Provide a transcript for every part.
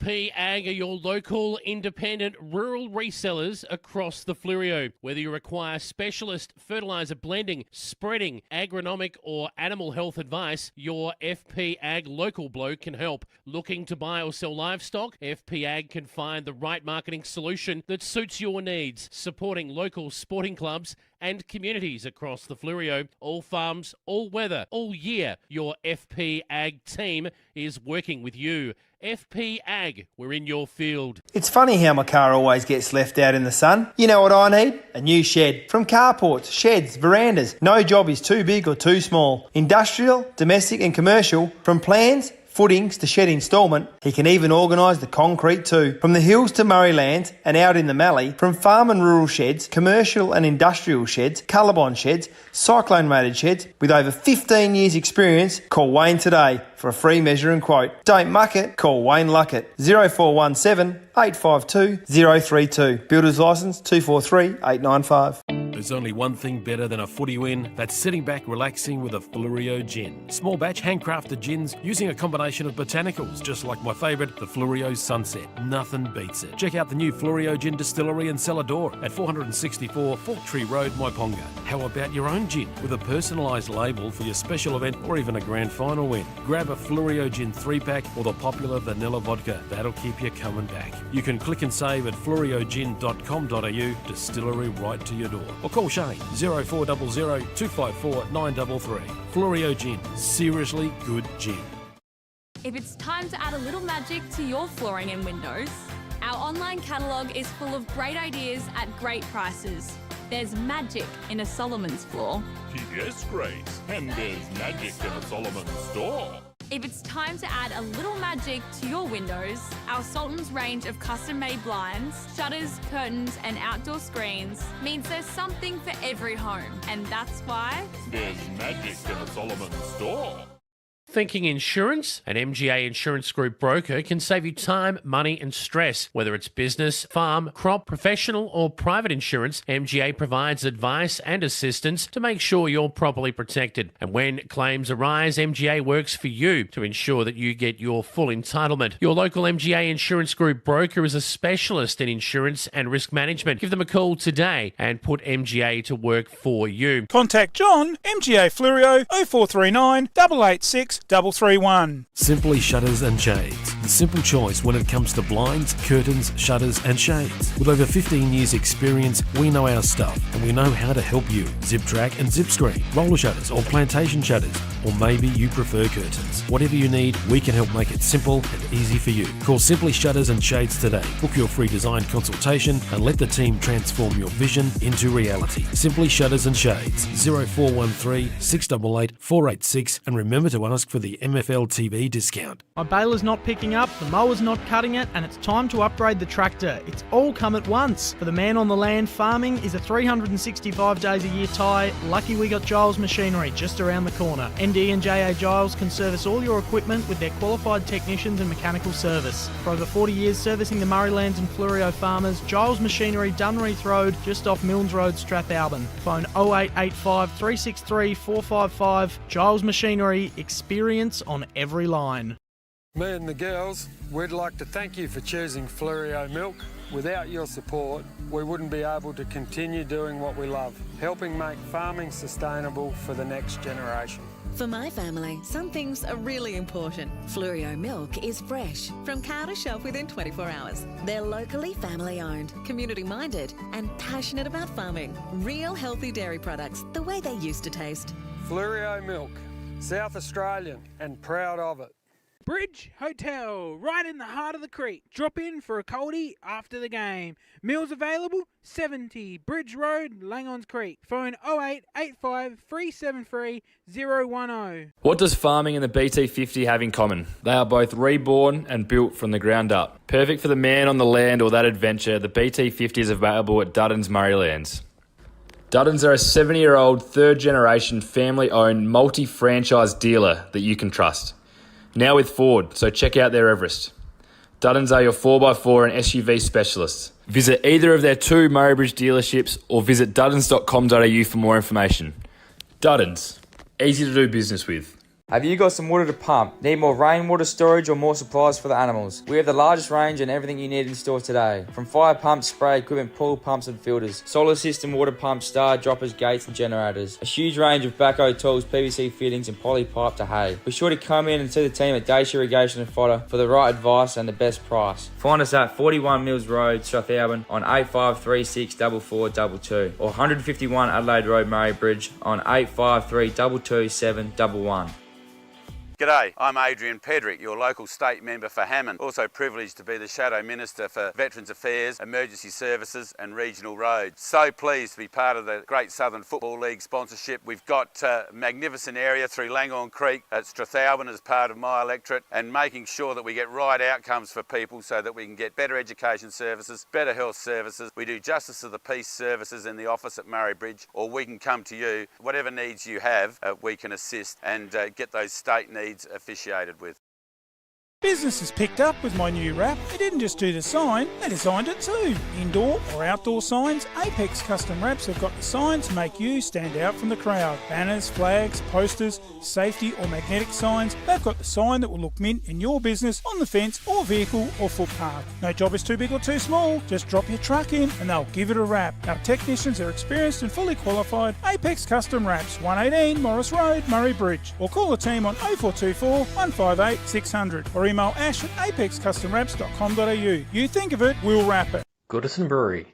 FP Ag are your local, independent, rural resellers across the Fleurieu. Whether you require specialist fertiliser blending, spreading, agronomic or animal health advice, your FP Ag local bloke can help. Looking to buy or sell livestock? FP Ag can find the right marketing solution that suits your needs, supporting local sporting clubs and communities across the Fleurieu. All farms, all weather, all year. Your FP Ag team is working with you. FP Ag, we're in your field. It's funny how my car always gets left out in the sun. You know what I need? A new shed. From carports, sheds, verandas, no job is too big or too small. Industrial, domestic and commercial, from plans, footings to shed instalment, he can even organise the concrete too. From the hills to Murraylands and out in the Mallee, from farm and rural sheds, commercial and industrial sheds, Colorbond sheds, cyclone rated sheds, with over 15 years experience, call Wayne today for a free measure and quote. Don't muck it, call Wayne Luckett, 0417 852 032. Builder's licence 243 895. There's only one thing better than a footy win. That's sitting back relaxing with a Fleurieu gin. Small batch handcrafted gins using a combination of botanicals, just like my favourite, the Fleurieu Sunset. Nothing beats it. Check out the new Fleurieu Gin Distillery and Cellar Door at 464 Fork Tree Road, Moiponga. How about your own gin with a personalised label for your special event or even a grand final win? Grab a Fleurieu Gin 3-pack or the popular vanilla vodka. That'll keep you coming back. You can click and save at fleurieugin.com.au, distillery right to your door. Or call Shane 0400 254 933. Fleurieu Gin, seriously good gin. If it's time to add a little magic to your flooring and windows, our online catalogue is full of great ideas at great prices. There's magic in a Solomon's floor. Yes, Grace, and there's magic in a Solomon's store. If it's time to add a little magic to your windows, our Sultan's range of custom-made blinds, shutters, curtains and outdoor screens means there's something for every home. And that's why there's magic in a Solomon's store. Thinking insurance? An MGA Insurance Group broker can save you time, money and stress. Whether it's business, farm, crop, professional or private insurance, MGA provides advice and assistance to make sure you're properly protected. And when claims arise, MGA works for you to ensure that you get your full entitlement. Your local MGA Insurance Group broker is a specialist in insurance and risk management. Give them a call today and put MGA to work for you. Contact John, MGA Fleurieu, 0439 886 331. Simply Shutters and Shades. The simple choice when it comes to blinds, curtains, shutters and shades. With over 15 years experience, we know our stuff and we know how to help you. Zip track and zip screen, roller shutters or plantation shutters, or maybe you prefer curtains. Whatever you need, we can help make it simple and easy for you. Call Simply Shutters and Shades today. Book your free design consultation and let the team transform your vision into reality. Simply Shutters and Shades, 0413 688 486, and remember to ask for the MFLTV discount. My baler's not picking up, the mower's not cutting it, and it's time to upgrade the tractor. It's all come at once. For the man on the land, farming is a 365 days a year tie. Lucky we got Giles Machinery just around the corner. ND and JA Giles can service all your equipment with their qualified technicians and mechanical service. For over 40 years servicing the Murraylands and Fleurieu farmers, Giles Machinery, Dunreath Road, just off Milnes Road, Strathalbyn. Phone 0885 363 455. Giles Machinery, experience on every line. Me and the girls, we'd like to thank you for choosing Fleurieu Milk. Without your support, we wouldn't be able to continue doing what we love, helping make farming sustainable for the next generation. For my family, some things are really important. Fleurieu Milk is fresh, from cow to shelf within 24 hours. They're locally family owned, community minded and passionate about farming. Real healthy dairy products, the way they used to taste. Fleurieu Milk, South Australian and proud of it. Bridge Hotel, right in the heart of the creek. Drop in for a coldie after the game. Meals available, 70 Bridge Road, Langons Creek. Phone 0885 373 010. What does farming and the BT50 have in common? They are both reborn and built from the ground up. Perfect for the man on the land or that adventure, the BT50 is available at Duddon's Murraylands. Duddons are a 70-year-old, third-generation, family-owned, multi-franchise dealer that you can trust. Now with Ford, so check out their Everest. Duddons are your 4x4 and SUV specialists. Visit either of their 2 Murray Bridge dealerships or visit duddons.com.au for more information. Duddons, easy to do business with. Have you got some water to pump? Need more rainwater storage or more supplies for the animals? We have the largest range and everything you need in store today. From fire pumps, spray equipment, pool pumps and filters, solar system, water pumps, star droppers, gates and generators. A huge range of backhoe tools, PVC fittings and poly pipe to hay. Be sure to come in and see the team at Dacia Irrigation and Fodder for the right advice and the best price. Find us at 41 Mills Road, Strathalbyn on 8536 4422 or 151 Adelaide Road, Murray Bridge on 853 227 711. G'day, I'm Adrian Pedrick, your local state member for Hammond. Also privileged to be the Shadow Minister for Veterans Affairs, Emergency Services and Regional Roads. So pleased to be part of the Great Southern Football League sponsorship. We've got a magnificent area through Langhorne Creek at Strathalbyn as part of my electorate, and making sure that we get right outcomes for people so that we can get better education services, better health services. We do Justice of the Peace services in the office at Murray Bridge, or we can come to you. Whatever needs you have, we can assist and get those state needs officiated with. Business has picked up with my new wrap. They didn't just do the sign, they designed it too. Indoor or outdoor signs, Apex Custom Wraps have got the signs to make you stand out from the crowd. Banners, flags, posters, safety or magnetic signs, they've got the sign that will look mint in your business, on the fence or vehicle or footpath. No job is too big or too small, just drop your truck in and they'll give it a wrap. Our technicians are experienced and fully qualified. Apex Custom Wraps, 118 Morris Road, Murray Bridge, or call the team on 0424 158 600 or email ash at apexcustomwraps.com.au. You think of it, we'll wrap it. Goodison Brewery.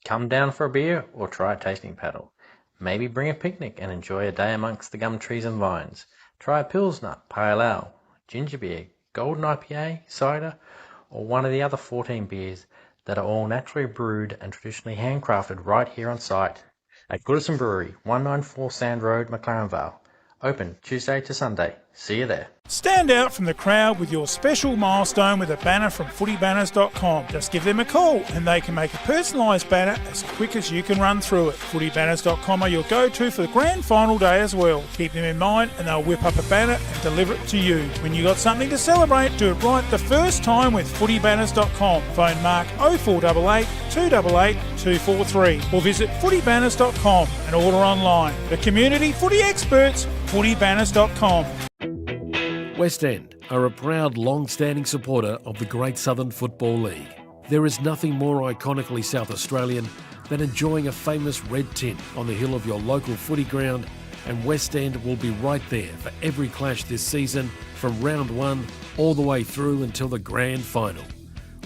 Come down for a beer or try a tasting paddle. Maybe bring a picnic and enjoy a day amongst the gum trees and vines. Try a Pilsner, Pale Ale, Ginger Beer, Golden IPA, cider, or one of the other 14 beers that are all naturally brewed and traditionally handcrafted right here on site at Goodison Brewery, 194 Sand Road, McLaren Vale. Open Tuesday to Sunday. See you there. Stand out from the crowd with your special milestone with a banner from footybanners.com. Just give them a call and they can make a personalised banner as quick as you can run through it. Footybanners.com are your go-to for the grand final day as well. Keep them in mind and they'll whip up a banner and deliver it to you. When you got something to celebrate, do it right the first time with footybanners.com. Phone Mark 0488 288 243 or visit footybanners.com and order online. The community footy experts, footybanners.com. West End are a proud, long-standing supporter of the Great Southern Football League. There is nothing more iconically South Australian than enjoying a famous red tint on the hill of your local footy ground, and West End will be right there for every clash this season, from round one all the way through until the grand final.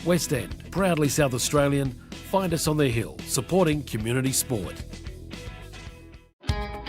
West End, proudly South Australian, find us on the hill, supporting community sport.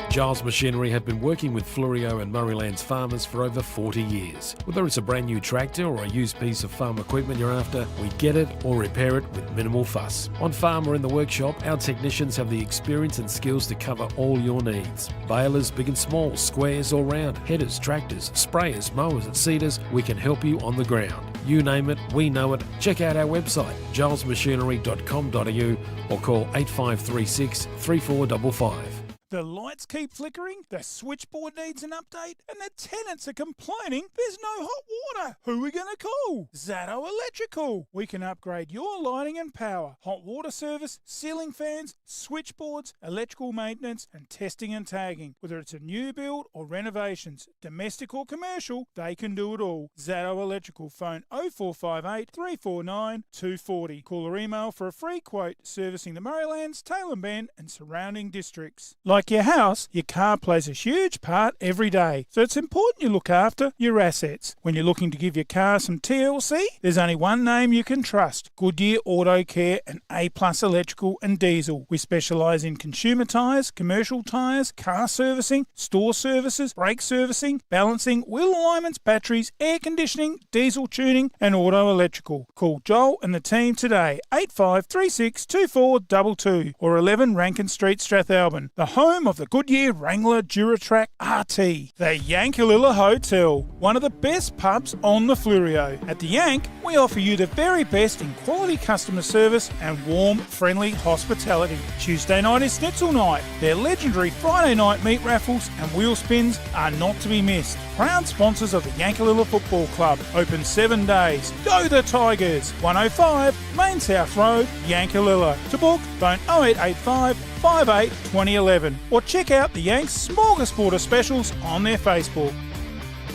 Giles Machinery have been working with Fleurieu and Murraylands farmers for over 40 years. Whether it's a brand new tractor or a used piece of farm equipment you're after, we get it or repair it with minimal fuss. On farm or in the workshop, our technicians have the experience and skills to cover all your needs. Balers, big and small, squares or round, headers, tractors, sprayers, mowers and seeders, we can help you on the ground. You name it, we know it. Check out our website, gilesmachinery.com.au or call 8536 3455. The lights keep flickering, the switchboard needs an update, and the tenants are complaining there's no hot water. Who are we going to call? Zato Electrical. We can upgrade your lighting and power, hot water service, ceiling fans, switchboards, electrical maintenance, and testing and tagging. Whether it's a new build or renovations, domestic or commercial, they can do it all. Zato Electrical. Phone 0458 349 240. Call or email for a free quote servicing the Murraylands, Tailem Bend, and surrounding districts. Like your house, your car plays a huge part every day, so it's important you look after your assets. When you're looking to give your car some TLC, there's only one name you can trust: Goodyear Auto Care and A+ Electrical and Diesel. We specialise in consumer tyres, commercial tyres, car servicing, store services, brake servicing, balancing, wheel alignments, batteries, air conditioning, diesel tuning and auto electrical. Call Joel and the team today, 8536 2422 or 11 Rankin Street, Strathalbyn. The home of the Goodyear Wrangler Duratrack RT. The Yankalilla Hotel, one of the best pubs on the Fleurieu. At the Yank, we offer you the very best in quality customer service and warm, friendly hospitality. Tuesday night is Schnitzel night. Their legendary Friday night meat raffles and wheel spins are not to be missed. Proud sponsors of the Yankalilla Football Club. Open 7 days. Go the Tigers! 105 Main South Road, Yankalilla. To book, phone 0885 58 2011 or check out the Yanks Smorgasbord specials on their Facebook.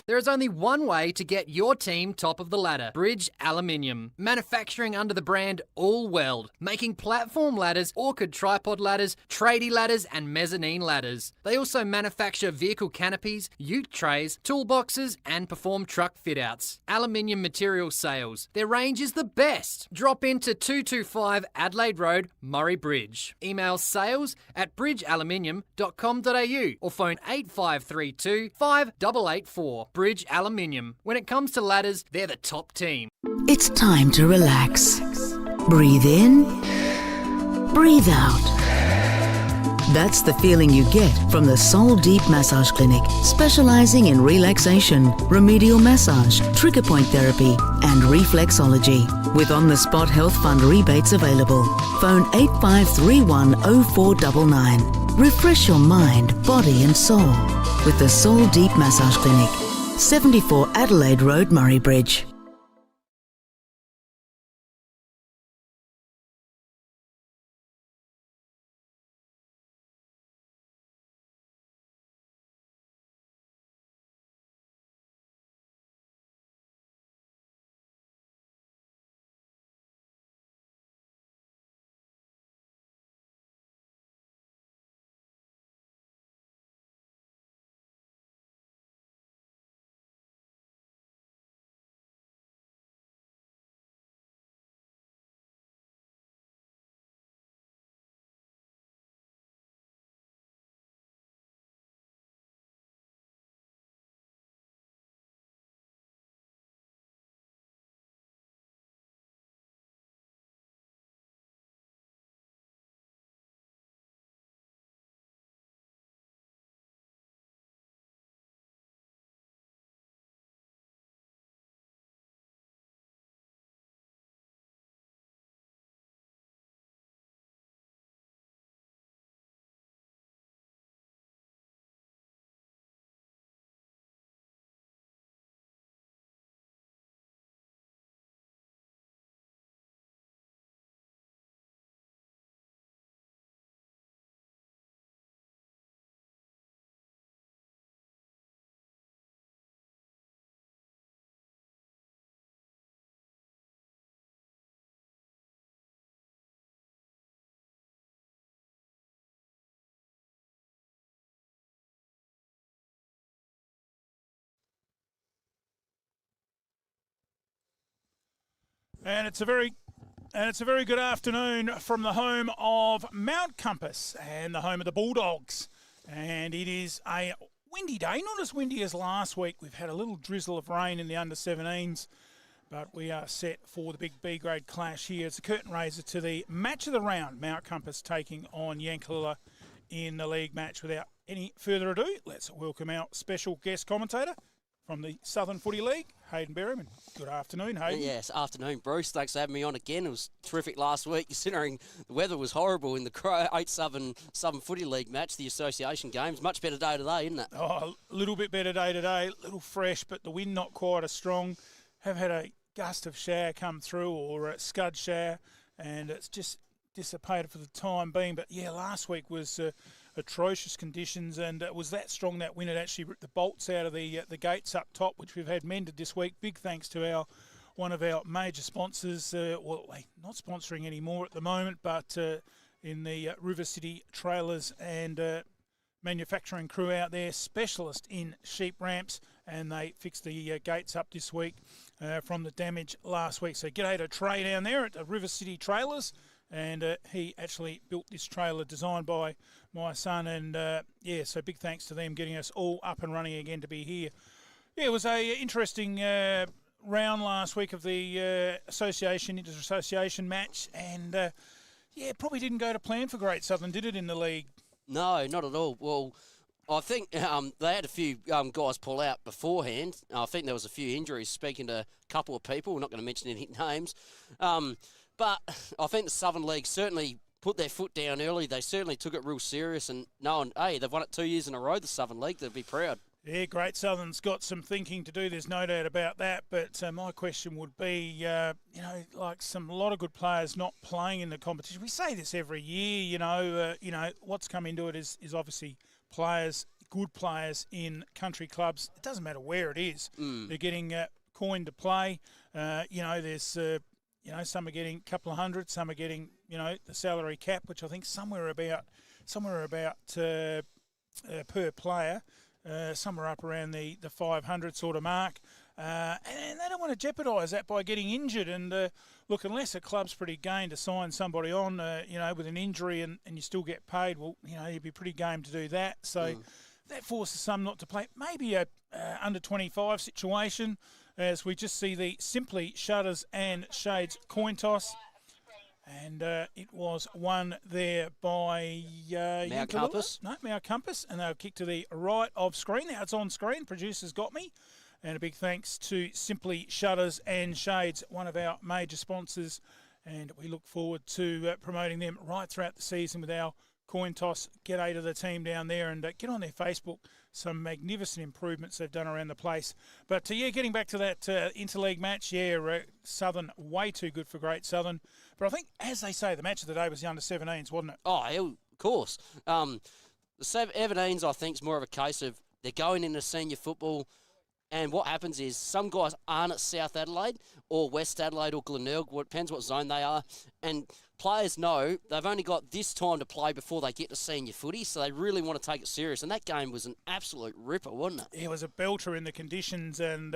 There is only one way to get your team top of the ladder. Bridge Aluminium. Manufacturing under the brand All Weld. Making platform ladders, orchid tripod ladders, tradie ladders and mezzanine ladders. They also manufacture vehicle canopies, ute trays, toolboxes and perform truck fit-outs. Aluminium material sales. Their range is the best. Drop into 225 Adelaide Road, Murray Bridge. Email sales@bridgealuminium.com.au or phone 8532 5884. Bridge Aluminium. When it comes to ladders, they're the top team. It's time to relax. Breathe in, breathe out. That's the feeling you get from the Soul Deep Massage Clinic, specialising in relaxation, remedial massage, trigger point therapy and reflexology. With on-the-spot health fund rebates available. Phone 8531 0499. Refresh your mind, body and soul with the Soul Deep Massage Clinic, 74 Adelaide Road, Murray Bridge. And it's a very good afternoon from the home of Mount Compass and the home of the Bulldogs. And it is a windy day, not as windy as last week. We've had a little drizzle of rain in the under-17s, but we are set for the big B-grade clash here. It's a curtain raiser to the match of the round. Mount Compass taking on Yankalilla in the league match. Without any further ado, let's welcome our special guest commentator from the Southern Footy League, Hayden Berryman. Good afternoon, Hayden. Yes, afternoon, Bruce. Thanks for having me on again. It was terrific last week, considering the weather was horrible in the 8 Southern Footy League match, the association games. Much better day today, isn't it? Oh, a little bit better day today, a little fresh, but the wind not quite as strong. Have had a gust of shower come through, or a scud shower, and it's just dissipated for the time being. But yeah, last week was atrocious conditions, and it was that strong, that wind, it actually ripped the bolts out of the gates up top, which we've had mended this week. Big thanks to one of our major sponsors. Well, they're not sponsoring anymore at the moment, but in the River City Trailers and manufacturing crew out there, specialist in sheep ramps, and they fixed the gates up this week from the damage last week. So g'day to Trey down there at the River City Trailers. And he actually built this trailer designed by my son. And, so big thanks to them getting us all up and running again to be here. Yeah, it was a interesting round last week of the inter-association match. And, probably didn't go to plan for Great Southern, did it, in the league? No, not at all. Well, I think they had a few guys pull out beforehand. I think there was a few injuries, speaking to a couple of people. We're not going to mention any names. But I think the Southern League certainly put their foot down early. They certainly took it real serious, and knowing, hey, they've won it 2 years in a row, the Southern League, they'll be proud. Yeah, Great Southern's got some thinking to do. There's no doubt about that. But my question would be, a lot of good players not playing in the competition. We say this every year. What's come into it is obviously players good players in country clubs. It doesn't matter where it is. They're getting coined to play. There's some are getting a couple of hundred, some are getting the salary cap, which I think somewhere about per player. Some are up around the 500 sort of mark. And they don't want to jeopardise that by getting injured. And look, unless a club's pretty game to sign somebody on, with an injury and you still get paid, well, you'd be pretty game to do that. So that forces some not to play. Maybe a under 25 situation, as we just see the Simply Shutters and Shades coin toss. And it was won there by Mount Compass. No, Mount Compass. And they'll kick to the right of screen. Now it's on screen. Producers got me. And a big thanks to Simply Shutters and Shades, one of our major sponsors. And we look forward to promoting them right throughout the season with our coin toss. G'day to the team down there and get on their Facebook. Some magnificent improvements they've done around the place. But, getting back to that interleague match, Southern, way too good for Great Southern. But I think, as they say, the match of the day was the under-17s, wasn't it? Oh, of course. The 17s, I think, is more of a case of they're going into senior football, and what happens is some guys aren't at South Adelaide or West Adelaide or Glenelg, it depends what zone they are, and players know they've only got this time to play before they get to senior footy, so they really want to take it serious. And that game was an absolute ripper, wasn't it? It was a belter in the conditions, and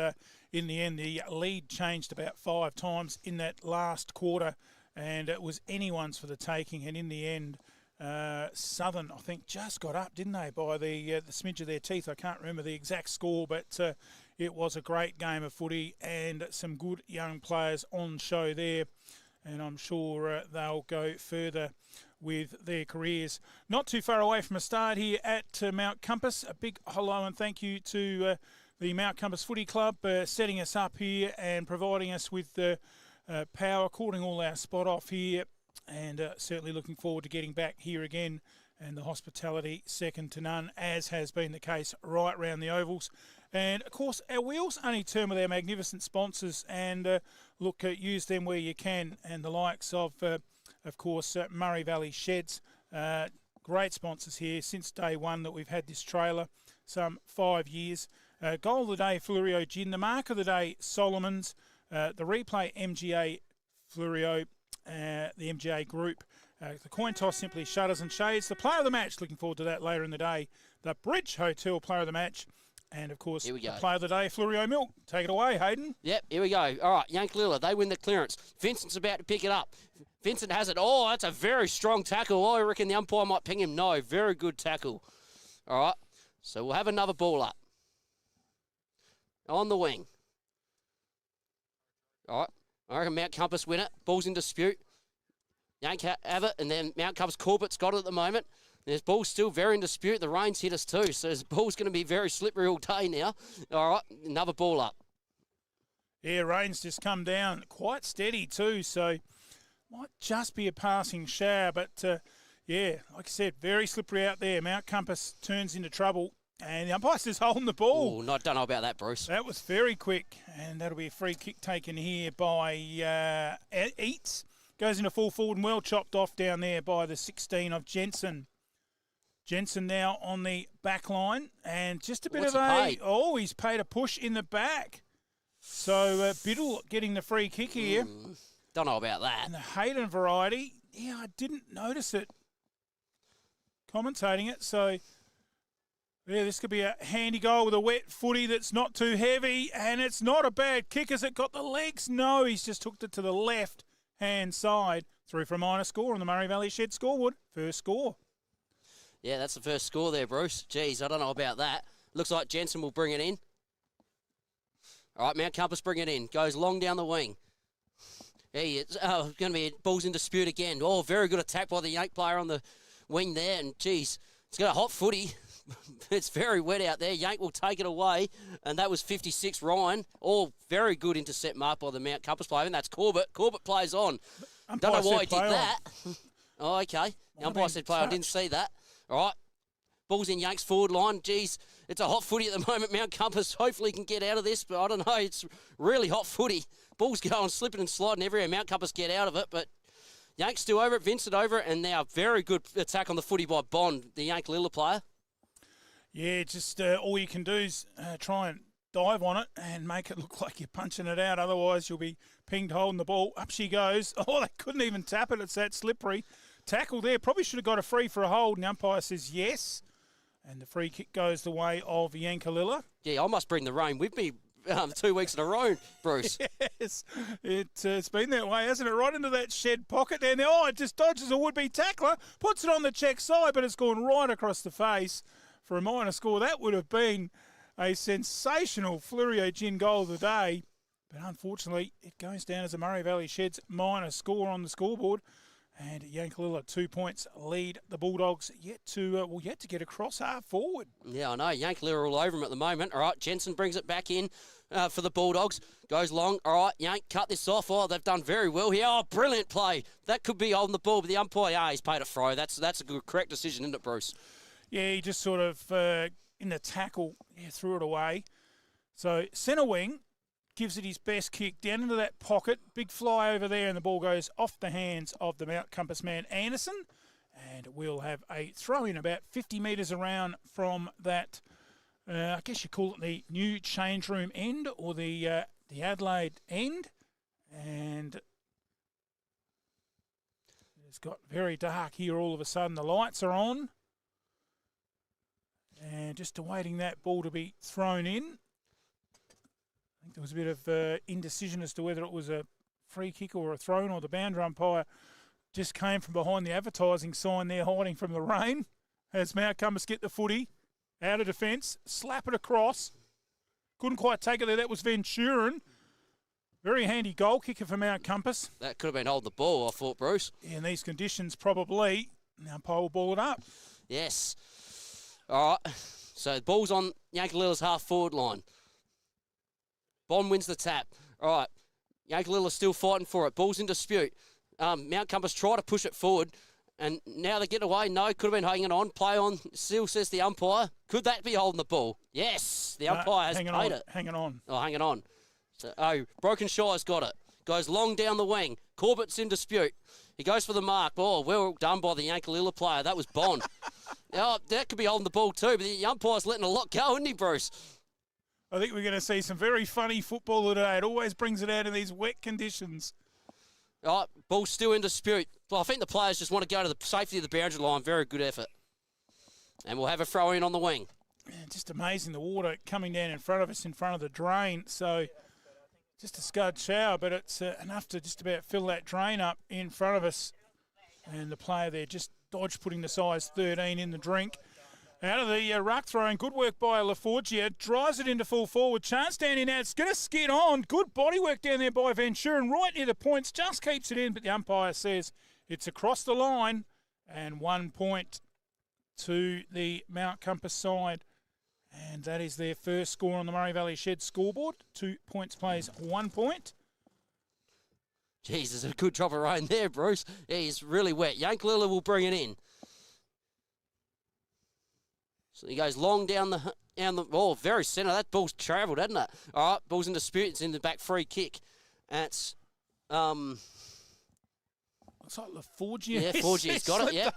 in the end, the lead changed about 5 times in that last quarter, and it was anyone's for the taking. And in the end, Southern, I think, just got up, didn't they, by the smidge of their teeth. I can't remember the exact score, but it was a great game of footy and some good young players on show there. And I'm sure they'll go further with their careers. Not too far away from a start here at Mount Compass. A big hello and thank you to the Mount Compass Footy Club setting us up here and providing us with power, calling all our spot off here. And certainly looking forward to getting back here again. And the hospitality second to none, as has been the case right round the ovals. And, of course, our wheels only turn with our magnificent sponsors. And, use them where you can. And the likes of course, Murray Valley Sheds. Great sponsors here since day one that we've had this trailer, some 5 years. Goal of the day, Fluorio Gin. The mark of the day, Solomon's. The replay, MGA Fluorio, the MGA Group. The coin toss, Simply Shutters and Shades. The player of the match, looking forward to that later in the day. The Bridge Hotel player of the match. And, of course, the player of the day, Fluorio Milk. Take it away, Hayden. Yep, here we go. All right, Yankalilla, they win the clearance. Vincent's about to pick it up. Vincent has it. Oh, that's a very strong tackle. I reckon the umpire might ping him. No, very good tackle. All right, so we'll have another ball up. On the wing. All right, I reckon Mount Compass win it. Ball's in dispute. Yank have it, and then Mount Compass Corbett's got it at the moment. There's ball's still very in dispute. The rain's hit us too, so this ball's going to be very slippery all day now. All right, another ball up. Yeah, rain's just come down quite steady too, so might just be a passing shower. But, like I said, very slippery out there. Mount Compass turns into trouble, and the umpire's just holding the ball. Oh, don't know about that, Bruce. That was very quick, and that'll be a free kick taken here by Eats. Goes into full forward and well chopped off down there by the 16 of Jensen. Jensen now on the back line, and just a bit he's paid a push in the back. So Biddle getting the free kick here. Don't know about that. And the Hayden variety, I didn't notice it commentating it. So, this could be a handy goal with a wet footy that's not too heavy, and it's not a bad kick. Has it got the legs? No, he's just hooked it to the left-hand side. Through for a minor score on the Murray Valley Shed scoreboard. First score. Yeah, that's the first score there, Bruce. Geez, I don't know about that. Looks like Jensen will bring it in. All right, Mount Compass bring it in. Goes long down the wing. It's going to be balls in dispute again. Oh, very good attack by the Yank player on the wing there. And, geez, it's got a hot footy. It's very wet out there. Yank will take it away. And that was 56, Ryan. All very good intercept mark by the Mount Compass player. And that's Corbett. Corbett plays on. Don't know why he did that. Oh, okay. The umpire said play. I didn't see that. All right, ball's in Yank's forward line. Geez, it's a hot footy at the moment. Mount Compass hopefully can get out of this, but I don't know. It's really hot footy. Ball's going slipping and sliding everywhere. Mount Compass get out of it, but Yank's still over it. Vincent over it, and now very good attack on the footy by Bond, the Yankalilla player. Yeah, just all you can do is try and dive on it and make it look like you're punching it out. Otherwise, you'll be pinged holding the ball. Up she goes. Oh, they couldn't even tap it. It's that slippery. Tackle there. Probably should have got a free for a hold. And the umpire says yes. And the free kick goes the way of Yankalilla. Yeah, I must bring the rain with me 2 weeks in a row, Bruce. Yes, it's been that way, hasn't it? Right into that shed pocket down there. Oh, it just dodges a would-be tackler, puts it on the check side, but it's gone right across the face for a minor score. That would have been a sensational Fleurieu Gin goal of the day, but unfortunately, it goes down as a Murray Valley Sheds minor score on the scoreboard. And Yankalilla 2 points lead the Bulldogs yet to get across half forward. Yeah, I know. Yankalilla all over him at the moment. All right, Jensen brings it back in for the Bulldogs. Goes long. All right, Yank, cut this off. Oh, they've done very well here. Oh, brilliant play. That could be on the ball, but the umpire, he's paid a throw. That's a good, correct decision, isn't it, Bruce? Yeah, he just sort of, in the tackle, threw it away. So centre wing gives it his best kick down into that pocket. Big fly over there, and the ball goes off the hands of the Mount Compass man, Anderson. And we'll have a throw-in about 50 metres around from that, I guess you call it the new change room end or the Adelaide end. And it's got very dark here all of a sudden. The lights are on. And just awaiting that ball to be thrown in. I think there was a bit of indecision as to whether it was a free kick or a throw-in, or the boundary umpire just came from behind the advertising sign there hiding from the rain. As Mount Compass get the footy out of defence, slap it across. Couldn't quite take it there. That was Venturan. Very handy goal kicker for Mount Compass. That could have been holding the ball, I thought, Bruce. In these conditions, probably. The umpire will ball it up. Yes. All right. So the ball's on Yankalilla's half-forward line. Bond wins the tap. All right. Yankalilla still fighting for it. Ball's in dispute. Mount Compass try to push it forward, and now they get away. No, could have been hanging on. Play on. Still says the umpire. Could that be holding the ball? Yes. The umpire has paid it. Hanging on. Oh, hanging on. So, Broken Shire's got it. Goes long down the wing. Corbett's in dispute. He goes for the mark. Oh, well done by the Yankalilla player. That was Bond. Oh, that could be holding the ball too, but the umpire's letting a lot go, isn't he, Bruce? I think we're going to see some very funny football today. It always brings it out in these wet conditions. All right, ball's still in dispute. Well, I think the players just want to go to the safety of the boundary line. Very good effort. And we'll have a throw in on the wing. Man, just amazing, the water coming down in front of us, in front of the drain. So just a scud shower, but it's enough to just about fill that drain up in front of us. And the player there just dodged putting the size 13 in the drink. Out of the ruck throwing, good work by LaForgia. Drives it into full forward. Chance down in out. It's going to skid on. Good body work down there by Ventura. And right near the points, just keeps it in. But the umpire says it's across the line. And 1 point to the Mount Compass side. And that is their first score on the Murray Valley Shed scoreboard. 2 points plays 1 point. Jeez, there's a good drop of rain there, Bruce. He's really wet. Yankalilla will bring it in. So he goes long down the very centre. That ball's travelled, hasn't it? All right, ball's in dispute. It's in the back, free kick. That's looks like LaForgia. Yeah, Forgia's got it. Yeah.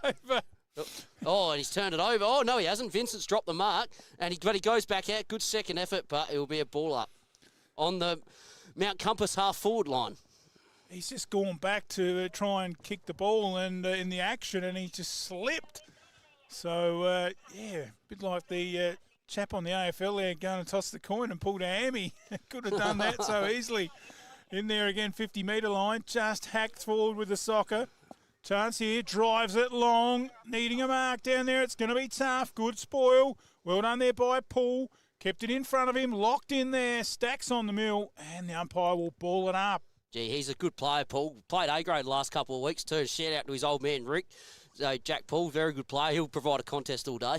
Oh, and he's turned it over. Oh no, he hasn't. Vincent's dropped the mark, but he goes back out. Good second effort, but it will be a ball up on the Mount Compass half forward line. He's just gone back to try and kick the ball and in the action, and he just slipped. So, a bit like the chap on the AFL there going to toss the coin and pulled a hammy. Could have done that so easily. In there again, 50-metre line. Just hacked forward with the soccer. Chance here, drives it long. Needing a mark down there. It's going to be tough. Good spoil. Well done there by Paul. Kept it in front of him. Locked in there. Stacks on the mill. And the umpire will ball it up. Gee, he's a good player, Paul. Played A-grade the last couple of weeks too. Shout out to his old man, Rick. So Jack Paul, very good player. He'll provide a contest all day.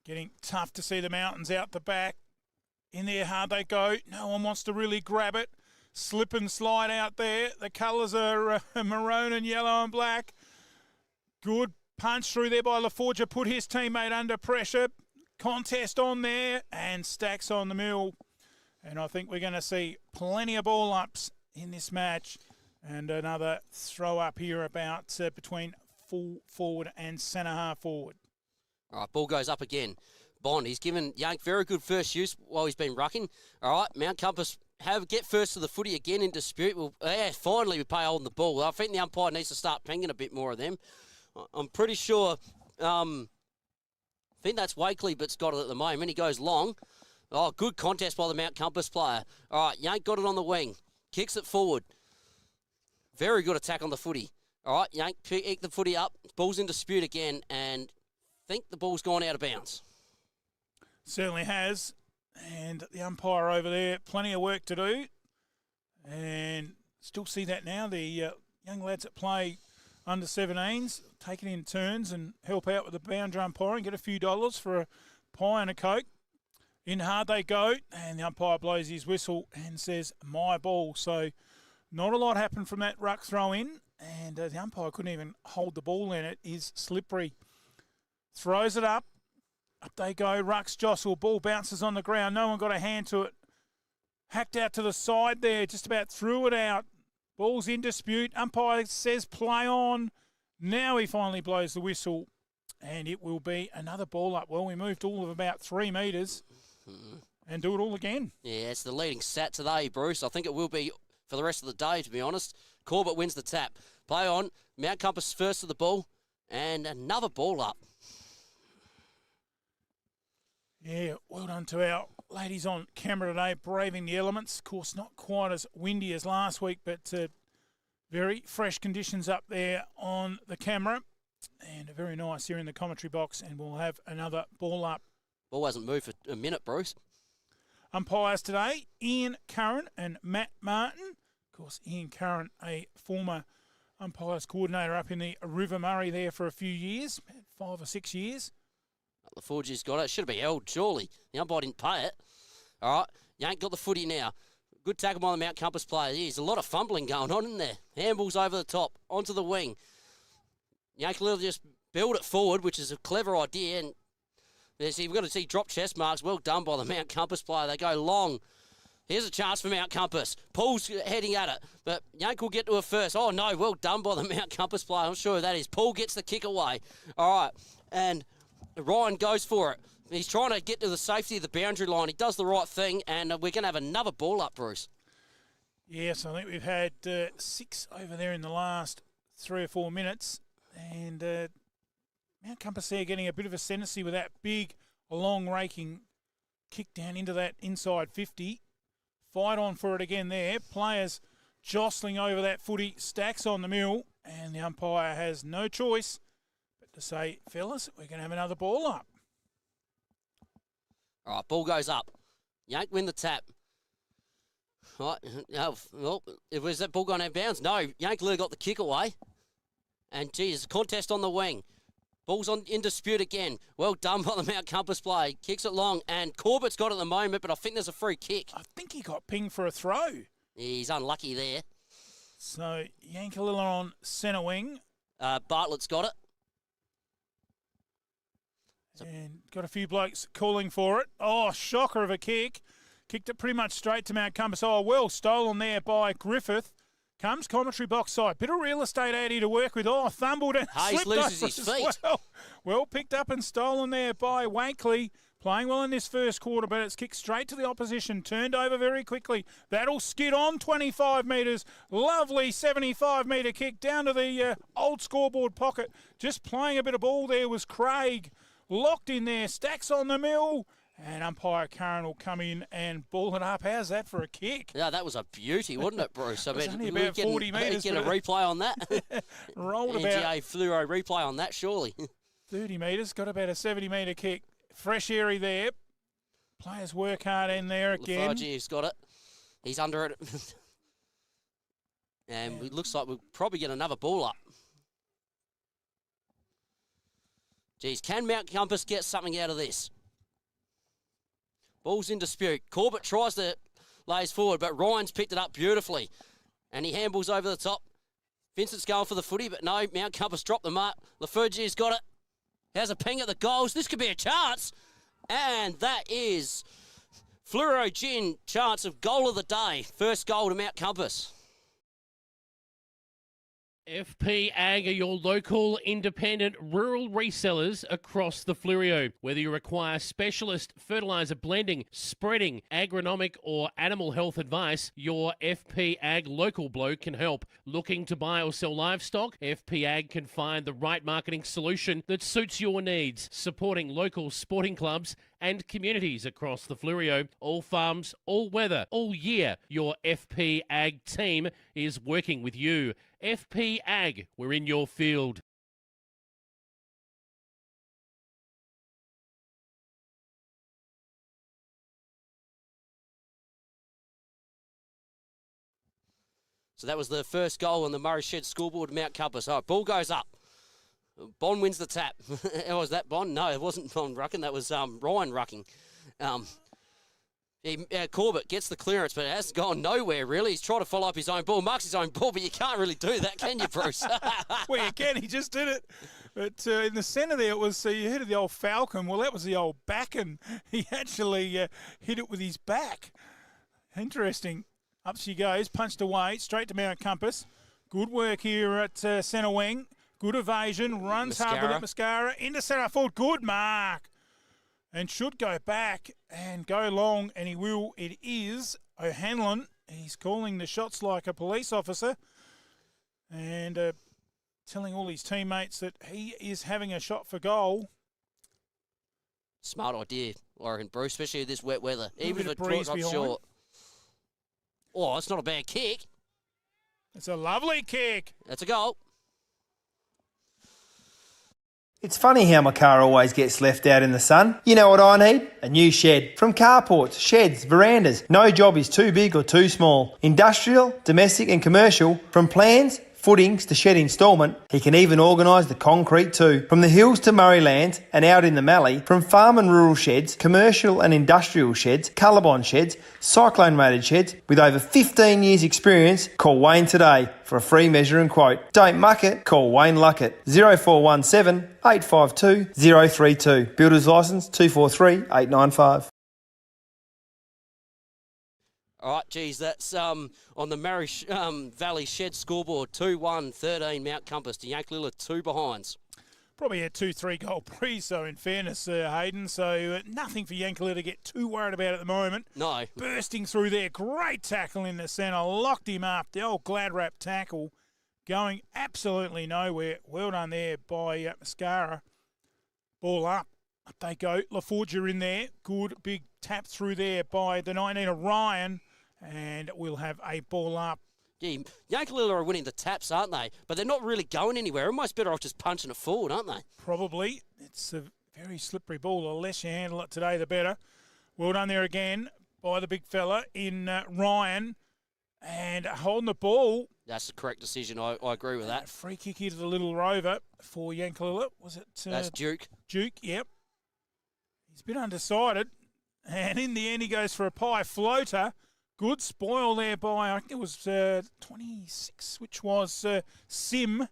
Getting tough to see the Mountains out the back. In there hard they go. No one wants to really grab it. Slip and slide out there. The colours are maroon and yellow and black. Good punch through there by LaForgia. Put his teammate under pressure. Contest on there. And Stacks on the mill. And I think we're going to see plenty of ball ups in this match. And another throw up here about between full forward and centre half forward. All right, ball goes up again. Bond. He's given Yank very good first use while he's been rucking. All right, Mount Compass get first to the footy again in dispute. Well, finally we pay holding the ball. I think the umpire needs to start pinging a bit more of them. I'm pretty sure, I think that's Wakely, but's got it at the moment. He goes long. Oh, good contest by the Mount Compass player. All right, Yank got it on the wing. Kicks it forward. Very good attack on the footy. All right, Yank pick the footy up. Ball's in dispute again, and I think the ball's gone out of bounds. Certainly has. And the umpire over there, plenty of work to do. And still see that now. The young lads that play under 17s take it in turns and help out with the boundary umpiring, get a few dollars for a pie and a Coke. In hard they go, and the umpire blows his whistle and says, my ball. So not a lot happened from that ruck throw in, and the umpire couldn't even hold the ball in. It is slippery. Throws it up. Up they go. Rucks jostle. Ball bounces on the ground. No one got a hand to it. Hacked out to the side there. Just about threw it out. Ball's in dispute. Umpire says play on. Now he finally blows the whistle, and it will be another ball up. Well, we moved all of about 3 metres and do it all again. Yeah, it's the leading stat today, Bruce. I think it will be for the rest of the day, to be honest. Corbett wins the tap. Play on. Mount Compass first to the ball, and another ball up. Yeah, well done to our ladies on camera today, braving the elements. Of course, not quite as windy as last week, but very fresh conditions up there on the camera. And very nice here in the commentary box, and we'll have another ball up. Ball hasn't moved for a minute, Bruce. Umpires today, Ian Curran and Matt Martin. Of course, Ian Curran, a former umpires coordinator up in the River Murray there for a few years, 5 or 6 years. The Forgy's got it. Should have been held, surely. The umpire didn't pay it. All right, Yank got the footy now. Good tackle by the Mount Compass player. There's a lot of fumbling going on in there. Handballs over the top, onto the wing. Yankalilla just build it forward, which is a clever idea. And you've got to see drop chest marks. Well done by the Mount Compass player. They go long. Here's a chance for Mount Compass. Paul's heading at it, but Yank will get to it first. Oh, no, well done by the Mount Compass player. I'm sure that is. Paul gets the kick away. All right, and Ryan goes for it. He's trying to get to the safety of the boundary line. He does the right thing, and we're going to have another ball up, Bruce. Yes, I think we've had 6 over there in the last 3 or 4 minutes, and Mount Compass there getting a bit of ascendancy with that big, long raking kick down into that inside 50. Fight on for it again there. Players jostling over that footy, stacks on the mill, and the umpire has no choice but to say, fellas, we're going to have another ball up. All right, ball goes up. Yank win the tap. All right, well, was that ball gone out of bounds? No, Yankalilla got the kick away. And, geez, contest on the wing. Ball's in dispute again. Well done by the Mount Compass play. Kicks it long, and Corbett's got it at the moment, but I think there's a free kick. I think he got pinged for a throw. He's unlucky there. So, Yankalilla on centre wing. Bartlett's got it. And got a few blokes calling for it. Oh, shocker of a kick. Kicked it pretty much straight to Mount Compass. Oh, well stolen there by Griffith. Comes commentary box side. Bit of real estate out here to work with. Oh, thumbled and Hayes slipped loses his feet. Well picked up and stolen there by Wankley. Playing well in this first quarter, but it's kicked straight to the opposition. Turned over very quickly. That'll skid on 25 metres. Lovely 75-metre kick down to the old scoreboard pocket. Just playing a bit of ball there was Craig. Locked in there. Stacks on the mill. And umpire Curran will come in and ball it up. How's that for a kick? Yeah, that was a beauty, wasn't it, Bruce? I mean, only about 40 metres. Get a replay on that. Rolled about. NGA fluoro replay on that, surely. 30 metres. Got about a 70-metre kick. Fresh area there. Players work hard in there again. Lafarge's got it. He's under it. And it looks like we'll probably get another ball up. Geez, can Mount Compass get something out of this? Ball's in dispute. Corbett tries to lays forward, but Ryan's picked it up beautifully. And he handballs over the top. Vincent's going for the footy, but no, Mount Compass dropped the mark. Lafarge's got it. Has a ping at the goals. This could be a chance. And that is Fluoro Gin chance of goal of the day. First goal to Mount Compass. FP Ag are your local, independent, rural resellers across the Fleurieu. Whether you require specialist fertiliser blending, spreading, agronomic or animal health advice, your FP Ag local bloke can help. Looking to buy or sell livestock? FP Ag can find the right marketing solution that suits your needs, supporting local sporting clubs and communities across the Fleurieu. All farms, all weather, all year. Your FP Ag team is working with you. FP Ag, we're in your field. So that was the first goal on the Murray Shed scoreboard, Mount Compass. All right, ball goes up. Bond wins the tap. Was that Bond? No, it wasn't Bond Rucking. That was Ryan Rucking. Corbett gets the clearance, but it hasn't gone nowhere, really. He's trying to follow up his own ball. Marks his own ball, but you can't really do that, can you, Bruce? Well, you can. He just did it. But in the centre there, it was you hit the old Falcon. Well, that was the old back, and he actually hit it with his back. Interesting. Up she goes, punched away, straight to Mount Compass. Good work here at centre wing. Good evasion, runs hard with it, Mascara. Into centre forward, good mark. And should go back and go long, and he will. It is O'Hanlon. He's calling the shots like a police officer and telling all his teammates that he is having a shot for goal. Smart idea, Lauren Bruce, especially this wet weather. Even if it breeze drops behind. short. Oh, it's not a bad kick. It's a lovely kick. That's a goal. It's funny how my car always gets left out in the sun. You know what I need? A new shed. From carports, sheds, verandas, no job is too big or too small. Industrial, domestic and commercial, from plans, footings to shed instalment, he can even organise the concrete too. From the hills to Murrayland and out in the Mallee, from farm and rural sheds, commercial and industrial sheds, Colorbond sheds, cyclone rated sheds, with over 15 years experience, call Wayne today for a free measure and quote. Don't muck it, call Wayne Luckett. 0417 852 032. Builder's licence 243 895. All right, geez, that's on the Murray Valley Shed scoreboard, 2-1, 13 Mount Compass to Yankalilla, 2 behinds. Probably a 2-3 goal breeze, so in fairness, Hayden. So nothing for Yankalilla to get too worried about at the moment. No. Bursting through there, great tackle in the centre, locked him up. The old glad wrap tackle going absolutely nowhere. Well done there by Mascara. Ball up. Up they go. LaForgia in there. Good big tap through there by the 19 of Ryan. And we'll have a ball up. Yeah, Yankalilla are winning the taps, aren't they? But they're not really going anywhere. Almost better off just punching it forward, aren't they? Probably. It's a very slippery ball. The less you handle it today, the better. Well done there again by the big fella in Ryan. And holding the ball. That's the correct decision. I agree with that. Free kick here to the little rover for Yankalilla. Was it? That's Duke. Duke, yep. He's been undecided. And in the end, he goes for a pie floater. Good spoil there by, I think it was 26, which was Sim.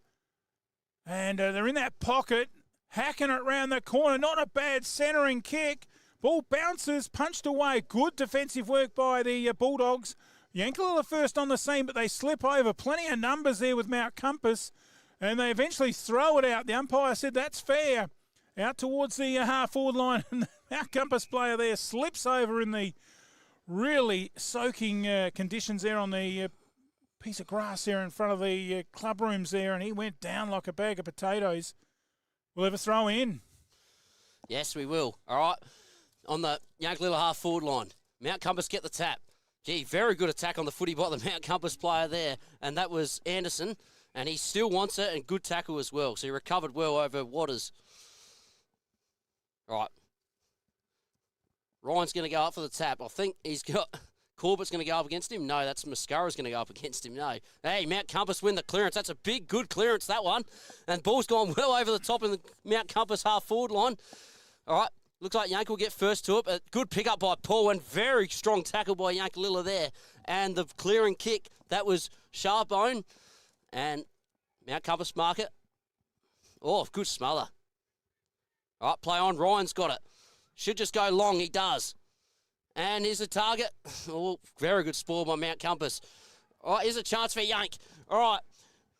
And they're in that pocket, hacking it round the corner. Not a bad centering kick. Ball bounces, punched away. Good defensive work by the Bulldogs. Yankalilla first on the scene, but they slip over. Plenty of numbers there with Mount Compass. And they eventually throw it out. The umpire said that's fair. Out towards the half-forward line. And the Mount Compass player there slips over in the really soaking conditions there on the piece of grass there in front of the club rooms there, and he went down like a bag of potatoes. We'll have a throw in. Yes, we will. All right. On the Yankalilla half-forward line. Mount Compass get the tap. Gee, very good attack on the footy by the Mount Compass player there, and that was Anderson, and he still wants it, and good tackle as well. So he recovered well over Waters. All right. Ryan's going to go up for the tap. I think he's got Corbett's going to go up against him. No, that's Mascara's going to go up against him. No. Hey, Mount Compass win the clearance. That's a big, good clearance, that one. And ball's gone well over the top in the Mount Compass half-forward line. All right. Looks like Yank will get first to it. A good pick up by Paul and very strong tackle by Yankalilla there. And the clearing kick, that was Sharpbone. And Mount Compass mark it. Oh, good smother. All right, play on. Ryan's got it. Should just go long. He does. And here's the target. Oh, very good spoil by Mount Compass. All right, here's a chance for Yank. All right.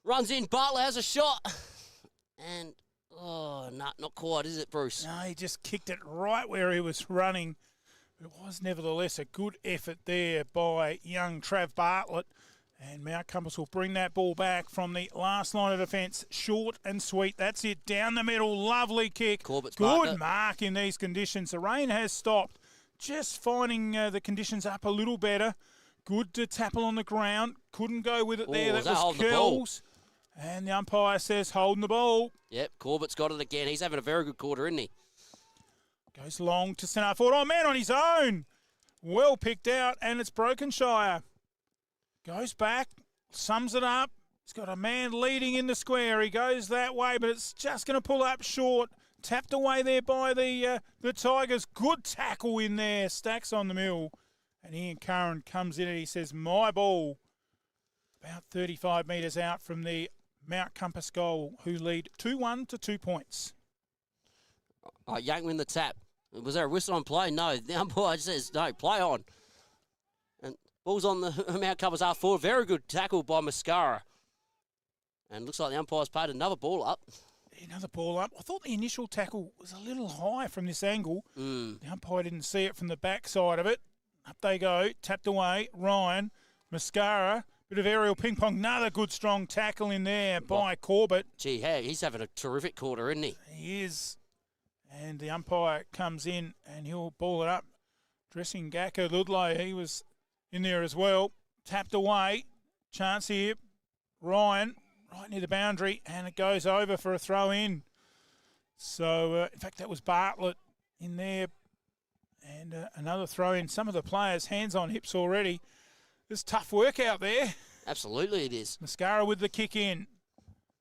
Runs in, Bartlett has a shot. And, not quite, is it, Bruce? No, he just kicked it right where he was running. It was nevertheless a good effort there by young Trav Bartlett. And Mount Compass will bring that ball back from the last line of defence. Short and sweet. That's it. Down the middle. Lovely kick. Corbett's good mark in these conditions. The rain has stopped. Just finding the conditions up a little better. Good to tackle on the ground. Couldn't go with it there. That was Kells. And the umpire says holding the ball. Yep, Corbett's got it again. He's having a very good quarter, isn't he? Goes long to centre forward. Oh, man on his own. Well picked out, and it's Brokenshire. Goes back, sums it up. He's got a man leading in the square. He goes that way, but it's just going to pull up short. Tapped away there by the Tigers. Good tackle in there. Stacks on the mill. And Ian Curran comes in and he says, my ball. About 35 metres out from the Mount Compass goal, who lead 2-1 to 2 points. Yank win the tap. Was there a whistle on play? No. The umpire says, no, play on. And ball's on the Mount Compass half forward. Very good tackle by Mascara. And looks like the umpire's paid another ball up. Another ball up. I thought the initial tackle was a little high from this angle. The umpire didn't see it from the backside of it. Up they go. Tapped away. Ryan. Mascara. Bit of aerial ping pong. Another good strong tackle in there by Corbett. Gee, he's having a terrific quarter, isn't he? He is. And the umpire comes in and he'll ball it up. Dressing Gakko Ludlow. He was in there as well. Tapped away. Chance here. Ryan. Right near the boundary. And it goes over for a throw in. So, in fact, that was Bartlett in there. And another throw in. Some of the players hands on hips already. There's tough work out there. Absolutely it is. Mascara with the kick in.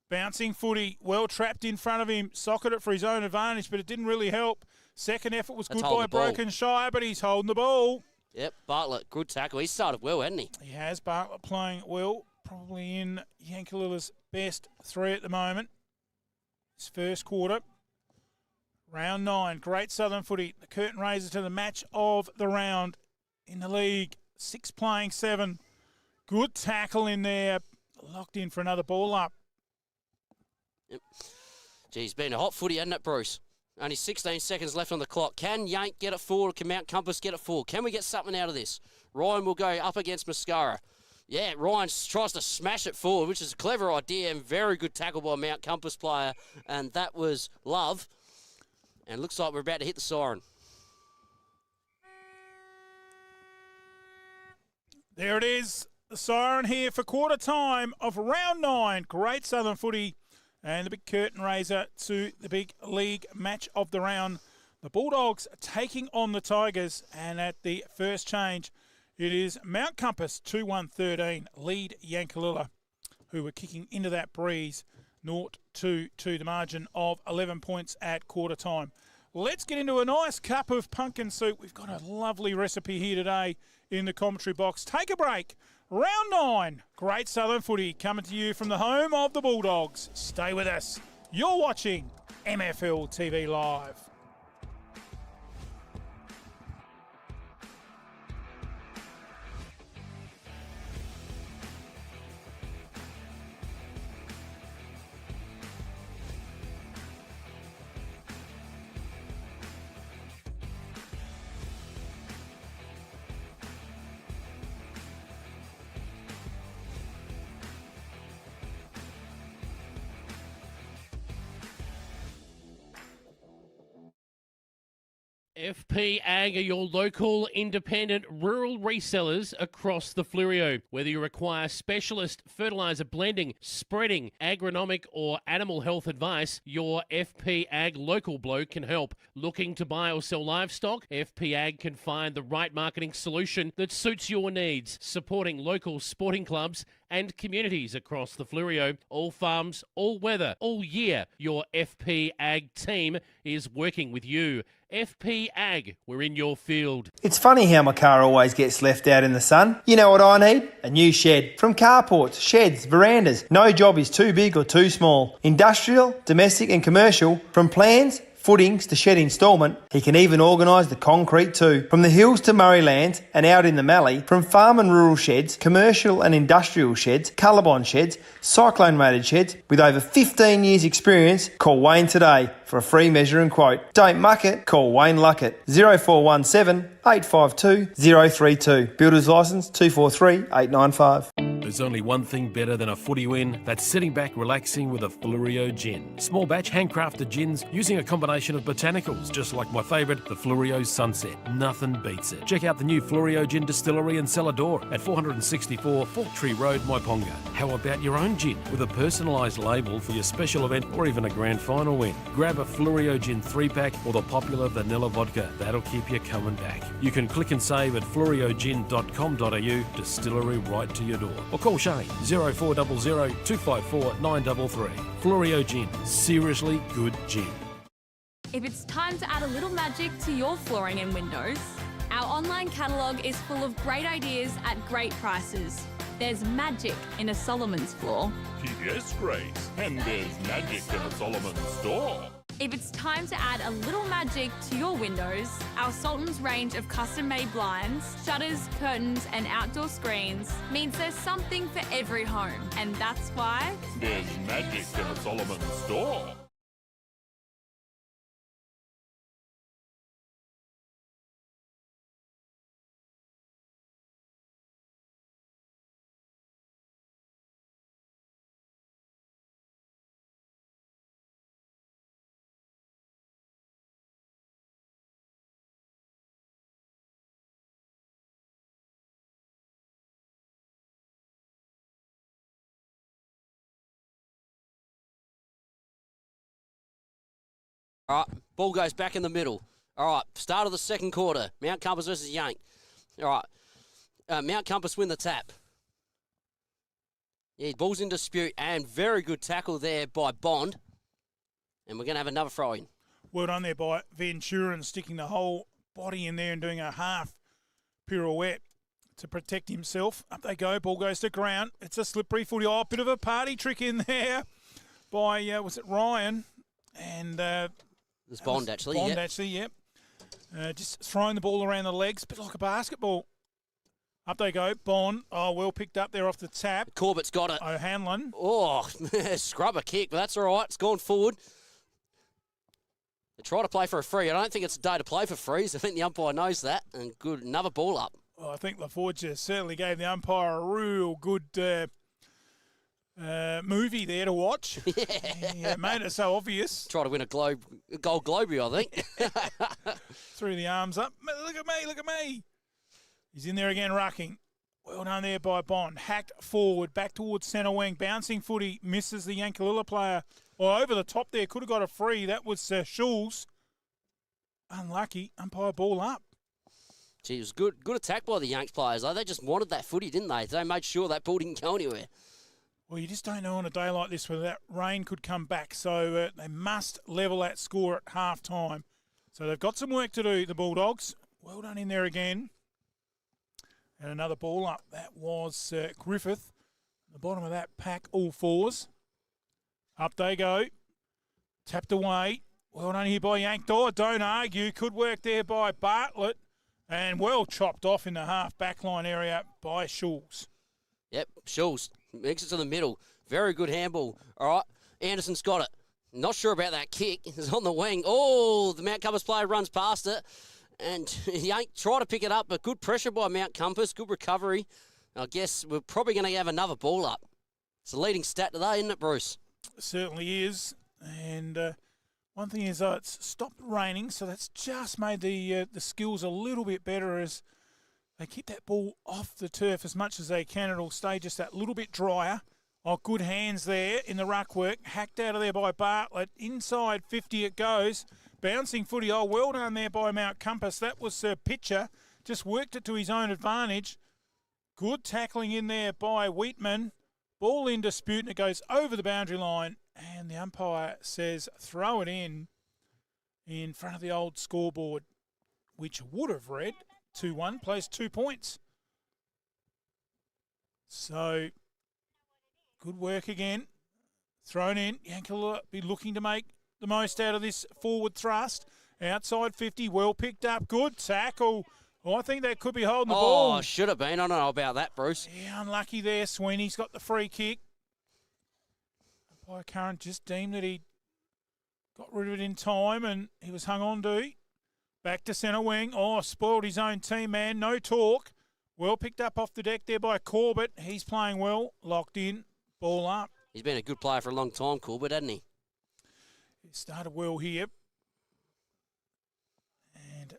Bouncing footy. Well trapped in front of him. Socketed it for his own advantage, but it didn't really help. Second effort was good by Brokenshire, but he's holding the ball. Yep, Bartlett, good tackle. He started well, hasn't he? He has. Bartlett playing well. Probably in Yankalilla's best three at the moment. His first quarter. Round 9. Great Southern footy. The curtain raiser to the match of the round in the league. 6 playing 7. Good tackle in there. Locked in for another ball up. Yep. Geez, been a hot footy, hasn't it, Bruce? Only 16 seconds left on the clock. Can Yank get it forward? Can Mount Compass get it forward? Can we get something out of this? Ryan will go up against Mascara. Yeah, Ryan tries to smash it forward, which is a clever idea and very good tackle by a Mount Compass player. And that was Love. And looks like we're about to hit the siren. There it is, the siren here for quarter time of round 9. Great Southern footy and the big curtain raiser to the big league match of the round. The Bulldogs taking on the Tigers, and at the first change, it is Mount Compass 2-1-13 lead Yankalilla, who were kicking into that breeze 0-2 to the margin of 11 points at quarter time. Let's get into a nice cup of pumpkin soup. We've got a lovely recipe here today in the commentary box. Take a break. Round 9. Great Southern footy coming to you from the home of the Bulldogs. Stay with us. You're watching MFLTV Live. FP Ag are your local, independent, rural resellers across the Fleurieu. Whether you require specialist fertiliser blending, spreading, agronomic or animal health advice, your FP Ag local bloke can help. Looking to buy or sell livestock? FP Ag can find the right marketing solution that suits your needs, supporting local sporting clubs and communities across the Fleurieu. All farms, all weather, all year. Your FP Ag team is working with you. FP Ag, we're in your field. It's funny how my car always gets left out in the sun. You know what I need? A new shed. From carports, sheds, verandas. No job is too big or too small. Industrial, domestic and commercial. From plans, footings to shed instalment, he can even organise the concrete too. From the hills to Murrayland and out in the Mallee, from farm and rural sheds, commercial and industrial sheds, Colorbond sheds, cyclone rated sheds, with over 15 years experience, call Wayne today for a free measure and quote. Don't muck it, call Wayne Luckett. 0417 852 032. Builder's licence 243 895. There's only one thing better than a footy win. That's sitting back relaxing with a Fluorio gin. Small batch handcrafted gins using a combination of botanicals, just like my favourite, the Fluorio Sunset. Nothing beats it. Check out the new Fluorio Gin Distillery and Cellar Door at 464 Fork Tree Road, Myponga. How about your own gin with a personalised label for your special event or even a grand final win? Grab a Fluorio Gin 3-pack or the popular vanilla vodka. That'll keep you coming back. You can click and save at fluoriogin.com.au, distillery right to your door. Or call Shane 0400 254 933. Fluorio Gin, seriously good gin. If it's time to add a little magic to your flooring and windows, our online catalogue is full of great ideas at great prices. There's magic in a Solomon's floor. Yes, Grace. And there's magic in a Solomon's store. If it's time to add a little magic to your windows, our Sultan's range of custom-made blinds, shutters, curtains and outdoor screens means there's something for every home. And that's why there's magic in a Solomon's store. All right, ball goes back in the middle. All right, start of the second quarter. Mount Compass versus Yank. All right, Mount Compass win the tap. Yeah, ball's in dispute, and very good tackle there by Bond. And we're going to have another throw-in. Well done there by Venturan, sticking the whole body in there and doing a half pirouette to protect himself. Up they go, ball goes to ground. It's a slippery footy. Oh, bit of a party trick in there by, was it Ryan? And it was Bond, actually. Bond, actually, yep. Just throwing the ball around the legs, a bit like a basketball. Up they go. Bond. Oh, well picked up there off the tap. Corbett's got it. O'Hanlon. Oh, scrubber kick, but that's all right. It's gone forward. They try to play for a free. I don't think it's a day to play for frees. I think the umpire knows that. And good, another ball up. Well, I think LaForgia certainly gave the umpire a real good movie there to watch. Yeah, made it so obvious. Try to win a gold globey, I think. Threw the arms up. Look at me, look at me. He's in there again, rucking. Well done there by Bond. Hacked forward, back towards centre wing. Bouncing footy, misses the Yankalilla player. Or over the top there, could have got a free. That was Schulz. Unlucky. Umpire ball up. Gee, it was good attack by the Yanks players, though. They just wanted that footy, didn't they? They made sure that ball didn't go anywhere. Well, you just don't know on a day like this whether that rain could come back. So they must level that score at half-time. So they've got some work to do, the Bulldogs. Well done in there again. And another ball up. That was Griffith. The bottom of that pack, all fours. Up they go. Tapped away. Well done here by Yankdor. Don't argue. Could work there by Bartlett. And well chopped off in the half-back line area by Schulz. Yep, Schulz makes it to the middle. Very good handball. All right, Anderson's got it. Not sure about that kick. It's on the wing. Oh, the Mount Compass player runs past it. And Yank try to pick it up, but good pressure by Mount Compass. Good recovery. I guess we're probably going to have another ball up. It's the leading stat today, isn't it, Bruce? It certainly is. And one thing is, it's stopped raining, so that's just made the skills a little bit better as they keep that ball off the turf as much as they can. It'll stay just that little bit drier. Oh, good hands there in the ruck work. Hacked out of there by Bartlett. Inside 50 it goes. Bouncing footy. Oh, well done there by Mount Compass. That was Pitcher. Just worked it to his own advantage. Good tackling in there by Wheatman. Ball in dispute and it goes over the boundary line. And the umpire says throw it in front of the old scoreboard, which would have read 2-1, plays 2 points. So, good work again. Thrown in. Yankalilla be looking to make the most out of this forward thrust. Outside 50, well picked up. Good tackle. Oh, I think that could be holding the ball. Oh, should have been. I don't know about that, Bruce. Yeah, unlucky there. Sweeney's got the free kick. Umpire Curran just deemed that he got rid of it in time and he was hung on to. Back to centre wing. Oh, spoiled his own team, man. No talk. Well picked up off the deck there by Corbett. He's playing well. Locked in. Ball up. He's been a good player for a long time, Corbett, hasn't he? He started well here. And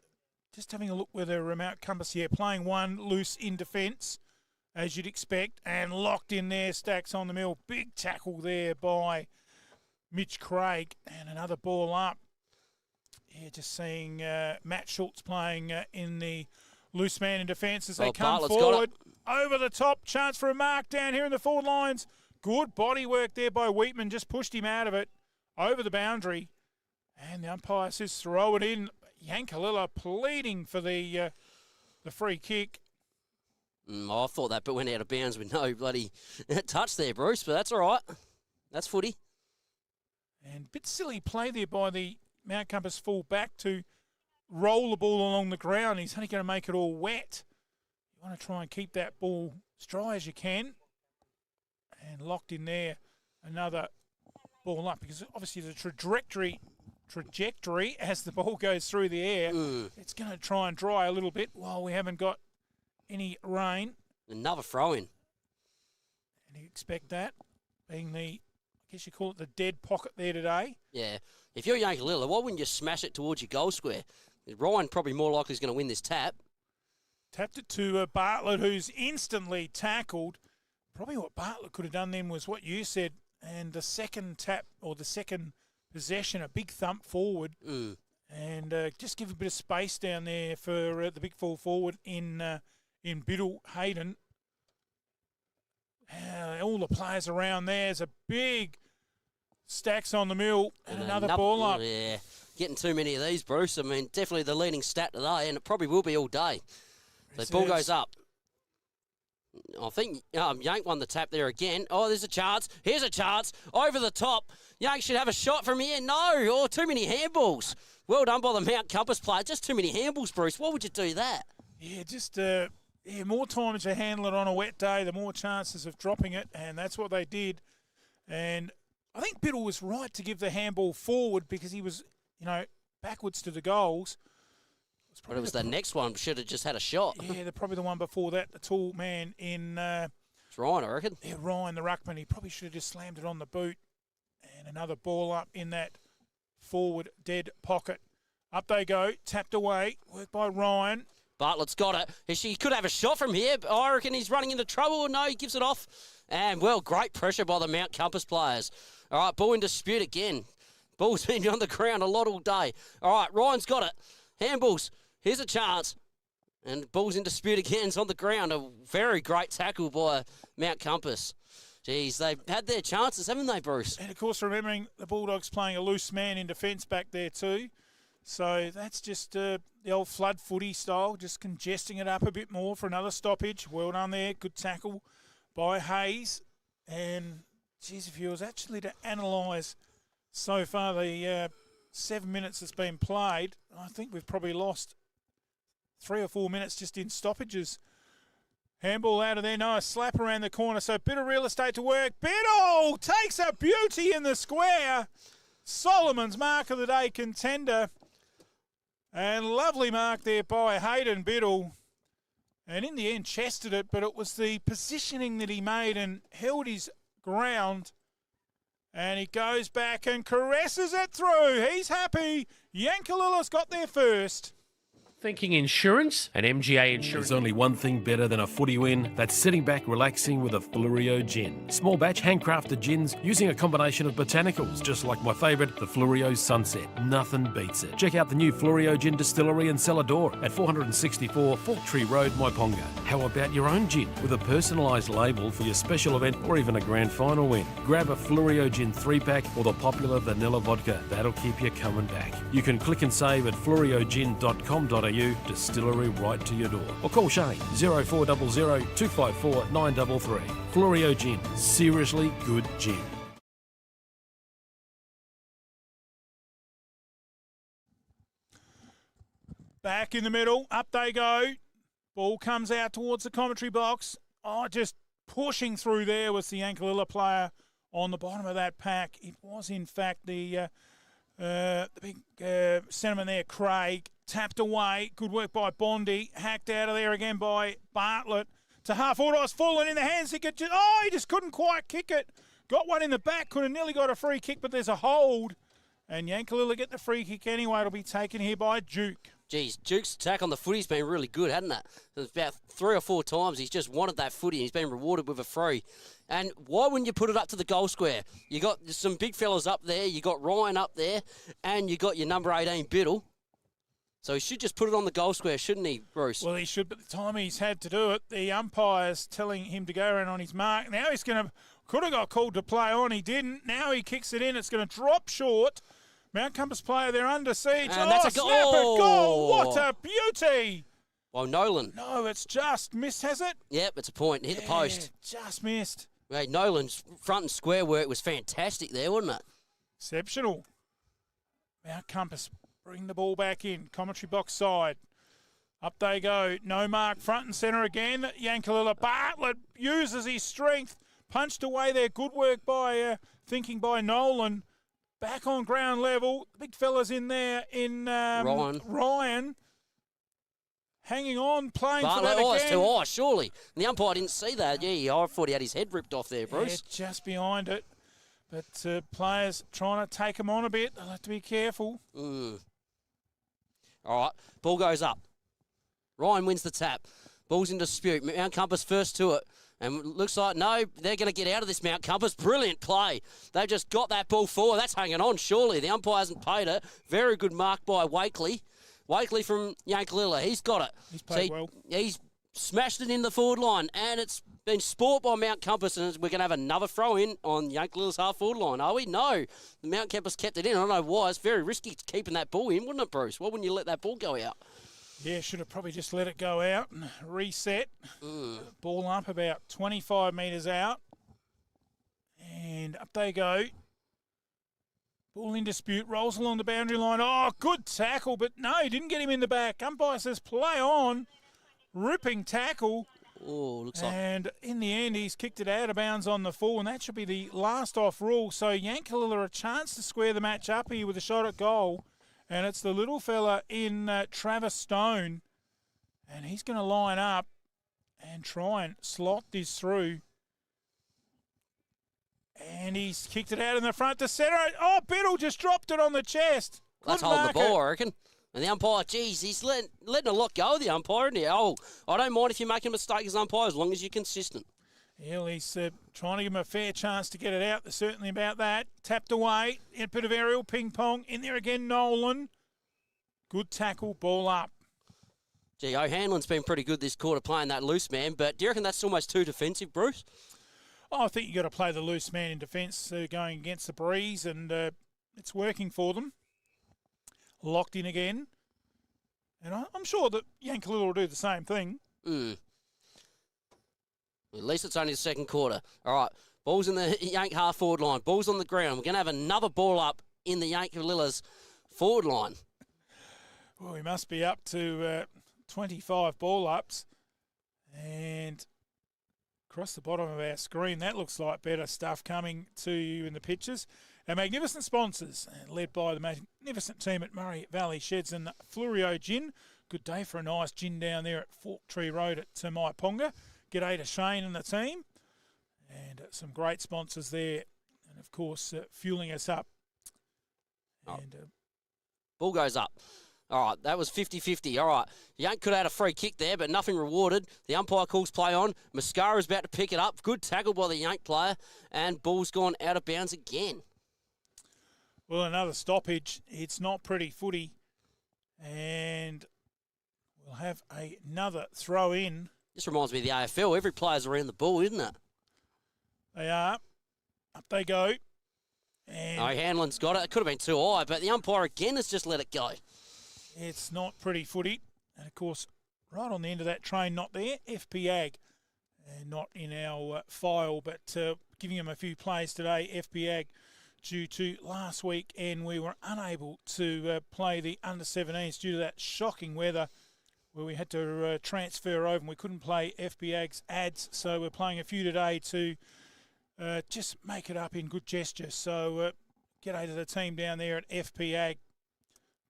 just having a look where the Mount Compass here, playing one loose in defence, as you'd expect, and locked in there, Stacks on the mill. Big tackle there by Mitch Craig, and another ball up. Yeah, just seeing Matt Schultz playing in the loose man in defence as they come Bartlett's forward. Over the top, chance for a mark down here in the forward lines. Good body work there by Wheatman, just pushed him out of it. Over the boundary. And the umpire says throw it in. Yankalilla pleading for the free kick. I thought that but went out of bounds with no bloody touch there, Bruce, but that's all right. That's footy. And a bit silly play there by the Mount Compass full back to roll the ball along the ground. He's only going to make it all wet. You want to try and keep that ball as dry as you can. And locked in there, another ball up, because obviously the trajectory as the ball goes through the air, it's going to try and dry a little bit while we haven't got any rain. Another throw-in. And you expect that, being the, I guess you call it the dead pocket there today. Yeah. If you're Yankalilla, why wouldn't you smash it towards your goal square? Ryan probably more likely is going to win this tap. Tapped it to Bartlett, who's instantly tackled. Probably what Bartlett could have done then was what you said, and the second tap or the second possession, a big thump forward, and just give a bit of space down there for the big full forward in Biddle Hayden. All the players around there's a big Stacks on the mill and another ball up. Yeah, getting too many of these, Bruce. I mean, definitely the leading stat today, and it probably will be all day. So the ball goes up. I think Yank won the tap there again. Oh, there's a chance. Here's a chance. Over the top. Yank should have a shot from here. No. Oh, too many handballs. Well done by the Mount Compass player. Just too many handballs, Bruce. Why would you do that? Yeah, just more times you handle it on a wet day, the more chances of dropping it, and that's what they did. And I think Biddle was right to give the handball forward because he was, backwards to the goals. But it was the next one. Should have just had a shot. Yeah, probably the one before that. The tall man in... it's Ryan, I reckon. Yeah, Ryan, the ruckman. He probably should have just slammed it on the boot. And another ball up in that forward dead pocket. Up they go. Tapped away. Worked by Ryan. Bartlett's got it. He could have a shot from here. But I reckon he's running into trouble. No, he gives it off. And, great pressure by the Mount Compass players. All right, ball in dispute again. Ball's been on the ground a lot all day. All right, Ryan's got it. Handballs. Here's a chance. And ball's in dispute again. It's on the ground. A very great tackle by Mount Compass. Geez, they've had their chances, haven't they, Bruce? And, of course, remembering the Bulldogs playing a loose man in defence back there too. So that's just the old flood footy style, just congesting it up a bit more for another stoppage. Well done there. Good tackle by Hayes. And, geez, if you was actually to analyse so far the 7 minutes that's been played, I think we've probably lost 3 or 4 minutes just in stoppages. Handball out of there. Nice slap around the corner. So bit of real estate to work. Biddle takes a beauty in the square. Solomon's mark of the day contender. And lovely mark there by Hayden Biddle. And in the end chested it, but it was the positioning that he made and held his ground. And he goes back and caresses it through. He's happy. Yankalilla's got there first. Thinking insurance? At MGA Insurance. There's only one thing better than a footy win. That's sitting back relaxing with a Fluorio gin. Small batch handcrafted gins using a combination of botanicals, just like my favourite, the Fluorio Sunset. Nothing beats it. Check out the new Fluorio Gin Distillery and Cellar Door at 464 Fork Tree Road, Moiponga. How about your own gin with a personalised label for your special event or even a grand final win? Grab a Fluorio Gin 3-pack or the popular vanilla vodka. That'll keep you coming back. You can click and save at fluoriogin.com.au. Distillery right to your door. Or call Shane 0400 254 933. Fluorio Gin. Seriously good gin. Back in the middle. Up they go. Ball comes out towards the commentary box. Oh, just pushing through there was the Yankalilla player on the bottom of that pack. It was, in fact, the big centreman there, Craig. Tapped away. Good work by Bondi. Hacked out of there again by Bartlett. To half forward. I was falling in the hands. He just couldn't quite kick it. Got one in the back. Could have nearly got a free kick, but there's a hold. And Yankalilla get the free kick anyway. It'll be taken here by Duke. Geez, Duke's attack on the footy's been really good, hasn't it? There's about 3 or 4 times he's just wanted that footy and he's been rewarded with a free. And why wouldn't you put it up to the goal square? You got some big fellas up there, you got Ryan up there, and you got your number 18 Biddle. So he should just put it on the goal square, shouldn't he, Bruce? Well, he should, but the time he's had to do it, the umpire's telling him to go around on his mark. Now he's going to, could have got called to play on, he didn't. Now he kicks it in, it's going to drop short. Mount Compass player, they're under siege. And that's a goal. Snap it, goal. What a beauty. Well, Nolan. No, it's just missed, has it? Yep, it's a point. Hit the post. Just missed. Hey, Nolan's front and square work was fantastic there, wasn't it? Exceptional. Mount Compass bring the ball back in. Commentary box side. Up they go. No mark, front and centre again. Yankalilla. Bartlett uses his strength. Punched away there. Good work by, thinking by Nolan. Back on ground level. The big fella's in there in Ryan. Hanging on, playing for that again. It's too high, surely. And the umpire didn't see that. Yeah, I thought he had his head ripped off there, Bruce. Yeah, just behind it. But players trying to take him on a bit. They'll have to be careful. All right, ball goes up. Ryan wins the tap. Ball's in dispute. Mount Compass first to it. And looks like, no, they're going to get out of this, Mount Compass. Brilliant play. They've just got that ball forward. That's hanging on, surely. The umpire hasn't paid it. Very good mark by Wakely. Wakely from Yankalilla. He's got it. He's played well. He's smashed it in the forward line. And it's been sport by Mount Compass. And we're going to have another throw-in on Yankalilla's half-forward line, are we? No. The Mount Compass kept it in. I don't know why. It's very risky keeping that ball in, wouldn't it, Bruce? Why wouldn't you let that ball go out? Yeah, should have probably just let it go out and reset. Ball up about 25 metres out. And up they go. Ball in dispute, rolls along the boundary line. Oh, good tackle, but no, he didn't get him in the back. Umpire says play on. Ripping tackle. Oh, looks like. And in the end, he's kicked it out of bounds on the full, and that should be the last off rule. So Yankalilla a chance to square the match up here with a shot at goal. And it's the little fella in Travis Stone. And he's going to line up and try and slot this through. And he's kicked it out in the front to centre. Oh, Biddle just dropped it on the chest. That's holding the ball, I reckon. And the umpire, geez, he's letting a lot go of the umpire, isn't he? Oh, I don't mind if you make a mistake as umpire as long as you're consistent. Yeah, he's trying to give him a fair chance to get it out. There's certainly about that. Tapped away. A bit of aerial ping-pong. In there again, Nolan. Good tackle, ball up. Gee, O'Hanlon's been pretty good this quarter playing that loose man, but do you reckon that's almost too defensive, Bruce? Oh, I think you've got to play the loose man in defence going against the breeze, and it's working for them. Locked in again. And I'm sure that Yankalilla will do the same thing. At least it's only the second quarter. All right, ball's in the Yank half-forward line. Ball's on the ground. We're going to have another ball up in the Yankalilla's forward line. Well, we must be up to 25 ball-ups. And across the bottom of our screen, that looks like better stuff coming to you in the pictures. Our magnificent sponsors, led by the magnificent team at Murray Valley Sheds and Fluorio Gin. Good day for a nice gin down there at Fork Tree Road at Maiponga. G'day to Shane and the team. And some great sponsors there. And, of course, fueling us up. And ball goes up. All right, that was 50-50. All right, Yank could have had a free kick there, but nothing rewarded. The umpire calls play on. Mascara's about to pick it up. Good tackle by the Yank player. And ball's gone out of bounds again. Well, another stoppage. It's not pretty footy. And we'll have another throw in. This reminds me of the AFL. Every player's around the ball, isn't it? They are. Up they go. And O'Hanlon's got it. It could have been too high, but the umpire again has just let it go. It's not pretty footy. And, of course, right on the end of that train, not there, FP Ag. And not in our file, but giving them a few plays today, FP Ag due to last week, and we were unable to play the under-17s due to that shocking weather where we had to transfer over and we couldn't play FBAG's ads. So we're playing a few today to just make it up in good gesture. So g'day to the team down there at FPAG.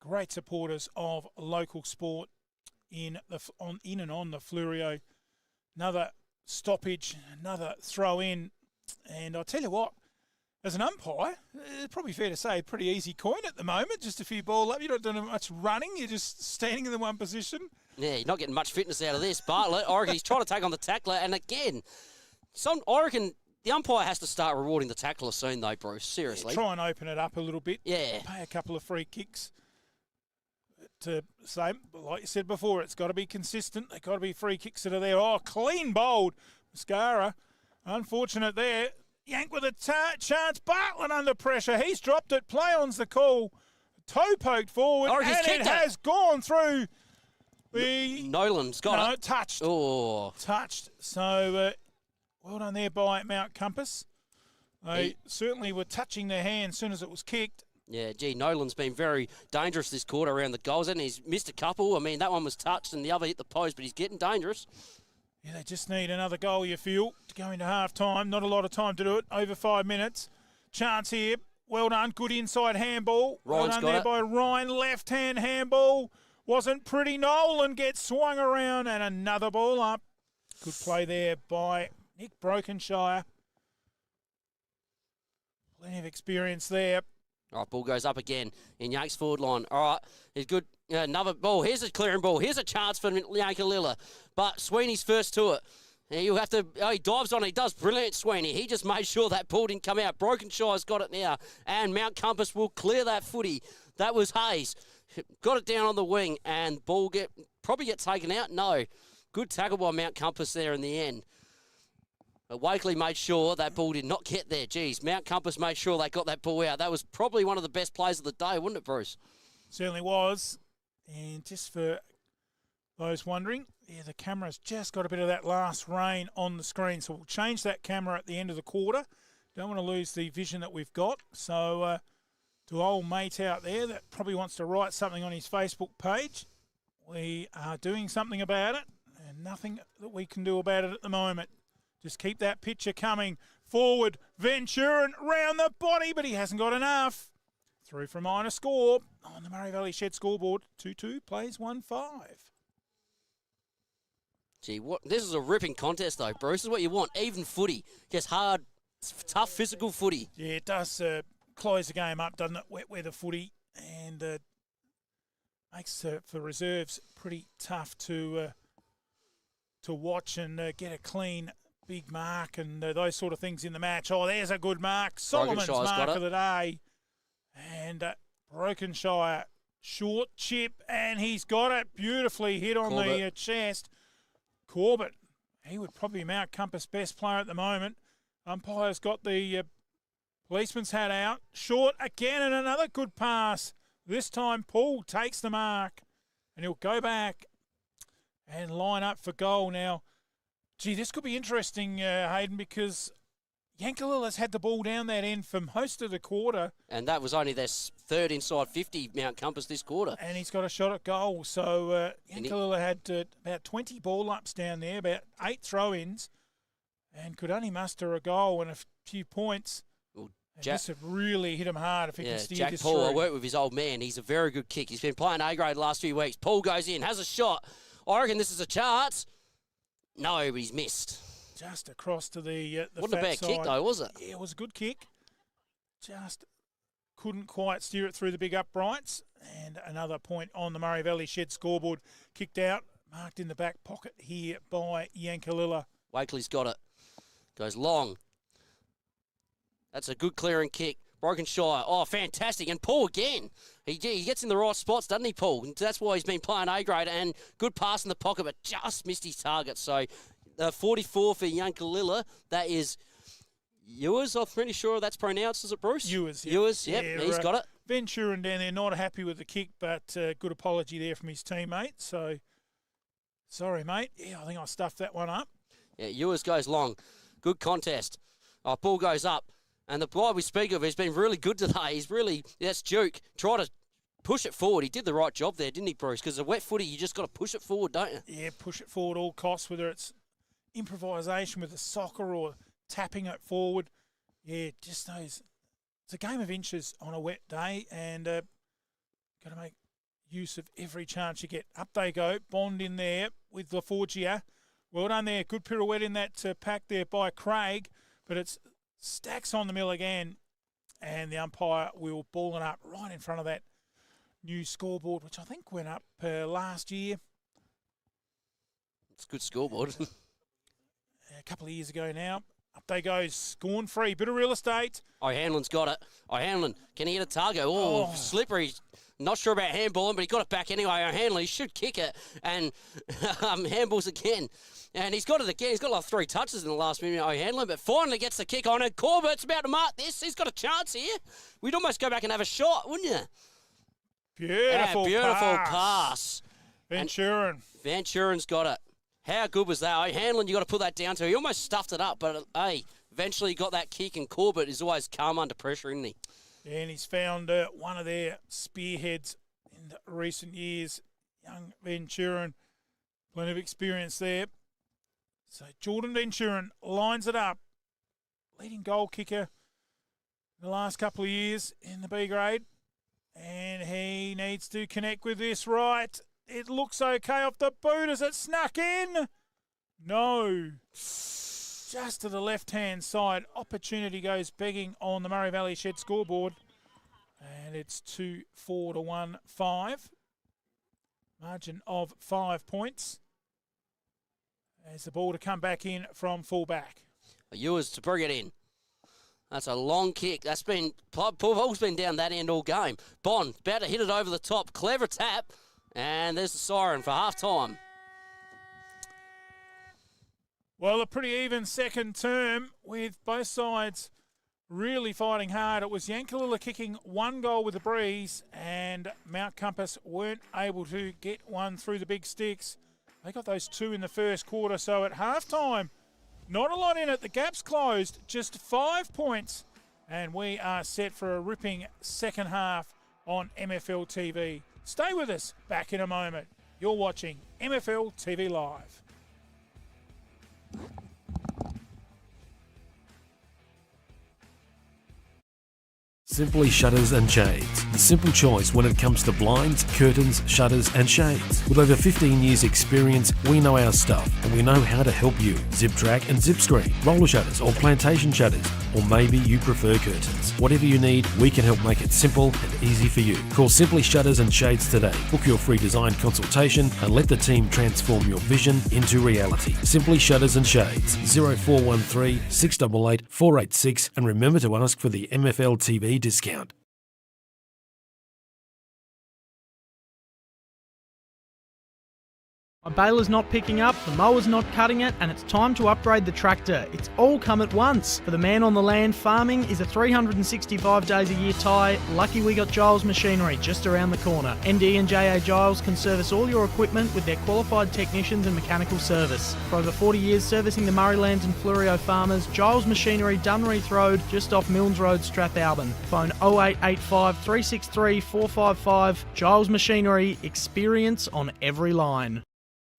Great supporters of local sport in and on the Flurio. Another stoppage, another throw in. And I'll tell you what, as an umpire, it's probably fair to say pretty easy coin at the moment. Just a few ball up. You're not doing much running. You're just standing in the one position. Yeah, you're not getting much fitness out of this. Bartlett, I reckon he's trying to take on the tackler. And again, I reckon the umpire has to start rewarding the tackler soon, though, Bruce. Seriously. Yeah, try and open it up a little bit. Yeah. Pay a couple of free kicks. To say, like you said before, it's got to be consistent. They've got to be free kicks that are there. Oh, clean bowled. Mascara. Unfortunate there. Yank with a chance. Bartlett under pressure. He's dropped it. Play on's the call. Toe poked forward. And it has gone through the... Nolan's got it. Touched. Oh. Touched. So, well done there by Mount Compass. They certainly were touching their hand as soon as it was kicked. Yeah, Nolan's been very dangerous this quarter around the goals, and he's missed a couple. I mean, that one was touched and the other hit the post, but he's getting dangerous. Yeah, they just need another goal, you feel, to go into half-time. Not a lot of time to do it, over 5 minutes. Chance here, well done, good inside handball. Ryan's well done got there it. by Ryan, left-hand handball. Wasn't pretty. Nolan gets swung around and another ball up. Good play there by Nick Brokenshire. Plenty of experience there. All right, ball goes up again in Yank's forward line. All right, he's good. Another ball. Here's a clearing ball. Here's a chance for Yankalilla. But Sweeney's first to it. And you'll have to... Oh, he dives on it. He does brilliant, Sweeney. He just made sure that ball didn't come out. Brokenshire's got it now. And Mount Compass will clear that footy. That was Hayes. Got it down on the wing. And ball probably get taken out. No. Good tackle by Mount Compass there in the end. But Wakely made sure that ball did not get there. Geez, Mount Compass made sure they got that ball out. That was probably one of the best plays of the day, wouldn't it, Bruce? Certainly was. And just for those wondering, yeah, the camera's just got a bit of that last rain on the screen. So we'll change that camera at the end of the quarter. Don't want to lose the vision that we've got. So to old mate out there that probably wants to write something on his Facebook page, we are doing something about it and nothing that we can do about it at the moment. Just keep that picture coming. Forward, Venturan round the body, but he hasn't got enough. Through for a minor score on the Murray Valley Shed scoreboard. 2-2, plays 1-5. Gee, this is a ripping contest, though, Bruce. This is what you want. Even footy. Just hard, tough physical footy. Yeah, it does close the game up, doesn't it? Wet weather footy. And makes for reserves pretty tough to watch and get a clean big mark and those sort of things in the match. Oh, there's a good mark. Solomon's mark of the day. And Brokenshire, short chip, and he's got it beautifully hit on the chest. Corbett, he would probably be Mount Compass' best player at the moment. Umpire's got the policeman's hat out. Short again, and another good pass. This time Paul takes the mark, and he'll go back and line up for goal now. Gee, this could be interesting, Hayden, because Yankalilla's had the ball down that end for most of the quarter. And that was only their third inside 50 Mount Compass this quarter. And he's got a shot at goal. So Yankalilla had about 20 ball-ups down there, about 8 throw-ins, and could only muster a goal and a few points. Well, this would really hit him hard if he can steer Jack this Paul, through. I worked with his old man. He's a very good kick. He's been playing A-grade the last few weeks. Paul goes in, has a shot. I reckon this is a chance. No, but he's missed. Just across to the wasn't a bad kick, though, was it? Yeah, it was a good kick. Just couldn't quite steer it through the big uprights. And another point on the Murray Valley Shed scoreboard. Kicked out, marked in the back pocket here by Yankalilla. Wakely's got it. Goes long. That's a good clearing kick. Brokenshire. Oh, fantastic. And Paul again. He gets in the right spots, doesn't he, Paul? And that's why he's been playing A-grade. And good pass in the pocket, but just missed his target. So 44 for Yankalilla. That is Ewers, I'm pretty sure that's pronounced. Is it, Bruce? Ewers. Yep. Ewers, yep. He's got it. Venturan down there, not happy with the kick, but good apology there from his teammate. So, sorry, mate. Yeah, I think I stuffed that one up. Yeah, Ewers goes long. Good contest. Oh, ball goes up. And the guy we speak of has been really good today. That's Duke. Try to push it forward. He did the right job there, didn't he, Bruce? Because a wet footy, you just got to push it forward, don't you? Yeah, push it forward all costs, whether it's improvisation with the soccer or tapping it forward. Yeah, just those. It's a game of inches on a wet day, and got to make use of every chance you get. Up they go. Bond in there with LaForgia. Well done there. Good pirouette in that pack there by Craig, but it's stacks on the mill again, and the umpire will ball it up right in front of that new scoreboard, which I think went up last year. It's a good scoreboard. A couple of years ago now. Up they go, scorn-free, bit of real estate. O'Hanlon's got it. O'Hanlon, can he hit a target? Oh, slippery. Not sure about handballing, but he got it back anyway. O'Hanlon, he should kick it, and handballs again. And he's got it again. He's got like 3 touches in the last minute, O'Hanlon, but finally gets the kick on it. Corbett's about to mark this. He's got a chance here. We'd almost go back and have a shot, wouldn't you? Beautiful pass. Venturin's got it. How good was that? O'Hanlon, you got to put that down to. He almost stuffed it up, but hey, eventually got that kick, and Corbett is always calm under pressure, isn't he? Yeah, and he's found one of their spearheads in recent years, young Venturin. Plenty of experience there. So Jordan Venturin lines it up. Leading goal kicker in the last couple of years in the B grade. And he needs to connect with this right. It looks okay off the boot. Is it snuck in? No. Just to the left-hand side. Opportunity goes begging on the Murray Valley Shed scoreboard. And it's 2-4 to 1-5. Margin of 5 points. As the ball to come back in from fullback. Ewers to bring it in. That's a long kick. Paul's been down that end all game. Bond about to hit it over the top. Clever tap. And there's the siren for half-time. Well, a pretty even second term with both sides really fighting hard. It was Yankalilla kicking 1 goal with a breeze, and Mount Compass weren't able to get one through the big sticks. They got those 2 in the first quarter, so at halftime, not a lot in it. The gap's closed, just 5 points, and we are set for a ripping second half on MFLTV. Stay with us. Back in a moment. You're watching MFLTV Live. Simply Shutters and Shades. The simple choice when it comes to blinds, curtains, shutters and shades. With over 15 years experience, we know our stuff and we know how to help you. Zip track and zip screen, roller shutters or plantation shutters, or maybe you prefer curtains. Whatever you need, we can help make it simple and easy for you. Call Simply Shutters and Shades today. Book your free design consultation and let the team transform your vision into reality. Simply Shutters and Shades, 0413 688 486, and remember to ask for the MFLTV discount. My baler's not picking up, the mower's not cutting it, and it's time to upgrade the tractor. It's all come at once. For the man on the land, farming is a 365 days a year tie. Lucky we got Giles Machinery just around the corner. ND and JA Giles can service all your equipment with their qualified technicians and mechanical service. For over 40 years servicing the Murraylands and Fleurieu farmers, Giles Machinery, Dunreath Road, just off Milnes Road, Strathalbyn. Phone 0885 363 455. Giles Machinery, experience on every line.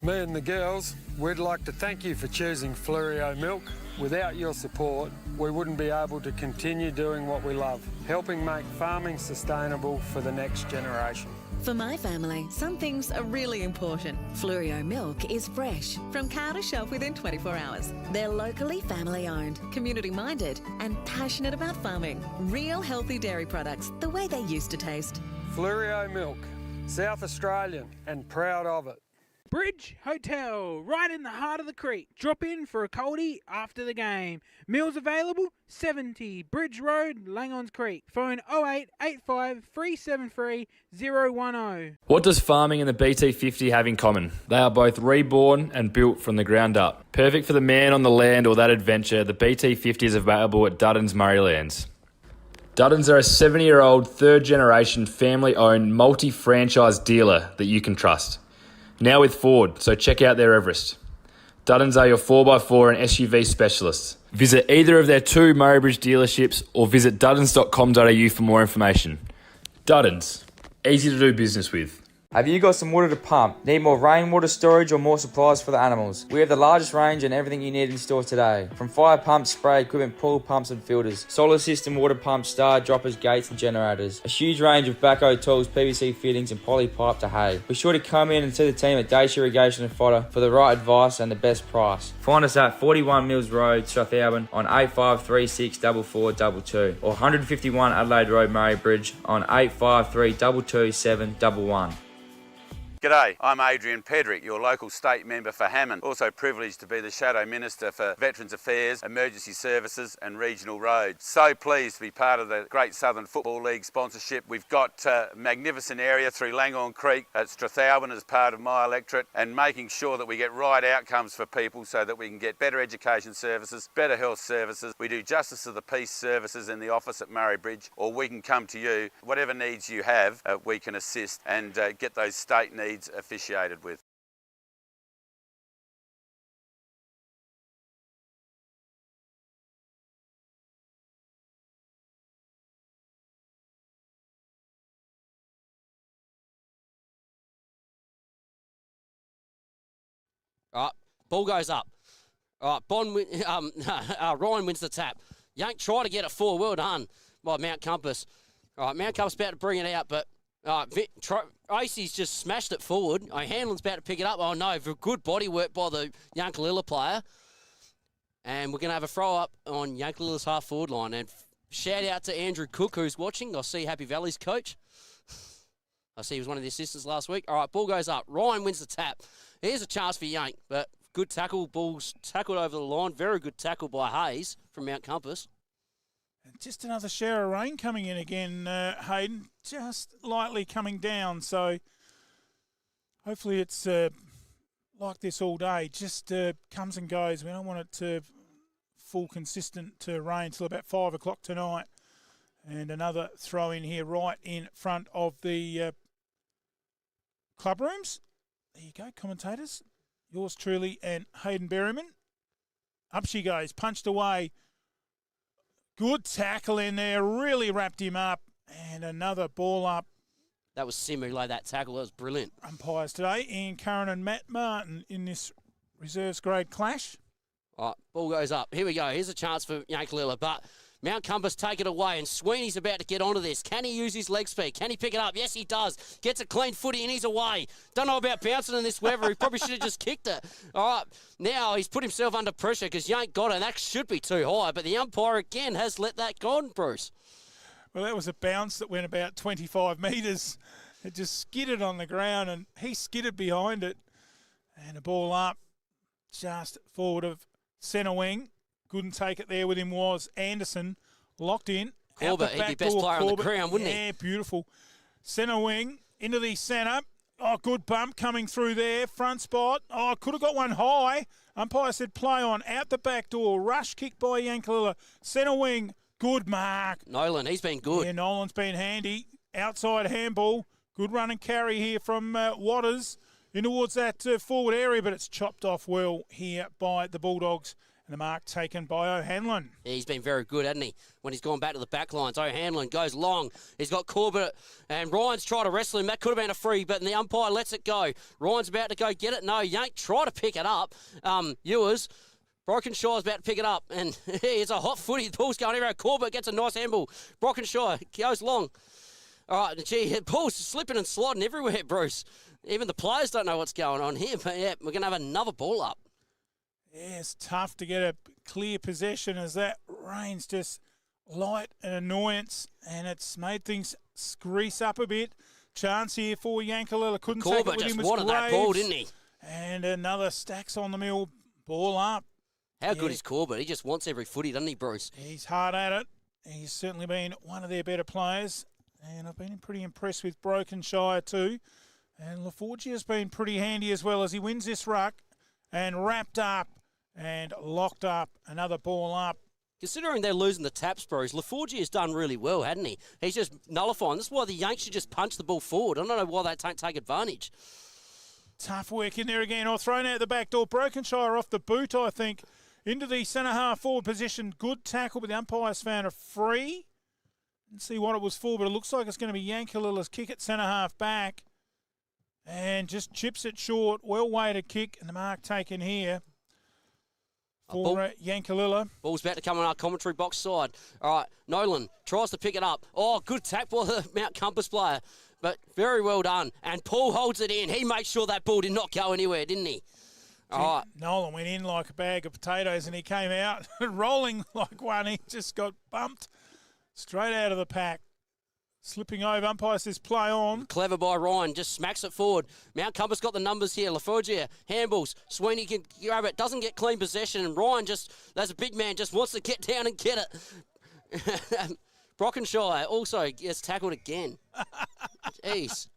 Me and the girls, we'd like to thank you for choosing Fleurieu Milk. Without your support, we wouldn't be able to continue doing what we love, helping make farming sustainable for the next generation. For my family, some things are really important. Fleurieu Milk is fresh, from cow to shelf within 24 hours. They're locally family-owned, community-minded, and passionate about farming. Real healthy dairy products, the way they used to taste. Fleurieu Milk, South Australian, and proud of it. Bridge Hotel, right in the heart of the creek. Drop in for a coldie after the game. Meals available, 70 Bridge Road, Langons Creek. Phone 0885 373 010. What does farming and the BT50 have in common? They are both reborn and built from the ground up. Perfect for the man on the land or that adventure, the BT50 is available at Duddon's Murraylands. Duddons are a 70-year-old, third-generation, family-owned, multi-franchise dealer that you can trust. Now with Ford, so check out their Everest. Duddons are your 4x4 and SUV specialists. Visit either of their 2 Murray Bridge dealerships or visit duddons.com.au for more information. Duddons, easy to do business with. Have you got some water to pump? Need more rainwater storage or more supplies for the animals? We have the largest range and everything you need in store today. From fire pumps, spray equipment, pool pumps and filters, solar system water pumps, star droppers, gates and generators. A huge range of backhoe tools, PVC fittings and poly pipe to hay. Be sure to come in and see the team at Dacia Irrigation and Fodder for the right advice and the best price. Find us at 41 Mills Road, Strathalbyn on 85364422 or 151 Adelaide Road, Murray Bridge on 85322711. G'day, I'm Adrian Pedrick, your local state member for Hammond. Also privileged to be the Shadow Minister for Veterans Affairs, Emergency Services and Regional Roads. So pleased to be part of the Great Southern Football League sponsorship. We've got a magnificent area through Langhorne Creek at Strathalbyn as part of my electorate, and making sure that we get right outcomes for people so that we can get better education services, better health services. We do Justice of the Peace services in the office at Murray Bridge, or we can come to you. Whatever needs you have, we can assist and get those state needs officiated with. All right, ball goes up. All right, Ryan wins the tap. Yank try to get it forward. Well done by Mount Compass. All right, Mount Compass about to bring it out, but Acey's just smashed it forward. Hanlon's about to pick it up. Oh, no, for good body work by the Yankalilla player. And we're going to have a throw-up on Yankalilla's half-forward line. And shout out to Andrew Cook, who's watching. I see Happy Valley's coach. I see he was one of the assistants last week. All right, ball goes up. Ryan wins the tap. Here's a chance for Yank, but good tackle. Ball's tackled over the line. Very good tackle by Hayes from Mount Compass. Just another shower of rain coming in again, Hayden. Just lightly coming down, so hopefully it's like this all day. Just comes and goes. We don't want it to full consistent rain until about 5 o'clock tonight. And another throw in here right in front of the club rooms. There you go, commentators. Yours truly and Hayden Berryman. Up she goes, punched away. Good tackle in there, really wrapped him up. And another ball up. That was Sim who laid that tackle. That was brilliant. Umpires today, Ian Curran and Matt Martin in this reserves grade clash. All right, ball goes up. Here we go. Here's a chance for Yankalilla, but Mount Compass take it away, and Sweeney's about to get onto this. Can he use his leg speed? Can he pick it up? Yes, he does. Gets a clean footy, and he's away. Don't know about bouncing in this weather. He probably should have just kicked it. All right, now he's put himself under pressure because Yank got it, and that should be too high, but the umpire again has let that go, Bruce. Well, that was a bounce that went about 25 metres. It just skidded on the ground, and he skidded behind it. And a ball up just forward of centre wing. Couldn't take it there with him was Anderson. Locked in. Corbett, he'd be best player on the ground, wouldn't he? Yeah, beautiful. Centre wing, into the centre. Oh, good bump coming through there. Front spot. Oh, could have got one high. Umpire said play on. Out the back door. Rush kick by Yankalilla. Centre wing. Good mark. Nolan, he's been good. Yeah, Nolan's been handy. Outside handball. Good run and carry here from Waters in towards that forward area, but it's chopped off well here by the Bulldogs. And the mark taken by O'Hanlon. Yeah, he's been very good, hasn't he? When he's gone back to the back lines. O'Hanlon goes long. He's got Corbett and Ryan's tried to wrestle him. That could have been a free, but the umpire lets it go. Ryan's about to go get it. No, Yank try to pick it up. Ewers. Brockenshire's about to pick it up. And it's a hot footy. The ball's going around. Corbett gets a nice handball. Brockenshire goes long. All right, gee, the ball's slipping and sliding everywhere, Bruce. Even the players don't know what's going on here. But yeah, we're going to have another ball up. Yeah, it's tough to get a clear possession as that rain's just light and annoyance, and it's made things grease up a bit. Chance here for Yankalilla. Couldn't take it with him. Just wanted that ball, didn't he? And another stacks on the mill. Ball up. How good is Corbett? He just wants every footy, doesn't he, Bruce? He's hard at it. He's certainly been one of their better players, and I've been pretty impressed with Brokenshire too. And LaForgia has been pretty handy as well as he wins this ruck and wrapped up. And locked up, another ball up. Considering they're losing the taps, Bruce, LaForgia has done really well, hadn't he? He's just nullifying. That's why the Yanks should just punch the ball forward. I don't know why they don't take advantage. Tough work in there again. Thrown out the back door. Brokenshire off the boot, I think. Into the centre half forward position. Good tackle, but the umpires found a free. Didn't see what it was for, but it looks like it's going to be Yankalilla's kick at centre half back. And just chips it short. Well-weighted kick, and the mark taken here for Yankalilla. Ball's about to come on our commentary box side. All right, Nolan tries to pick it up. Oh, good tap by the Mount Compass player, but very well done. And Paul holds it in. He made sure that ball did not go anywhere, didn't he? All right. Nolan went in like a bag of potatoes, and he came out rolling like one. He just got bumped straight out of the pack. Slipping over. Umpire says play on. Clever by Ryan. Just smacks it forward. Mount Compass got the numbers here. Laforgia, handballs. Sweeney can grab it. Doesn't get clean possession. And Ryan just, as a big man, just wants to get down and get it. Brockenshire also gets tackled again. Jeez.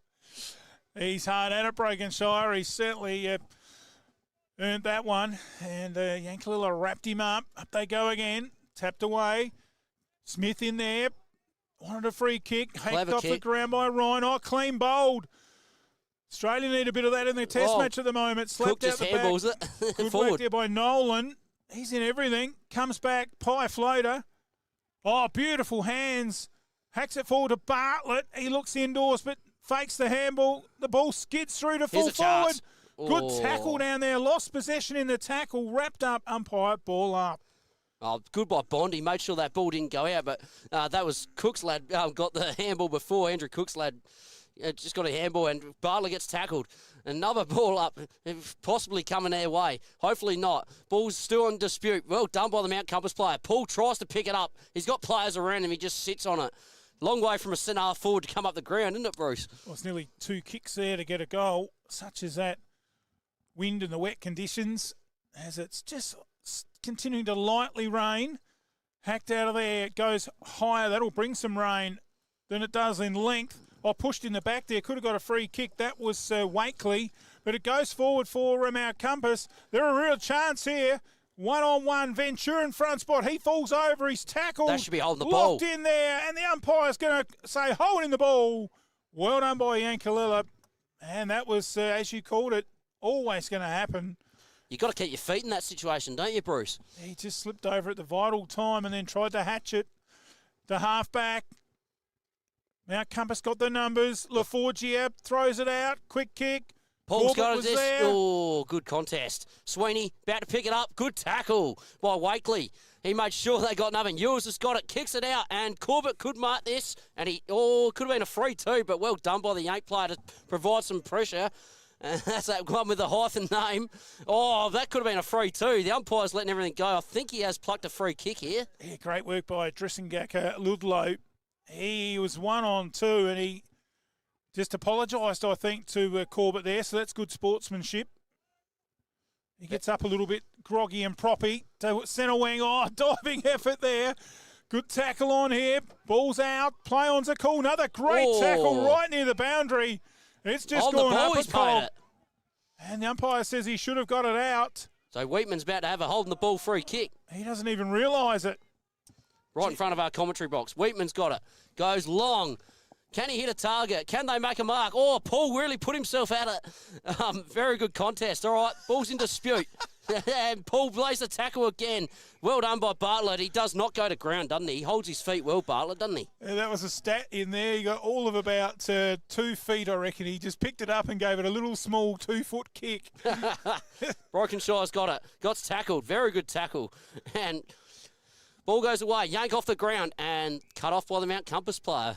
He's hard at it, Brokenshire. He's certainly earned that one. And Yankalilla wrapped him up. Up they go again. Tapped away. Smith in there. Wanted a free kick. Hacked off the ground by Ryan. Oh, clean bowled. Australia need a bit of that in their test match at the moment. Slapped out the back. Good work there by Nolan. He's in everything. Comes back. Pie floater. Oh, beautiful hands. Hacks it forward to Bartlett. He looks indoors, but fakes the handball. The ball skids through to full forward. Good tackle down there. Lost possession in the tackle. Wrapped up. Umpire. Ball up. Oh, good by Bondi. Made sure that ball didn't go out, but that was Cook's lad got the handball before. Andrew Cook's lad just got a handball, and Bartlett gets tackled. Another ball up, possibly coming their way. Hopefully not. Ball's still in dispute. Well done by the Mount Compass player. Paul tries to pick it up. He's got players around him. He just sits on it. Long way from a centre half forward to come up the ground, isn't it, Bruce? Well, it's nearly 2 kicks there to get a goal, such as that wind and the wet conditions, as it's just continuing to lightly rain. Hacked out of there. It goes higher. That'll bring some rain than it does in length. Pushed in the back there. Could have got a free kick. That was Wakely. But it goes forward for Mount Compass. They're a real chance here. 1-on-1. Ventura in front spot. He falls over. He's tackled. That should be holding the ball. Locked in there. And the umpire's going to say holding the ball. Well done by Yankalilla. And that was, as you called it, always going to happen. You've got to keep your feet in that situation, don't you, Bruce? He just slipped over at the vital time and then tried to hatch it. The halfback. Mount Compass got the numbers. Laforgia throws it out. Quick kick. Paul's got it. Oh, good contest. Sweeney about to pick it up. Good tackle by Wakely. He made sure they got nothing. Ewers has got it. Kicks it out. And Corbett could mark this. And could have been a free too, but well done by the Yank player to provide some pressure. And that's that one with the hyphen name. Oh, that could have been a free too. The umpire's letting everything go. I think he has plucked a free kick here. Yeah, great work by Dressingaka Ludlow. He was 1-on-2 and he just apologised, I think, to Corbett there. So that's good sportsmanship. He gets up a little bit groggy and proppy to centre wing. Oh, diving effort there. Good tackle on here. Ball's out. Play on's a call. Another great tackle right near the boundary. It's just gone up a call. And the umpire says he should have got it out. So Wheatman's about to have a holding the ball free kick. He doesn't even realise it. Right in front of our commentary box. Wheatman's got it. Goes long. Can he hit a target? Can they make a mark? Oh, Paul really put himself at it. Very good contest. All right, ball's in dispute. And Paul lays the tackle again. Well done by Bartlett. He does not go to ground, doesn't he? He holds his feet well, Bartlett, doesn't he? Yeah, that was a stat in there. He got all of about 2 feet, I reckon. He just picked it up and gave it a little small 2-foot kick. Brokenshire's got it. Got tackled. Very good tackle. And ball goes away. Yank off the ground and cut off by the Mount Compass player.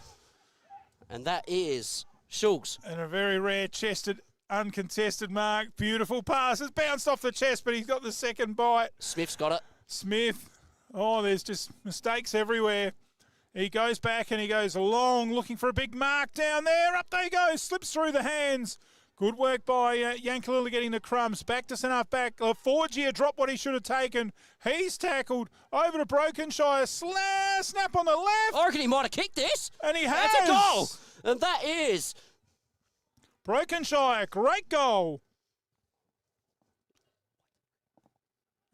And that is Schultz. And a very rare-chested, uncontested mark. Beautiful pass. It's bounced off the chest, but he's got the second bite. Smith's got it. Smith. Oh, there's just mistakes everywhere. He goes back and he goes long, looking for a big mark down there. Up they go. Slips through the hands. Good work by Yankalilla getting the crumbs. Back to centre back. Forgia dropped what he should have taken. He's tackled. Over to Brokenshire. Snap on the left. I reckon he might have kicked this. And he has. That's a goal. And that is Brokenshire. Great goal.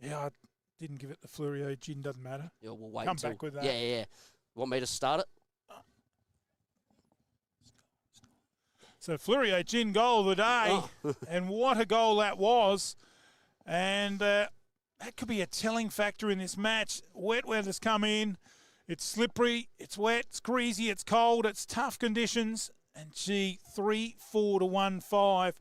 Yeah, I didn't give it the Flurio gin. Doesn't matter. Yeah, we'll wait Come back with that. Yeah. Want me to start it? So Fleurieu Gin goal of the day, and what a goal that was. And that could be a telling factor in this match. Wet weather's come in. It's slippery, it's wet, it's greasy, it's cold, it's tough conditions. And gee, 3-4 to 1-5.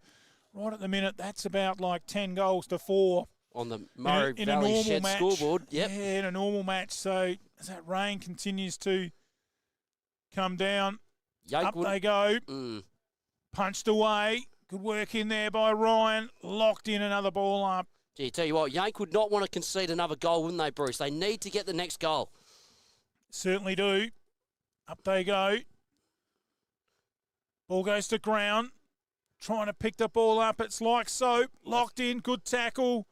Right at the minute, that's about like 10 goals to 4. On the Murray Valley Shed scoreboard. Yep. Yeah, in a normal match. So as that rain continues to come down, up they go. Punched away. Good work in there by Ryan. Locked in another ball up. Gee, tell you what, Yank would not want to concede another goal, wouldn't they, Bruce? They need to get the next goal. Certainly do. Up they go. Ball goes to ground. Trying to pick the ball up. It's like soap. Locked in. Good tackle.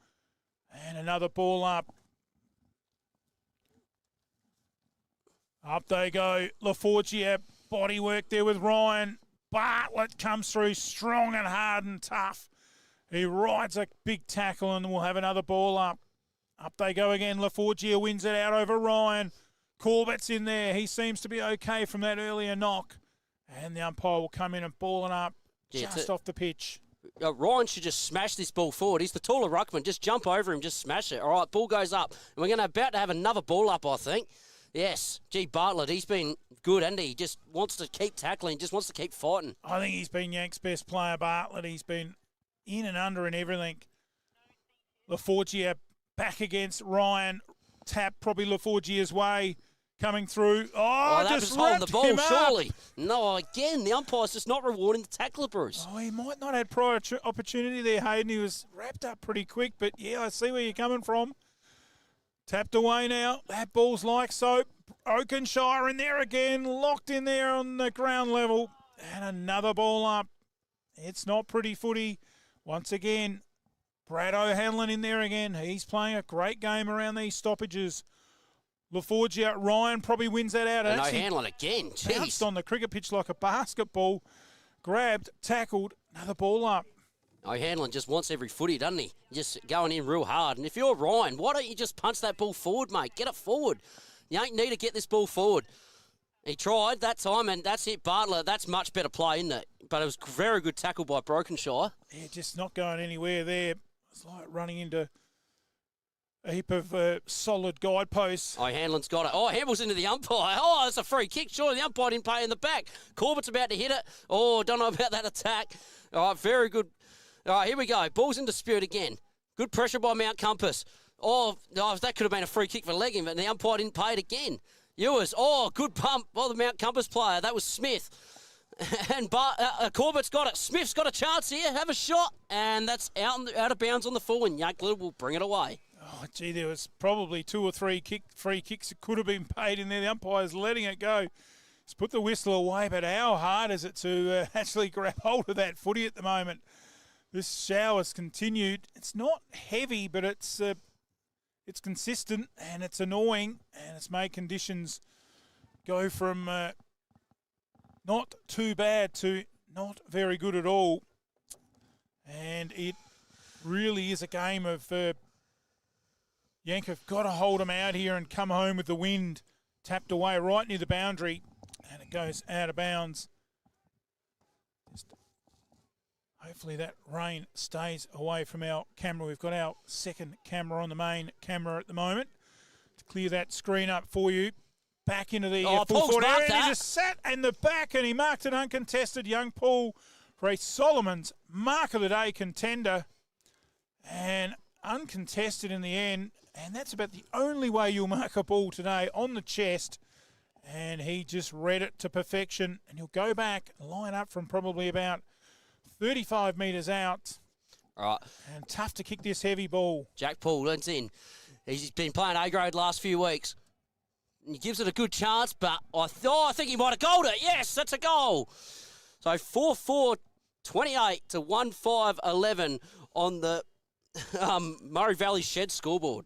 And another ball up. Up they go. LaForgia. Body work there with Ryan. Bartlett comes through strong and hard and tough. He rides a big tackle and we'll have another ball up. Up they go again. LaForgia wins it out over Ryan. Corbett's in there. He seems to be okay from that earlier knock. And the umpire will come in and ball it up just off the pitch. Ryan should just smash this ball forward. He's the taller ruckman. Just jump over him, just smash it. All right, ball goes up. And we're about to have another ball up, I think. Yes, gee, Bartlett, he's been good, and he just wants to keep tackling, just wants to keep fighting. I think he's been Yank's best player, Bartlett. He's been in and under and everything. LaForgia back against Ryan. Tap probably LaForgia's way. Coming through. Oh, that just was holding the ball, him surely. up. No, again, the umpire's just not rewarding the tackler, Bruce. Oh, he might not have prior opportunity there, Hayden. He was wrapped up pretty quick, but yeah, I see where you're coming from. Tapped away now. That ball's like soap. Oakenshire in there again. Locked in there on the ground level. And another ball up. It's not pretty footy. Once again, Brad O'Hanlon in there again. He's playing a great game around these stoppages. LaForgia, Ryan probably wins that out. And O'Hanlon again. Jeez. Bounced on the cricket pitch like a basketball. Grabbed, tackled, another ball up. O'Hanlon just wants every footy, doesn't he? Just going in real hard. And if you're Ryan, why don't you just punch that ball forward, mate? Get it forward. You ain't need to get this ball forward. He tried that time, and that's it. Bartlett, that's much better play, isn't it? But it was very good tackle by Brokenshire. Yeah, just not going anywhere there. It's like running into a heap of solid guideposts. O'Hanlon's got it. Oh, Hamill's into the umpire. Oh, it's a free kick. Surely the umpire didn't pay in the back. Corbett's about to hit it. Oh, don't know about that attack. All right, very good. All right, here we go. Ball's in dispute again. Good pressure by Mount Compass. Oh, that could have been a free kick for legging, but the umpire didn't pay it again. Ewers, good pump by the Mount Compass player. That was Smith. And Corbett's got it. Smith's got a chance here. Have a shot. And that's out of bounds on the full, and Yankalilla will bring it away. Oh, gee, there was probably 2 or 3 free kicks that could have been paid in there. The umpire's letting it go. He's put the whistle away, but how hard is it to actually grab hold of that footy at the moment? This shower's continued. It's not heavy, but it's consistent and it's annoying, and it's made conditions go from not too bad to not very good at all. And it really is a game of Yank have got to hold them out here and come home with the wind. Tapped away right near the boundary, and it goes out of bounds. Hopefully that rain stays away from our camera. We've got our second camera on the main camera at the moment to clear that screen up for you. Back into the full forward area. He just sat in the back and he marked an uncontested. Young Paul for a Solomon's Mark of the Day contender. And uncontested in the end. And that's about the only way you'll mark a ball today, on the chest. And he just read it to perfection. And he'll go back, line up from probably about 35 metres out. All right. And tough to kick this heavy ball. Jack Paul leans in. He's been playing A-grade last few weeks. And he gives it a good chance, but I think he might have goaled it. Yes, that's a goal. So 4-4-28 to 1-5-11 on the Murray Valley Shed scoreboard.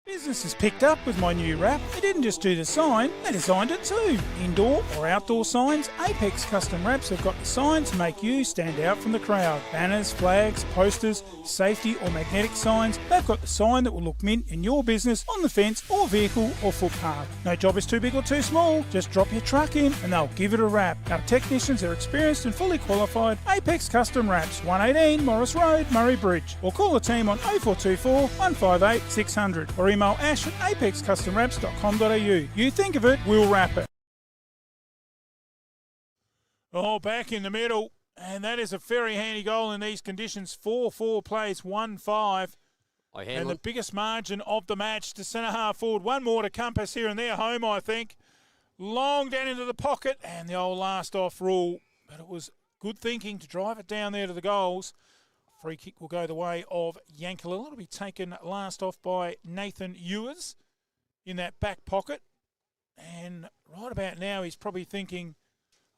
Business has picked up with my new wrap. They didn't just do the sign, they designed it too. Indoor or outdoor signs, Apex Custom Wraps have got the sign to make you stand out from the crowd. Banners, flags, posters, safety or magnetic signs, they've got the sign that will look mint in your business, on the fence or vehicle or footpath. No job is too big or too small, just drop your truck in and they'll give it a wrap. Our technicians are experienced and fully qualified. Apex Custom Wraps, 118 Morris Road, Murray Bridge. Or call the team on 0424 158 600 or email ash at apexcustomwraps.com.au. You think of it, we'll wrap it. Oh, back in the middle, and that is a very handy goal in these conditions. 4-4 plays 1-5. And the biggest margin of the match to centre half forward. One more to Compass here and they're home, I think. Long down into the pocket and the old last off rule. But it was good thinking to drive it down there to the goals. Free kick will go the way of Yankalilla. It'll be taken last off by Nathan Ewers in that back pocket. And right about now he's probably thinking,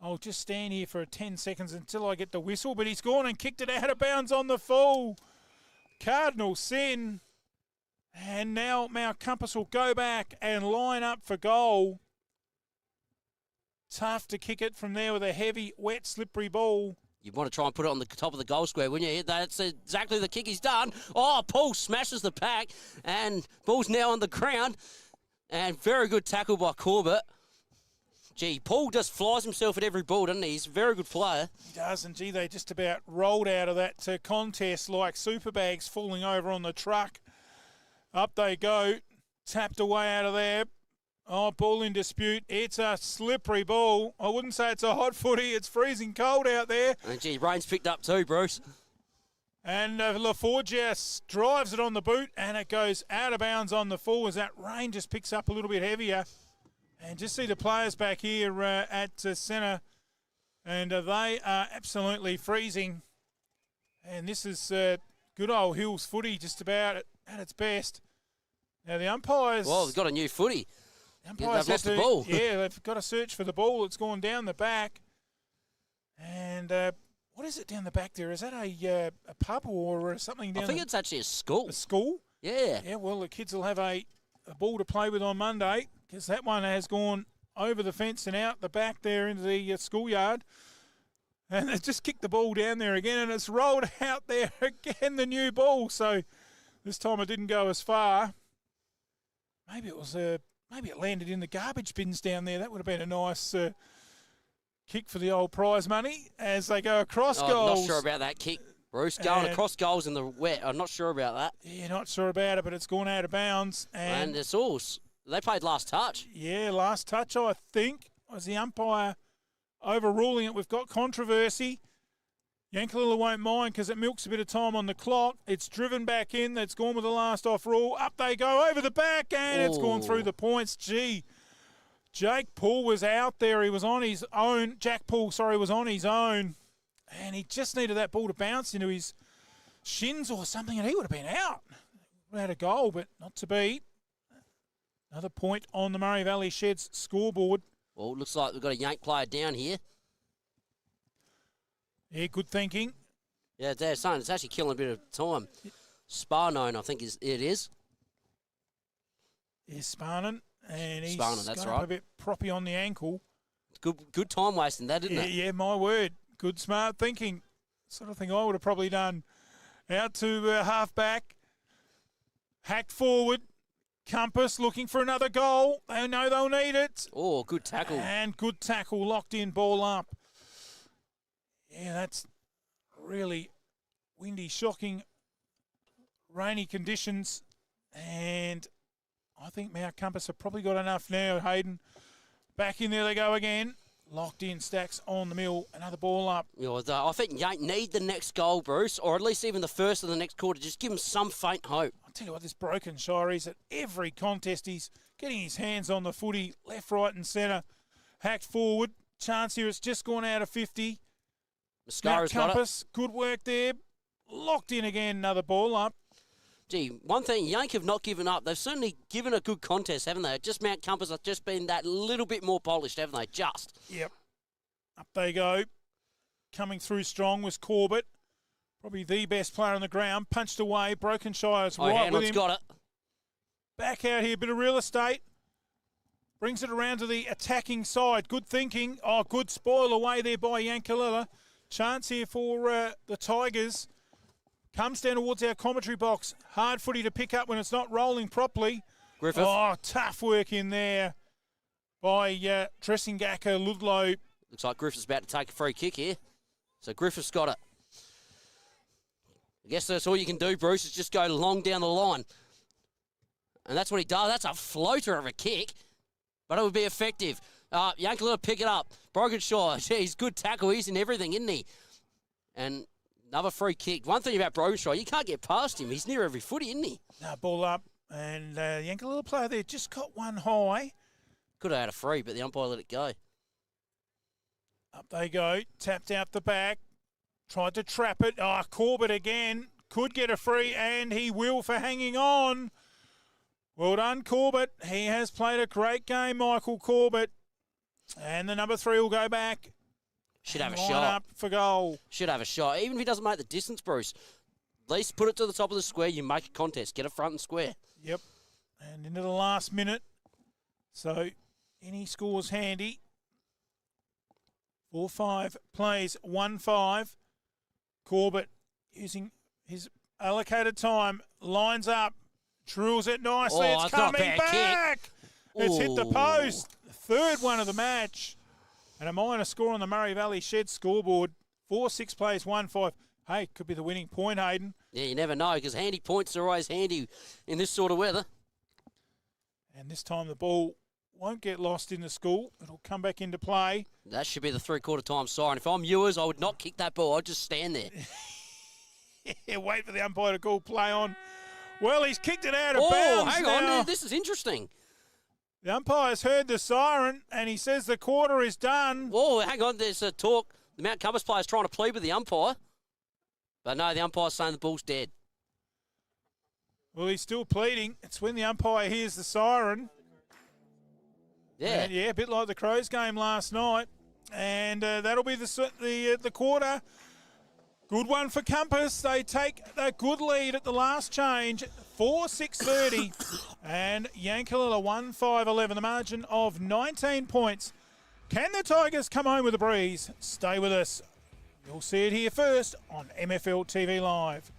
I'll just stand here for 10 seconds until I get the whistle. But he's gone and kicked it out of bounds on the full. Cardinal sin. And now Mount Compass will go back and line up for goal. Tough to kick it from there with a heavy, wet, slippery ball. You want to try and put it on the top of the goal square, wouldn't you? That's exactly the kick he's done. Oh, Paul smashes the pack, and ball's now on the ground. And very good tackle by Corbett. Gee, Paul just flies himself at every ball, doesn't he? He's a very good player. He does, and gee, they just about rolled out of that contest like super bags falling over on the truck. Up they go, tapped away out of there. Oh, ball in dispute. It's a slippery ball. I wouldn't say it's a hot footy. It's freezing cold out there. And gee, rain's picked up too, Bruce. And LaForgia drives it on the boot, and it goes out of bounds on the full as that rain just picks up a little bit heavier. And just see the players back here at centre, and they are absolutely freezing. And this is good old Hills footy, just about at its best. Now the umpires... Well, they've got a new footy. Umpires they've lost the ball. Yeah, they've got to search for the ball. It's gone down the back. And what is it down the back there? Is that a pub or something down I think it's actually a school. A school? Yeah. Yeah, well, the kids will have a ball to play with on Monday because that one has gone over the fence and out the back there into the schoolyard. And they just kicked the ball down there again, and it's rolled out there again, the new ball. So this time it didn't go as far. Maybe it was maybe it landed in the garbage bins down there. That would have been a nice kick for the old prize money as they go across goals. I'm not sure about that kick, Bruce. Going across goals in the wet, I'm not sure about that. Yeah, not sure about it, but it's gone out of bounds. And it's all... They played last touch. Yeah, last touch, I think, was the umpire overruling it. We've got controversy. Yankalilla won't mind because it milks a bit of time on the clock. It's driven back in. That's gone with the last off rule. Up they go over the back, and it's gone through the points. Gee, Jake Poole was out there. He was on his own. Jack Poole, sorry, was on his own. And he just needed that ball to bounce into his shins or something, and he would have been out. Would have had a goal, but not to be. Another point on the Murray Valley Sheds scoreboard. Well, it looks like we've got a Yank player down here. Yeah, good thinking. Yeah, they're saying it's actually killing a bit of time. Sparnone, I think it is. Yeah, Sparnan. And he's that's got right. up a bit proppy on the ankle. Good time wasting that, didn't it? Yeah, my word. Good, smart thinking. Sort of thing I would have probably done. Out to half-back. Hacked forward. Compass looking for another goal. They know they'll need it. Oh, good tackle. And good tackle, locked in, ball up. Yeah, that's really windy, shocking, rainy conditions. And I think Mount Compass have probably got enough now, Hayden. Back in there they go again. Locked in, Stacks on the mill. Another ball up. I think Yank need the next goal, Bruce, or at least even the first of the next quarter. Just give them some faint hope. I'll tell you what, this broken Shire is at every contest. He's getting his hands on the footy, left, right and centre. Hacked forward. Chance here, it's just gone out of 50. Mascara's got it. Good work there. Locked in again, another ball up. Gee, one thing, Yank have not given up. They've certainly given a good contest, haven't they? Just Mount Compass have just been that little bit more polished, haven't they? Just. Yep. Up they go. Coming through strong was Corbett. Probably the best player on the ground. Punched away. Broken Shire's right with him. Got it. back out here, bit of real estate. Brings it around to the attacking side. Good thinking. Oh, good spoil away there by Yankalilla. Chance here for the Tigers. Comes down towards our commentary box. Hard footy to pick up when it's not rolling properly. Griffith. Oh, tough work in there by Dressingaka Ludlow. Looks like Griffith's about to take a free kick here. So Griffith's got it. I guess that's all you can do, Bruce, is just go long down the line. And that's what he does. That's a floater of a kick, but it would be effective. Yankalilla pick it up. Brogenshaw, he's good tackle. He's in everything, isn't he? And another free kick. One thing about Brogenshaw, you can't get past him. He's near every footy, isn't he? No, ball up. And Yankalilla player there just got one high. Could have had a free, but the umpire let it go. Up they go. Tapped out the back. Tried to trap it. Oh, Corbett again. Could get a free, and he will for hanging on. Well done, Corbett. He has played a great game, Michael Corbett. And the number 3 will go back. Should have a line shot. Up for goal. Should have a shot. Even if he doesn't make the distance, Bruce, at least put it to the top of the square. You make a contest. Get it front and square. Yep. And into the last minute. So any scores handy. 4-5 plays 1-5. Corbett using his allocated time. Lines up. Drills it nicely. Oh, it's coming back. Kick. It's hit the Ooh. post. Third one of the match. And a minor score on the Murray Valley Shed scoreboard. 4-6 plays 1-5. Hey, could be the winning point, Hayden. Yeah, you never know, because handy points are always handy in this sort of weather. And this time the ball won't get lost in the school. It'll come back into play. That should be the three-quarter time siren. If I'm Ewers, I would not kick that ball. I'd just stand there. Yeah, wait for the umpire to call play on. Well, he's kicked it out of Oh, bounds hang now. on. This is interesting. The umpire's heard the siren, and he says the quarter is done. Oh, hang on. There's a talk. The Mount Compass player's trying to plead with the umpire. But no, the umpire's saying the ball's dead. Well, he's still pleading. It's when the umpire hears the siren. Yeah. Yeah, a bit like the Crows game last night. And that'll be the quarter. Good one for Compass. They take a good lead at the last change, 4-6-30. And Yankalilla 1-5-11, the margin of 19 points. Can the Tigers come home with a breeze? Stay with us. You'll see it here first on MFLTV Live.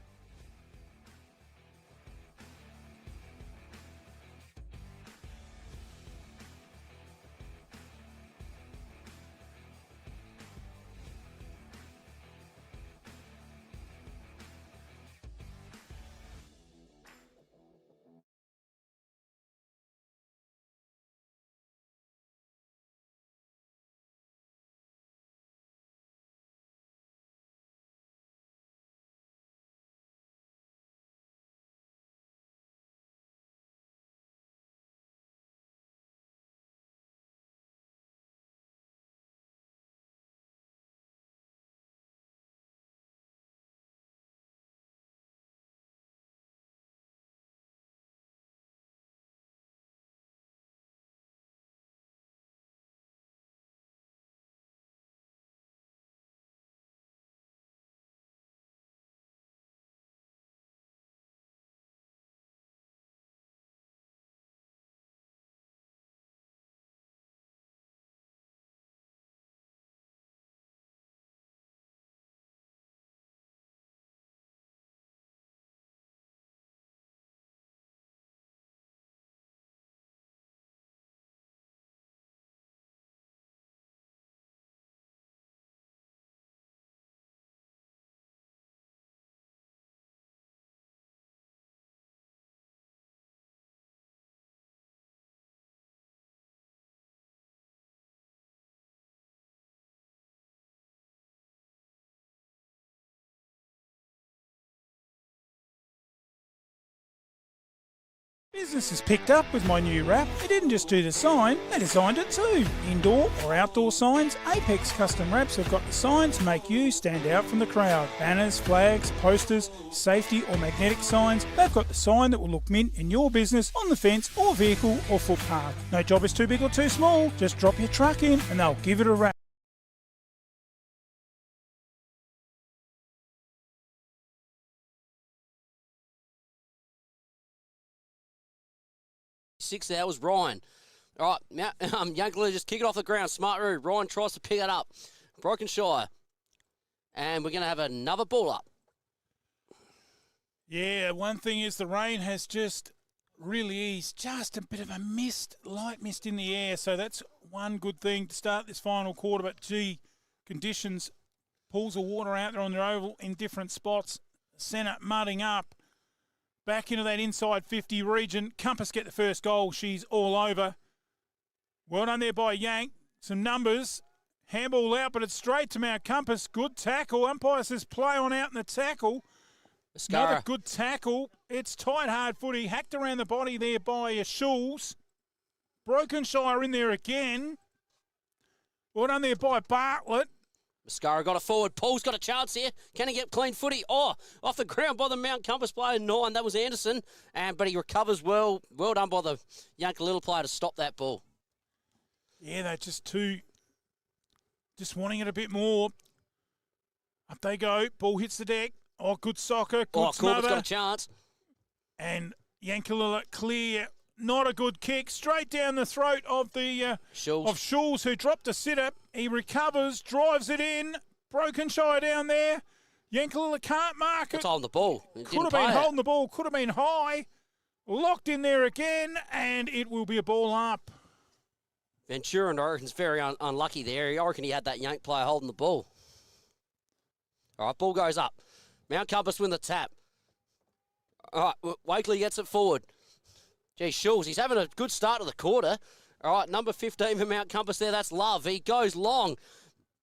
Business has picked up with my new wrap. They didn't just do the sign, they designed it too. Indoor or outdoor signs, Apex Custom Wraps have got the signs to make you stand out from the crowd. Banners, flags, posters, safety or magnetic signs, they've got the sign that will look mint in your business, on the fence or vehicle or footpath. No job is too big or too small, just drop your truck in and they'll give it a wrap. 6 hours. Ryan. All right, Yankalilla just kick it off the ground. Smart move. Ryan tries to pick it up. Brokenshire. And we're going to have another ball up. Yeah, one thing is the rain has just really eased. Just a bit of a mist, light mist in the air. So that's one good thing to start this final quarter. But, gee, conditions, pools of water out there on the oval in different spots. Centre mudding up. Back into that inside 50 region. Compass get the first goal. She's all over. Well done there by Yank. Some numbers. Handball out, but it's straight to Mount Compass. Good tackle. Umpire says play on out in the tackle. Mascara. Another good tackle. It's tight, hard footy. Hacked around the body there by Schulz. Brokenshire in there again. Well done there by Bartlett. Mascara got a forward. Paul's got a chance here. Can he get clean footy? Oh, off the ground by the Mount Compass player, 9. That was Anderson. But he recovers well. Well done by the Yankalilla player to stop that ball. Yeah, they're just wanting it a bit more. Up they go. Ball hits the deck. Oh, good soccer. Good smother. Corbett's got a chance. And Yankalilla clear. Not a good kick. Straight down the throat of the Schulz, who dropped a sitter. He recovers, drives it in. Brokenshire down there. Yankalilla can't mark it. It's holding the ball. Could have been holding the ball. Could have been high. Locked in there again, and it will be a ball up. Ventura, I reckon, is very unlucky there. I reckon he had that Yank player holding the ball. All right, ball goes up. Mount Compass win the tap. All right, Wakely gets it forward. Gee, Schulz, he's having a good start to the quarter. All right, number 15 for Mount Compass there, that's Love. He goes long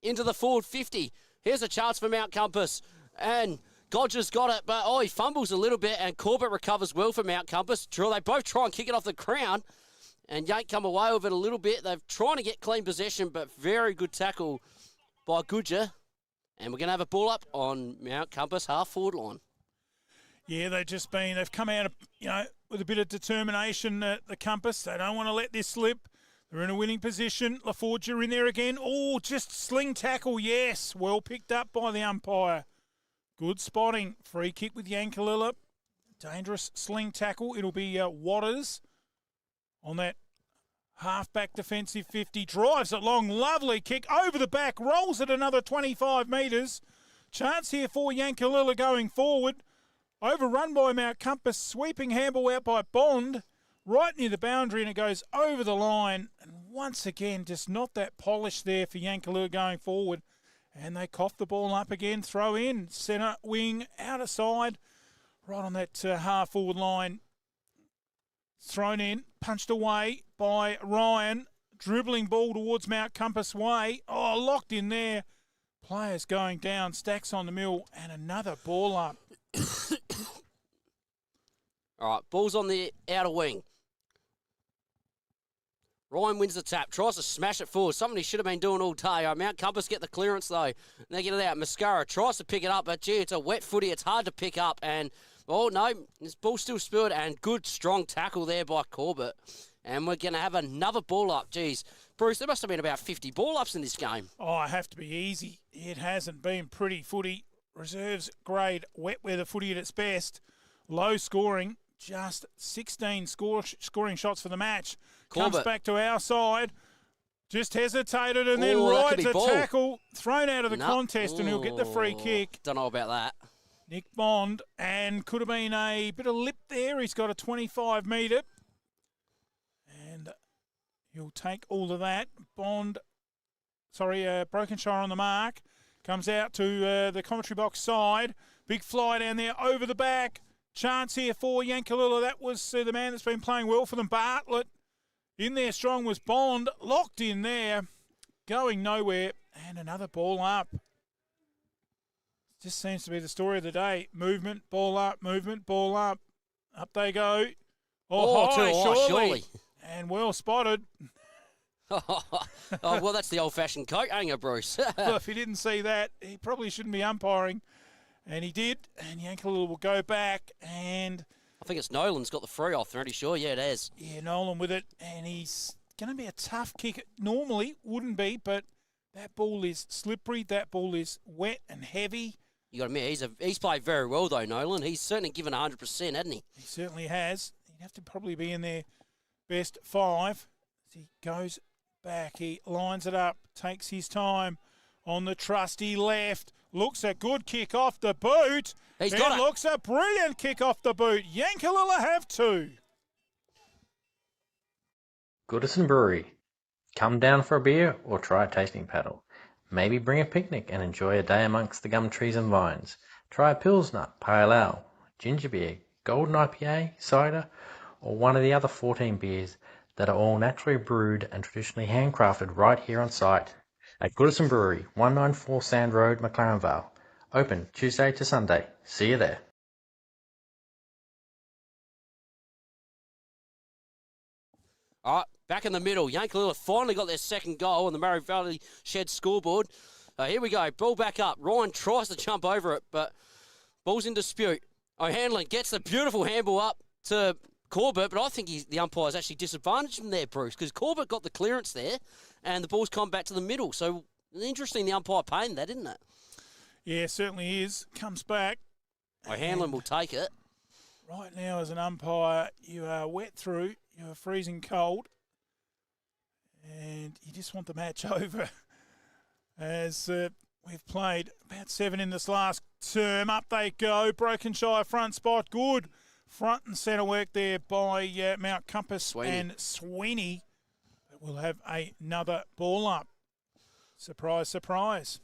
into the forward 50. Here's a chance for Mount Compass. And Godger's got it, but he fumbles a little bit, and Corbett recovers well for Mount Compass. They both try and kick it off the ground, and Yank come away with it a little bit. They're trying to get clean possession, but very good tackle by Godger. And we're going to have a ball up on Mount Compass half-forward line. Yeah, they've come out, with a bit of determination at the Compass. They don't want to let this slip. They're in a winning position. LaForgia in there again. Oh, just sling tackle, yes. Well picked up by the umpire. Good spotting. Free kick with Yankalilla. Dangerous sling tackle. It'll be Waters on that half-back defensive 50. Drives it long. Lovely kick over the back. Rolls it another 25 metres. Chance here for Yankalilla going forward. Overrun by Mount Compass. Sweeping handball out by Bond. Right near the boundary, and it goes over the line. And once again, just not that polish there for Yankalilla going forward. And they cough the ball up again. Throw in. Centre wing. Outer side. Right on that half-forward line. Thrown in. Punched away by Ryan. Dribbling ball towards Mount Compass way. Oh, locked in there. Players going down. Stacks on the mill. And another ball up. All right, ball's on the outer wing. Ryan wins the tap, tries to smash it forward. Something he should have been doing all day. Mount Compass get the clearance, though. And they get it out. Mascara tries to pick it up, but, gee, it's a wet footy. It's hard to pick up. And, no, this ball's still spilled. And good, strong tackle there by Corbett. And we're going to have another ball up. Geez, Bruce, there must have been about 50 ball ups in this game. Oh, I have to be easy. It hasn't been pretty footy. Reserves grade wet weather footy at its best. Low scoring. Just 16 scoring shots for the match. Corbett. Comes back to our side. Just hesitated and then rides a tackle. Thrown out of the contest, and he'll get the free kick. Don't know about that. Nick Bond, and could have been a bit of lip there. He's got a 25 metre. And he'll take all of that. Brokenshire on the mark. Comes out to the commentary box side. Big fly down there over the back. Chance here for Yankalilla. That was the man that's been playing well for them, Bartlett. In there strong was Bond. Locked in there. Going nowhere. And another ball up. Just seems to be the story of the day. Movement, ball up, movement, ball up. Up they go. Surely. And well spotted. Well, that's the old-fashioned coat, ain't it, Bruce? Well, if he didn't see that, he probably shouldn't be umpiring. And he did, and Yankalilla will go back, and... I think it's Nolan's got the free off, pretty sure. Yeah, it is. Yeah, Nolan with it, and he's going to be a tough kick. Normally, wouldn't be, but that ball is slippery, that ball is wet and heavy. You got to admit, he's played very well, though, Nolan. He's certainly given 100%, hasn't he? He certainly has. He'd have to probably be in there best 5. As he goes back, he lines it up, takes his time on the trusty left. Looks a good kick off the boot. He's got it. Looks a brilliant kick off the boot. Yankalilla have 2. Goodison Brewery. Come down for a beer or try a tasting paddle. Maybe bring a picnic and enjoy a day amongst the gum trees and vines. Try a Pilsner, Pale Ale, Ginger Beer, Golden IPA, cider, or one of the other 14 beers that are all naturally brewed and traditionally handcrafted right here on site at Goodison Brewery, 194 Sand Road, McLaren Vale. Open Tuesday to Sunday. See you there. All right, back in the middle. Yankalilla finally got their second goal on the Murray Valley Shed scoreboard. Here we go. Ball back up. Ryan tries to jump over it, but ball's in dispute. O'Hanlon gets the beautiful handball up to Corbett, but I think the umpire's actually disadvantaged him there, Bruce, because Corbett got the clearance there, and the ball's come back to the middle. So interesting, the umpire paying that, isn't it? Yeah, certainly is. Comes back. O'Hanlon will take it. Right now, as an umpire, you are wet through, you are freezing cold, and you just want the match over. As we've played about 7 in this last term. Up they go. Brokenshire front spot. Good front and centre work there by Mount Compass and Sweeney. But we'll have another ball up. Surprise, surprise.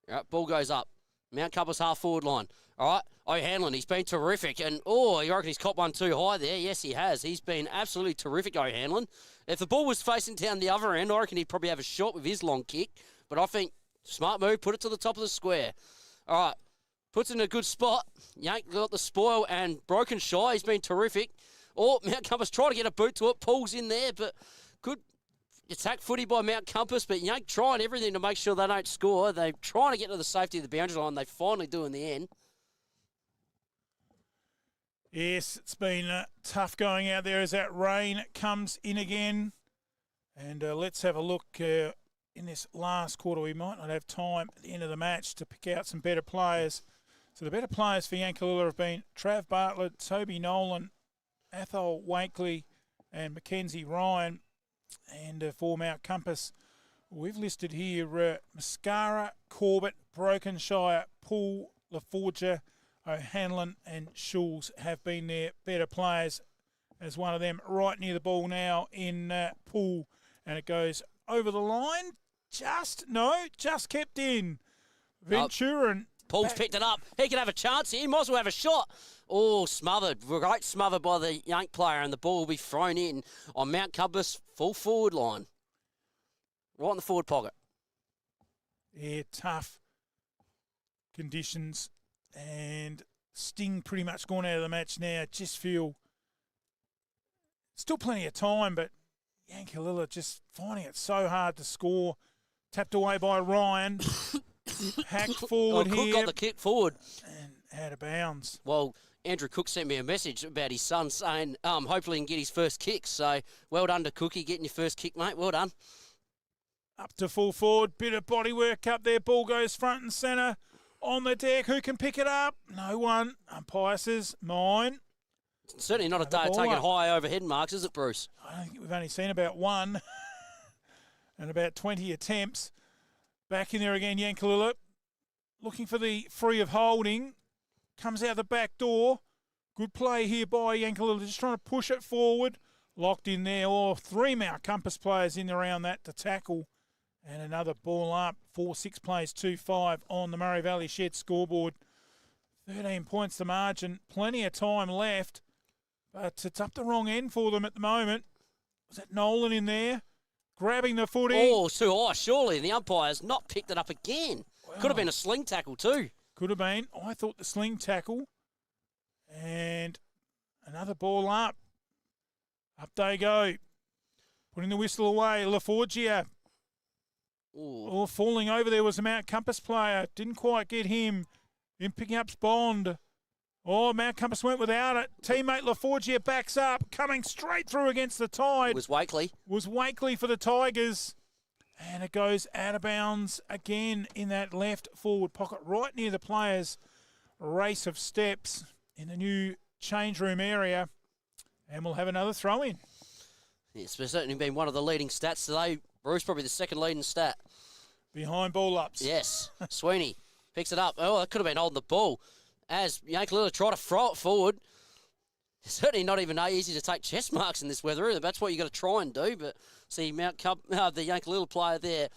All right, ball goes up. Mount Compass half-forward line. All right, O'Hanlon, he's been terrific. And, you reckon he's copped one too high there? Yes, he has. He's been absolutely terrific, O'Hanlon. If the ball was facing down the other end, I reckon he'd probably have a shot with his long kick. But I think, smart move, put it to the top of the square. All right, puts it in a good spot. Yank got the spoil and Brokenshire. He's been terrific. Mount Compass tried to get a boot to it. Pulls in there, but good attack footy by Mount Compass. But Yank trying everything to make sure they don't score. They're trying to get to the safety of the boundary line. They finally do in the end. Yes, it's been tough going out there as that rain comes in again. And let's have a look in this last quarter. We might not have time at the end of the match to pick out some better players. So the better players for Yankalilla have been Trav Bartlett, Toby Nolan, Athol Wakely and Mackenzie Ryan. And for Mount Compass, we've listed here Mascara, Corbett, Brokenshire, Poole, LaForgia, O'Hanlon and Schulz have been their better players. As one of them right near the ball now in Poole. And it goes over the line. Just kept in. Venturan. Paul's picked it up. He can have a chance here. He might as well have a shot. Smothered. Great smothered by the Yank player, and the ball will be thrown in on Mount Compass full forward line. Right in the forward pocket. Yeah, tough conditions. And Sting pretty much gone out of the match now. Just feel still plenty of time, but Yankalilla just finding it so hard to score. Tapped away by Ryan. Hacked forward Cook here. got the kick forward. And out of bounds. Well, Andrew Cook sent me a message about his son saying hopefully he can get his first kick. So well done to Cookie getting your first kick, mate. Well done. Up to full forward. Bit of body work up there. Ball goes front and centre. On the deck. Who can pick it up? No one. Umpire says mine. Certainly not a day of taking high overhead marks, is it, Bruce? I think we've only seen about one and about 20 attempts. Back in there again, Yankalilla. Looking for the free of holding. Comes out the back door. Good play here by Yankalilla. Just trying to push it forward. Locked in there. 3 Mount Compass players in around that to tackle. And another ball up. 4-6 plays, 2-5 on the Murray Valley Shed scoreboard. 13 points to margin. Plenty of time left. But it's up the wrong end for them at the moment. Was that Nolan in there? Grabbing the footy. Too high, surely. The umpire's not picked it up again. Well, could have been a sling tackle too. Could have been. I thought the sling tackle. And another ball up. Up they go. Putting the whistle away. LaForgia. Falling over there was a Mount Compass player. Didn't quite get him. In picking up's Bond. Mount Compass went without it. Teammate LaForgia backs up, coming straight through against the Tide. Was Wakely for the Tigers. And it goes out of bounds again in that left forward pocket, right near the players' race of steps in the new change room area. And we'll have another throw in. It's certainly been one of the leading stats today. Bruce, probably the second leading stat. Behind ball ups. Yes. Sweeney picks it up. Oh, that could have been holding the ball. As Yankalilla try to throw it forward. It's certainly not even easy to take chest marks in this weather either. That's what you got to try and do. But see, the Yankalilla player there,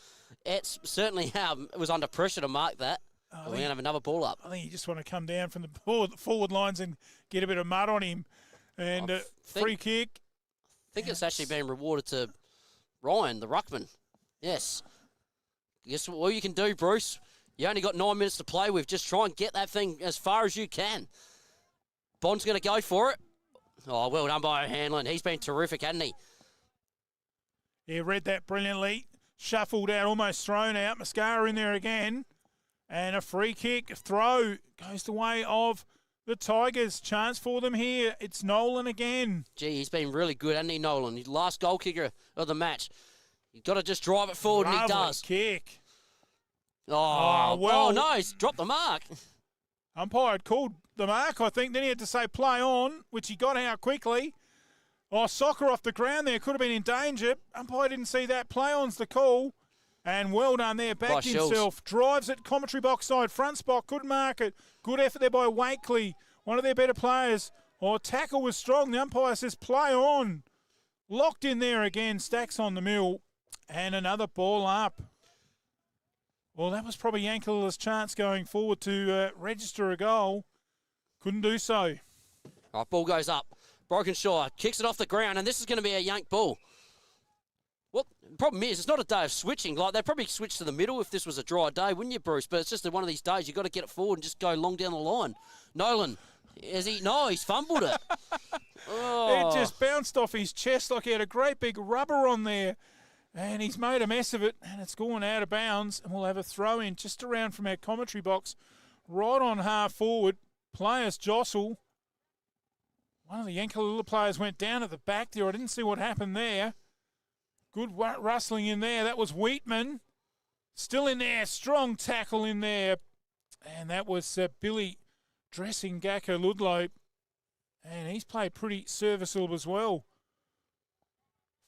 it's certainly was under pressure to mark that. We're going to have another ball up. I think you just want to come down from the forward lines and get a bit of mud on him. And free kick. I think it's actually been rewarded to Ryan, the ruckman. Yes. Guess what you can do, Bruce? You only got 9 minutes to play with. Just try and get that thing as far as you can. Bond's going to go for it. Oh, well done by O'Hanlon. He's been terrific, hasn't he? Yeah, read that brilliantly. Shuffled out, almost thrown out. Mascara in there again. And a free kick throw goes the way of the Tigers. Chance for them here. It's Nolan again. Gee, he's been really good, hasn't he, Nolan? He's the last goal kicker of the match. You've got to just drive it forward, and he does. Kick. Oh, well. Oh, no, he's dropped the mark. Umpire had called the mark, I think. Then he had to say play on, which he got out quickly. Oh, soccer off the ground there. Could have been in danger. Umpire didn't see that. Play on's the call. And well done there. Backed himself. Drives it. Commentary box side. Front spot. Couldn't mark it. Good effort there by Wakely. One of their better players. Oh, tackle was strong. The umpire says play on. Locked in there again. Stacks on the mill. And another ball up. Well, that was probably Yankalilla's chance going forward to register a goal. Couldn't do so. Right, ball goes up. Brokenshaw kicks it off the ground, and this is going to be a yank ball. Well, the problem is, it's not a day of switching. Like, they'd probably switch to the middle if this was a dry day, wouldn't you, Bruce? But it's just one of these days you've got to get it forward and just go long down the line. Nolan, he's fumbled it. It just bounced off his chest like he had a great big rubber on there. And he's made a mess of it, and it's gone out of bounds. And we'll have a throw in just around from our commentary box, right on half forward. Players jostle. One of the Yankalilla players went down at the back there. I didn't see what happened there. Good rustling in there. That was Wheatman. Still in there. Strong tackle in there. And that was Billy dressing Gakko Ludlow. And he's played pretty serviceable as well.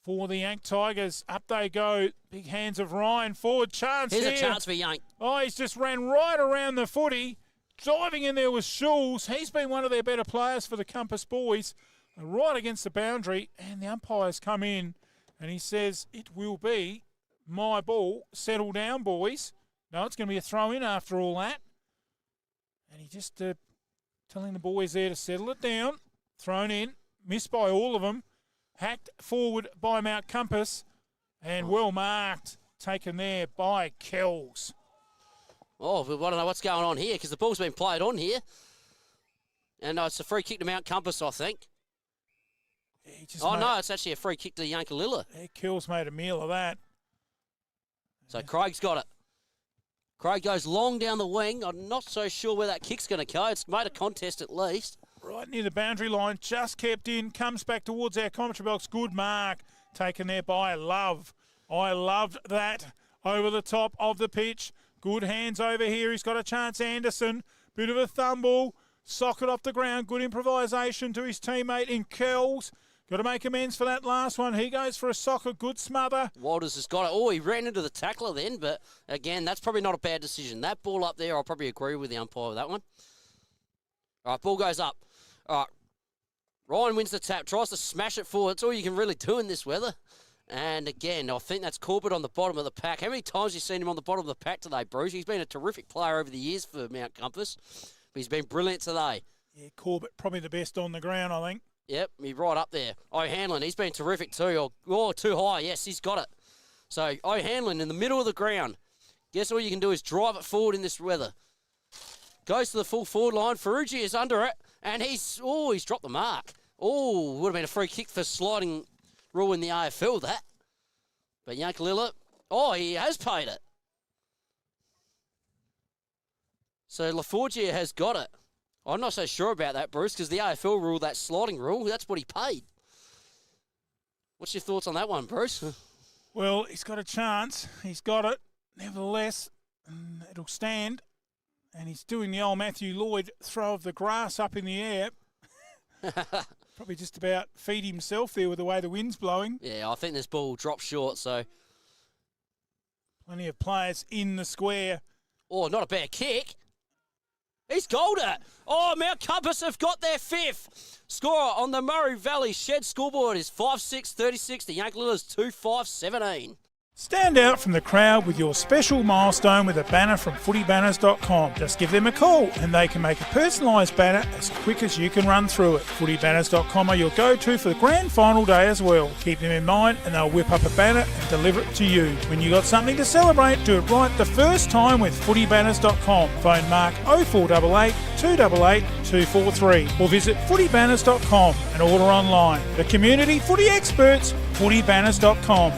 For the Yank Tigers, up they go. Big hands of Ryan. Forward chance Here's here. a chance for Yank. Oh, he's just ran right around the footy. Diving in there was Schulz. He's been one of their better players for the Compass boys. Right against the boundary. And the umpires come in. And he says, it will be my ball. Settle down, boys. No, it's going to be a throw-in after all that. And he just telling the boys there to settle it down. Thrown in. Missed by all of them. Hacked forward by Mount Compass. And well marked. Taken there by Kells. Oh, we want to know what's going on here because the ball's been played on here. And it's a free kick to Mount Compass, I think. No, it's actually a free kick to Yankalilla. Kells made a meal of that. So Craig's got it. Craig goes long down the wing. I'm not so sure where that kick's going to go. It's made a contest at least. Right near the boundary line, just kept in, comes back towards our commentary box. Good mark, taken there by Love. I loved that over the top of the pitch. Good hands over here. He's got a chance, Anderson. Bit of a thumble. Socket off the ground. Good improvisation to his teammate in Kells. Got to make amends for that last one. He goes for a socket. Good smother. Walters has got it. Oh, he ran into the tackler then, but again, that's probably not a bad decision. That ball up there, I'll probably agree with the umpire with that one. All right, ball goes up. All right, Ryan wins the tap, tries to smash it forward. That's all you can really do in this weather. And again, I think that's Corbett on the bottom of the pack. How many times have you seen him on the bottom of the pack today, Bruce? He's been a terrific player over the years for Mount Compass, but he's been brilliant today. Yeah, Corbett probably the best on the ground, I think. Yep, he's right up there. O'Hanlon, he's been terrific too. Oh, too high. Yes, he's got it. So O'Hanlon in the middle of the ground. Guess all you can do is drive it forward in this weather. Goes to the full forward line. Ferrugi is under it, and he's dropped the mark. Oh, would have been a free kick for sliding rule in the AFL, that. But Yankalilla, he has paid it. So LaForgia has got it. I'm not so sure about that, Bruce, because the AFL rule, that sliding rule, that's what he paid. What's your thoughts on that one, Bruce? Well, he's got a chance. He's got it. Nevertheless, it'll stand. And he's doing the old Matthew Lloyd throw of the grass up in the air. Probably just about feed himself there with the way the wind's blowing. Yeah, I think this ball dropped short, so... Plenty of players in the square. Oh, not a bad kick. He's goaled it. Oh, Mount Compass have got their fifth. Scorer on the Murray Valley Shed scoreboard is 5-6-36 to Yankalilla's 2-5-17. Stand out from the crowd with your special milestone with a banner from footybanners.com. Just give them a call and they can make a personalised banner as quick as you can run through it. Footybanners.com are your go-to for the grand final day as well. Keep them in mind and they'll whip up a banner and deliver it to you. When you got something to celebrate, do it right the first time with footybanners.com. Phone Mark 0488 288 243 or visit footybanners.com and order online. The community footy experts, footybanners.com.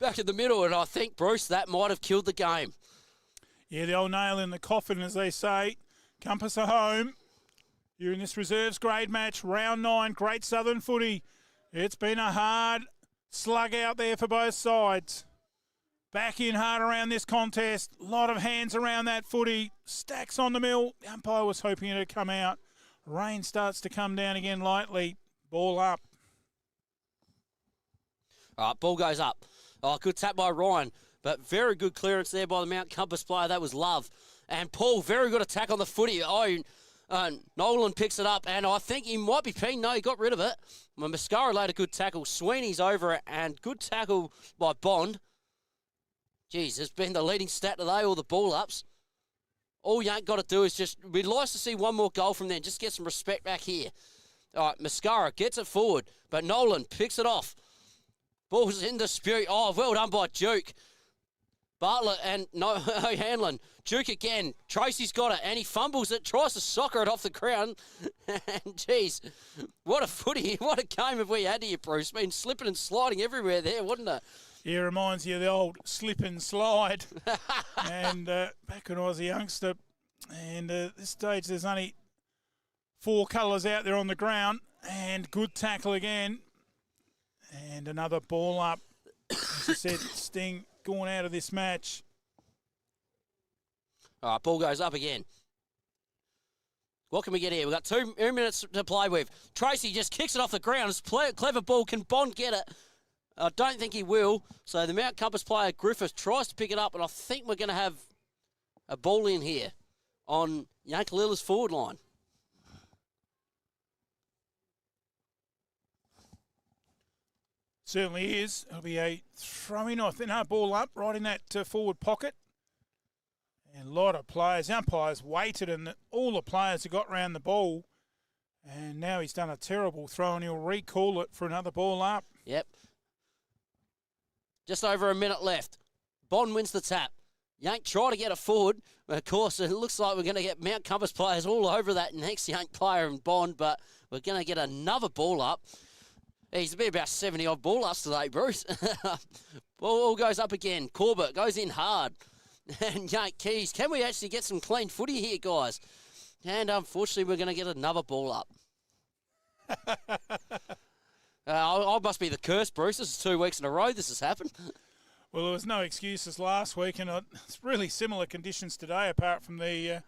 Back in the middle, and I think, Bruce, that might have killed the game. Yeah, the old nail in the coffin, as they say. Compass are home. You're in this reserves grade match, round 9, Great Southern Footy. It's been a hard slug out there for both sides. Back in hard around this contest. A lot of hands around that footy. Stacks on the mill. The umpire was hoping it'd come out. Rain starts to come down again lightly. Ball up. All right, ball goes up. Oh, good tap by Ryan, but very good clearance there by the Mount Compass player. That was Love. And Paul, very good attack on the footy. Nolan picks it up, and I think he might be pinged. No, he got rid of it. Mascara laid a good tackle. Sweeney's over it, and good tackle by Bond. Geez, it's been the leading stat today, all the ball ups. All Yank got to do is just, we'd like to see one more goal from there. Just get some respect back here. All right, Mascara gets it forward, but Nolan picks it off. Ball's in dispute. Oh, well done by Duke. Bartlett and Hanlon. Duke again. Tracy's got it, and he fumbles it, tries to soccer it off the ground. And, geez, what a footy, what a game have we had here, Bruce. Been slipping and sliding everywhere there, wouldn't it? Yeah, reminds you of the old slip and slide. And back when I was a youngster, and at this stage there's only 4 colours out there on the ground, and good tackle again. And another ball up. As I said, Sting going out of this match. All right, ball goes up again. What can we get here? We've got 2 minutes to play with. Tracy just kicks it off the ground. It's a clever ball. Can Bond get it? I don't think he will. So the Mount Compass player, Griffiths, tries to pick it up, and I think we're going to have a ball in here on Yankalilla's forward line. Certainly is. It'll be a throw-in. I think ball up right in that forward pocket. And a lot of players. Umpires waited, and all the players have got round the ball. And now he's done a terrible throw, and he'll recall it for another ball up. Yep. Just over a minute left. Bond wins the tap. Yank try to get it forward. Of course, it looks like we're going to get Mount Compass players all over that next Yank player and Bond, but we're going to get another ball up. He's been about 70-odd ball ups today, Bruce. Ball goes up again. Corbett goes in hard. And Yank Keys. Can we actually get some clean footy here, guys? And unfortunately, we're going to get another ball up. I must be the curse, Bruce. This is 2 weeks in a row this has happened. Well, there was no excuses last week, and it's really similar conditions today, apart from the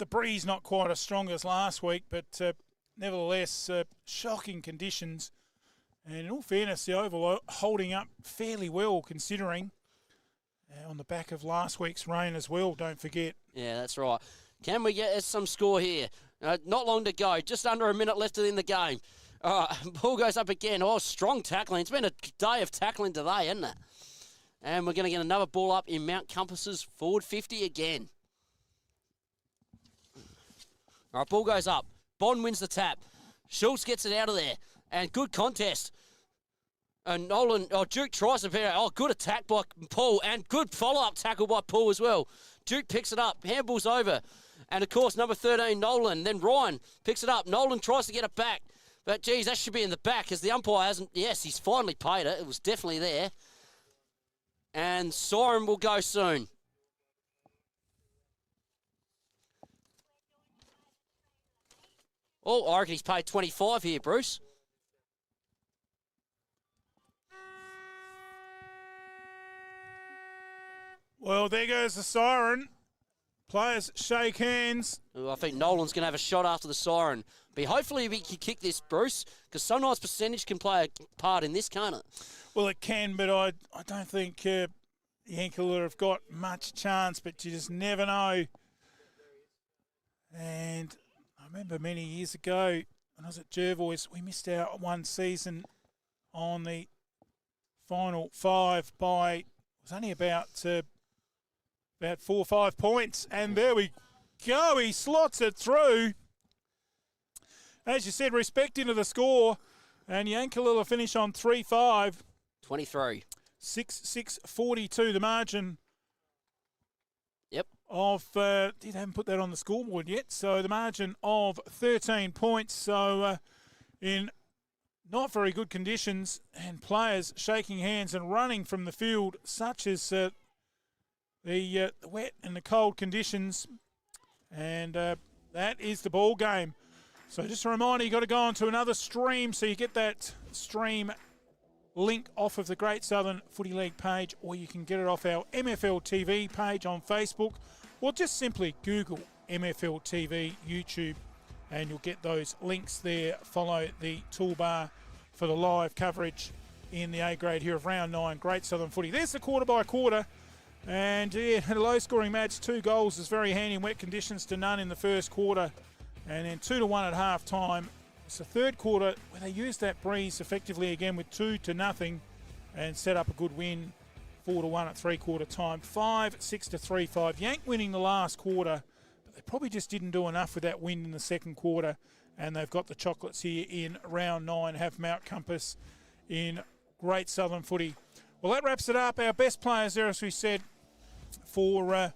breeze not quite as strong as last week, but nevertheless, shocking conditions. And in all fairness, the Oval holding up fairly well, considering on the back of last week's rain as well, don't forget. Yeah, that's right. Can we get some score here? Not long to go. Just under a minute left in the game. Ball goes up again. Oh, strong tackling. It's been a day of tackling today, hasn't it? And we're going to get another ball up in Mount Compass's forward 50 again. All right, ball goes up. Bond wins the tap. Schultz gets it out of there. And good contest. And Duke tries to beat it. Oh, good attack by Paul. And good follow-up tackle by Paul as well. Duke picks it up. Handball's over. And, of course, number 13, Nolan. Then Ryan picks it up. Nolan tries to get it back. But, geez, that should be in the back as the umpire hasn't... Yes, he's finally paid it. It was definitely there. And siren will go soon. Oh, I reckon he's paid 25 here, Bruce. Well, there goes the siren. Players shake hands. I think Nolan's going to have a shot after the siren. But hopefully we can kick this, Bruce, because sometimes percentage can play a part in this, can't it? Well, it can, but I don't think Yankalilla have got much chance, but you just never know. And I remember many years ago when I was at Jervois, we missed out one season on the final 5 by, it was only about 4 or 5 points. And there we go, he slots it through. As you said, respect into the score. And Yankalilla finish on 3-5. 23. 6-6-42, the margin. Yep. Of, haven't put that on the scoreboard yet. So the margin of 13 points. So in not very good conditions, and players shaking hands and running from the field, such as the wet and the cold conditions. And that is the ball game. So just a reminder, you've got to go onto another stream, so you get that stream link off of the Great Southern Footy League page, or you can get it off our MFLTV page on Facebook, or just simply Google MFLTV YouTube, and you'll get those links there. Follow the toolbar for the live coverage in the A grade here of round 9, Great Southern Footy. There's the quarter by quarter, and yeah, a low-scoring match. 2 goals is very handy in wet conditions to none in the first quarter. And then 2-1 at half time. It's the third quarter where they used that breeze effectively again with 2-0 and set up a good win. 4-1 at 3-quarter time. 5-6-3-5. Yank winning the last quarter, but they probably just didn't do enough with that win in the second quarter. And they've got the chocolates here in round 9. Have Mount Compass in Great Southern Footy. Well, that wraps it up. Our best players there, as we said, for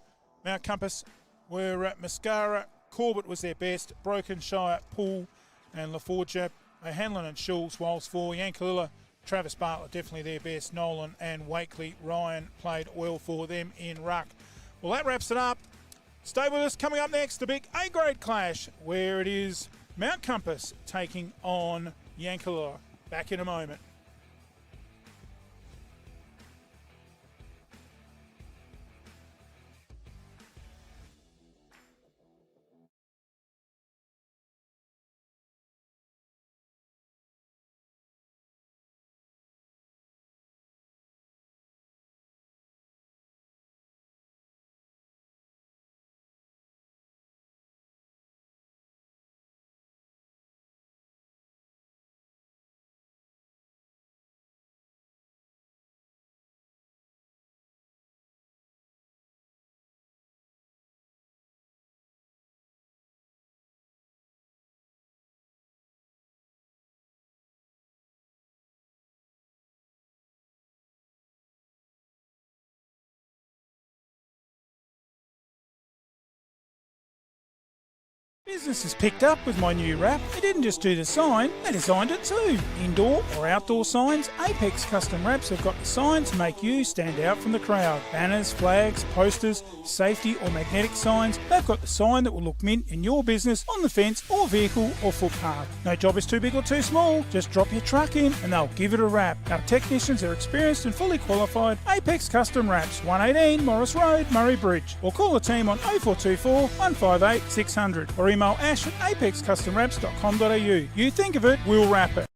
Mount Compass were Mascara. Corbett was their best, Brokenshire, Poole and LaForgia, Hanlon and Schulz, whilst for Yankalilla, Travis Bartlett definitely their best, Nolan and Wakely. Ryan played well for them in ruck. Well, that wraps it up. Stay with us. Coming up next, the big A-grade clash, where it is Mount Compass taking on Yankalilla. Back in a moment. Business has picked up with my new wrap. They didn't just do the sign, they designed it too. Indoor or outdoor signs, Apex Custom Wraps have got the sign to make you stand out from the crowd. Banners, flags, posters, safety or magnetic signs, they've got the sign that will look mint in your business, on the fence or vehicle or footpath. No job is too big or too small, just drop your truck in and they'll give it a wrap. Our technicians are experienced and fully qualified. Apex Custom Wraps, 118 Morris Road, Murray Bridge. Or call the team on 0424 158 600 or email ash at apexcustomwraps.com.au. You think of it, we'll wrap it.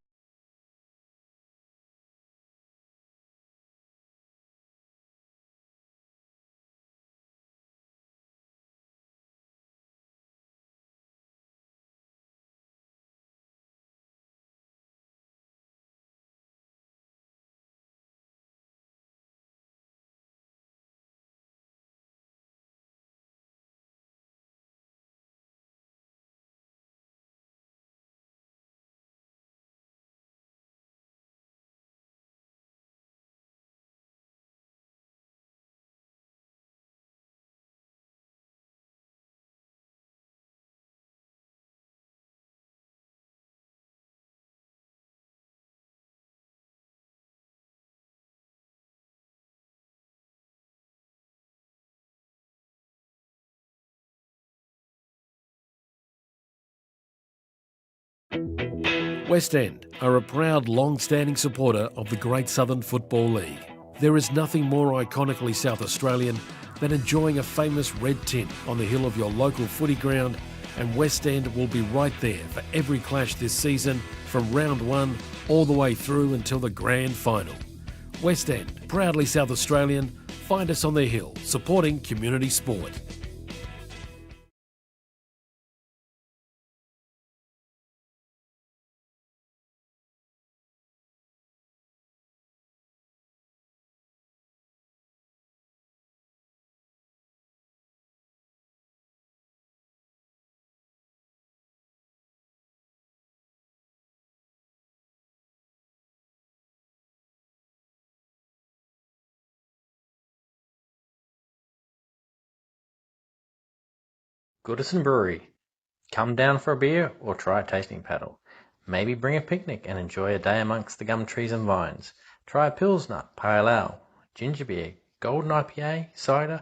West End are a proud long-standing supporter of the Great Southern Football League. There is nothing more iconically South Australian than enjoying a famous red tint on the hill of your local footy ground, and West End will be right there for every clash this season from round 1 all the way through until the grand final. West End, proudly South Australian, find us on the hill, supporting community sport. Goodison Brewery. Come down for a beer or try a tasting paddle. Maybe bring a picnic and enjoy a day amongst the gum trees and vines. Try a Pilsner, Pale Ale, Ginger Beer, Golden IPA, cider,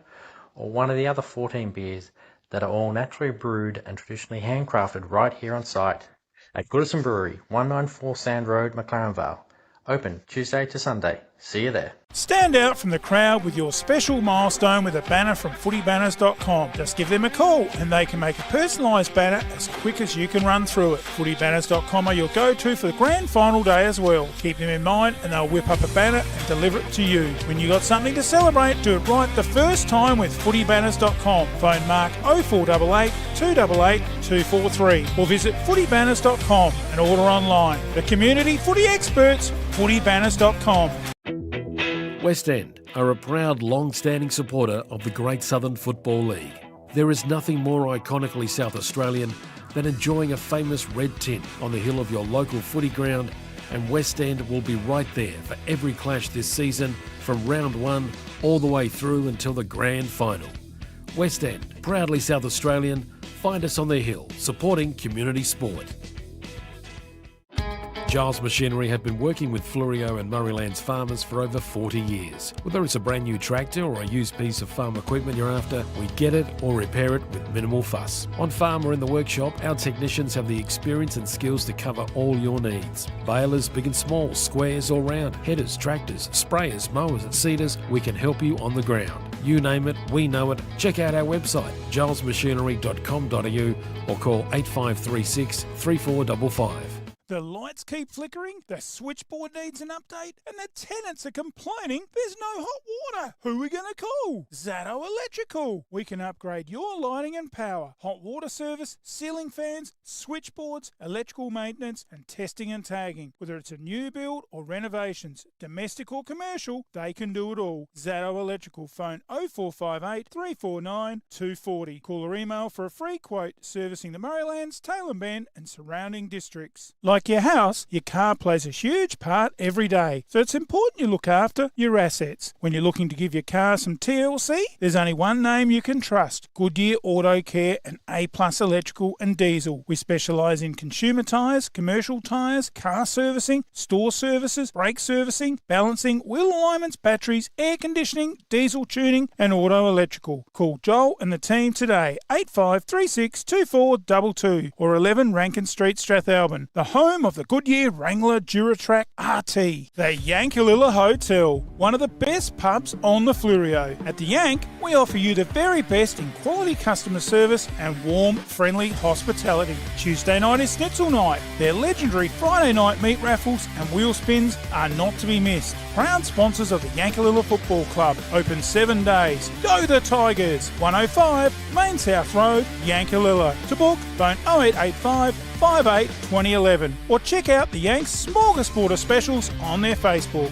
or one of the other 14 beers that are all naturally brewed and traditionally handcrafted right here on site at Goodison Brewery, 194 Sand Road, McLaren Vale. Open Tuesday to Sunday. See you there. Stand out from the crowd with your special milestone with a banner from footybanners.com. Just give them a call and they can make a personalised banner as quick as you can run through it. Footybanners.com are your go-to for the grand final day as well. Keep them in mind and they'll whip up a banner and deliver it to you. When you got something to celebrate, do it right the first time with footybanners.com. Phone Mark 0488 288 243 or visit footybanners.com and order online. The community footy experts, footybanners.com. West End are a proud, long-standing supporter of the Great Southern Football League. There is nothing more iconically South Australian than enjoying a famous red tint on the hill of your local footy ground, and West End will be right there for every clash this season from round 1 all the way through until the grand final. West End, proudly South Australian, find us on the hill, supporting community sport. Giles Machinery have been working with Fleurieu and Murraylands farmers for over 40 years. Whether it's a brand new tractor or a used piece of farm equipment you're after, we get it or repair it with minimal fuss. On farm or in the workshop, our technicians have the experience and skills to cover all your needs. Balers, big and small, squares or round, headers, tractors, sprayers, mowers and seeders, we can help you on the ground. You name it, we know it. Check out our website, gilesmachinery.com.au, or call 8536 3455. The lights keep flickering, the switchboard needs an update, and the tenants are complaining there's no hot water. Who are we going to call? Zato Electrical. We can upgrade your lighting and power, hot water service, ceiling fans, switchboards, electrical maintenance, and testing and tagging. Whether it's a new build or renovations, domestic or commercial, they can do it all. Zato Electrical. Phone 0458 349 240. Call or email for a free quote servicing the Murraylands, Taylor Bend, and surrounding districts. Like your house, your car plays a huge part every day, so it's important you look after your assets. When you're looking to give your car some TLC, there's only one name you can trust: Goodyear Auto Care and A+ Electrical and Diesel. We specialise in consumer tyres, commercial tyres, car servicing, store services, brake servicing, balancing, wheel alignments, batteries, air conditioning, diesel tuning and auto electrical. Call Joel and the team today, 8536 2422 or 11 Rankin Street, Strathalbyn. The home of the Goodyear Wrangler Duratrack RT. The Yankalilla Hotel, one of the best pubs on the Fleurieu. At the Yank, we offer you the very best in quality customer service and warm, friendly hospitality. Tuesday night is Schnitzel night. Their legendary Friday night meat raffles and wheel spins are not to be missed. Proud sponsors of the Yankalilla Football Club. Open 7 days. Go the Tigers! 105 Main South Road, Yankalilla. To book, phone 0885 58 2011 or check out the Yanks Smorgasbord of specials on their Facebook.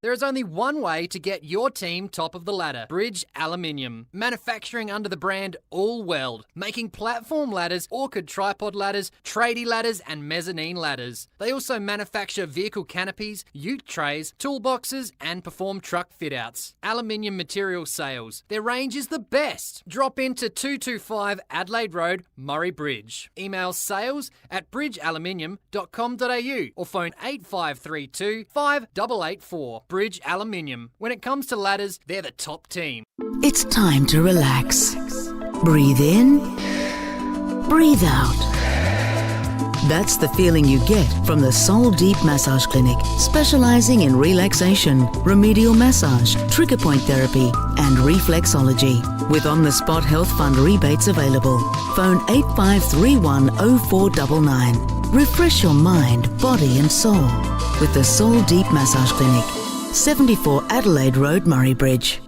There is only one way to get your team top of the ladder. Bridge Aluminium. Manufacturing under the brand All Weld. Making platform ladders, orchid tripod ladders, tradie ladders and mezzanine ladders. They also manufacture vehicle canopies, ute trays, toolboxes and perform truck fit-outs. Aluminium material sales. Their range is the best. Drop into 225 Adelaide Road, Murray Bridge. Email sales@bridgealuminium.com.au or phone 8532 5884. Bridge Aluminium. When it comes to ladders, they're the top team. It's time to relax. Breathe in, breathe out. That's the feeling you get from the Soul Deep Massage Clinic, specialising in relaxation, remedial massage, trigger point therapy and reflexology. With on-the-spot health fund rebates available. Phone 8531 0499. Refresh your mind, body and soul with the Soul Deep Massage Clinic, 74 Adelaide Road, Murray Bridge.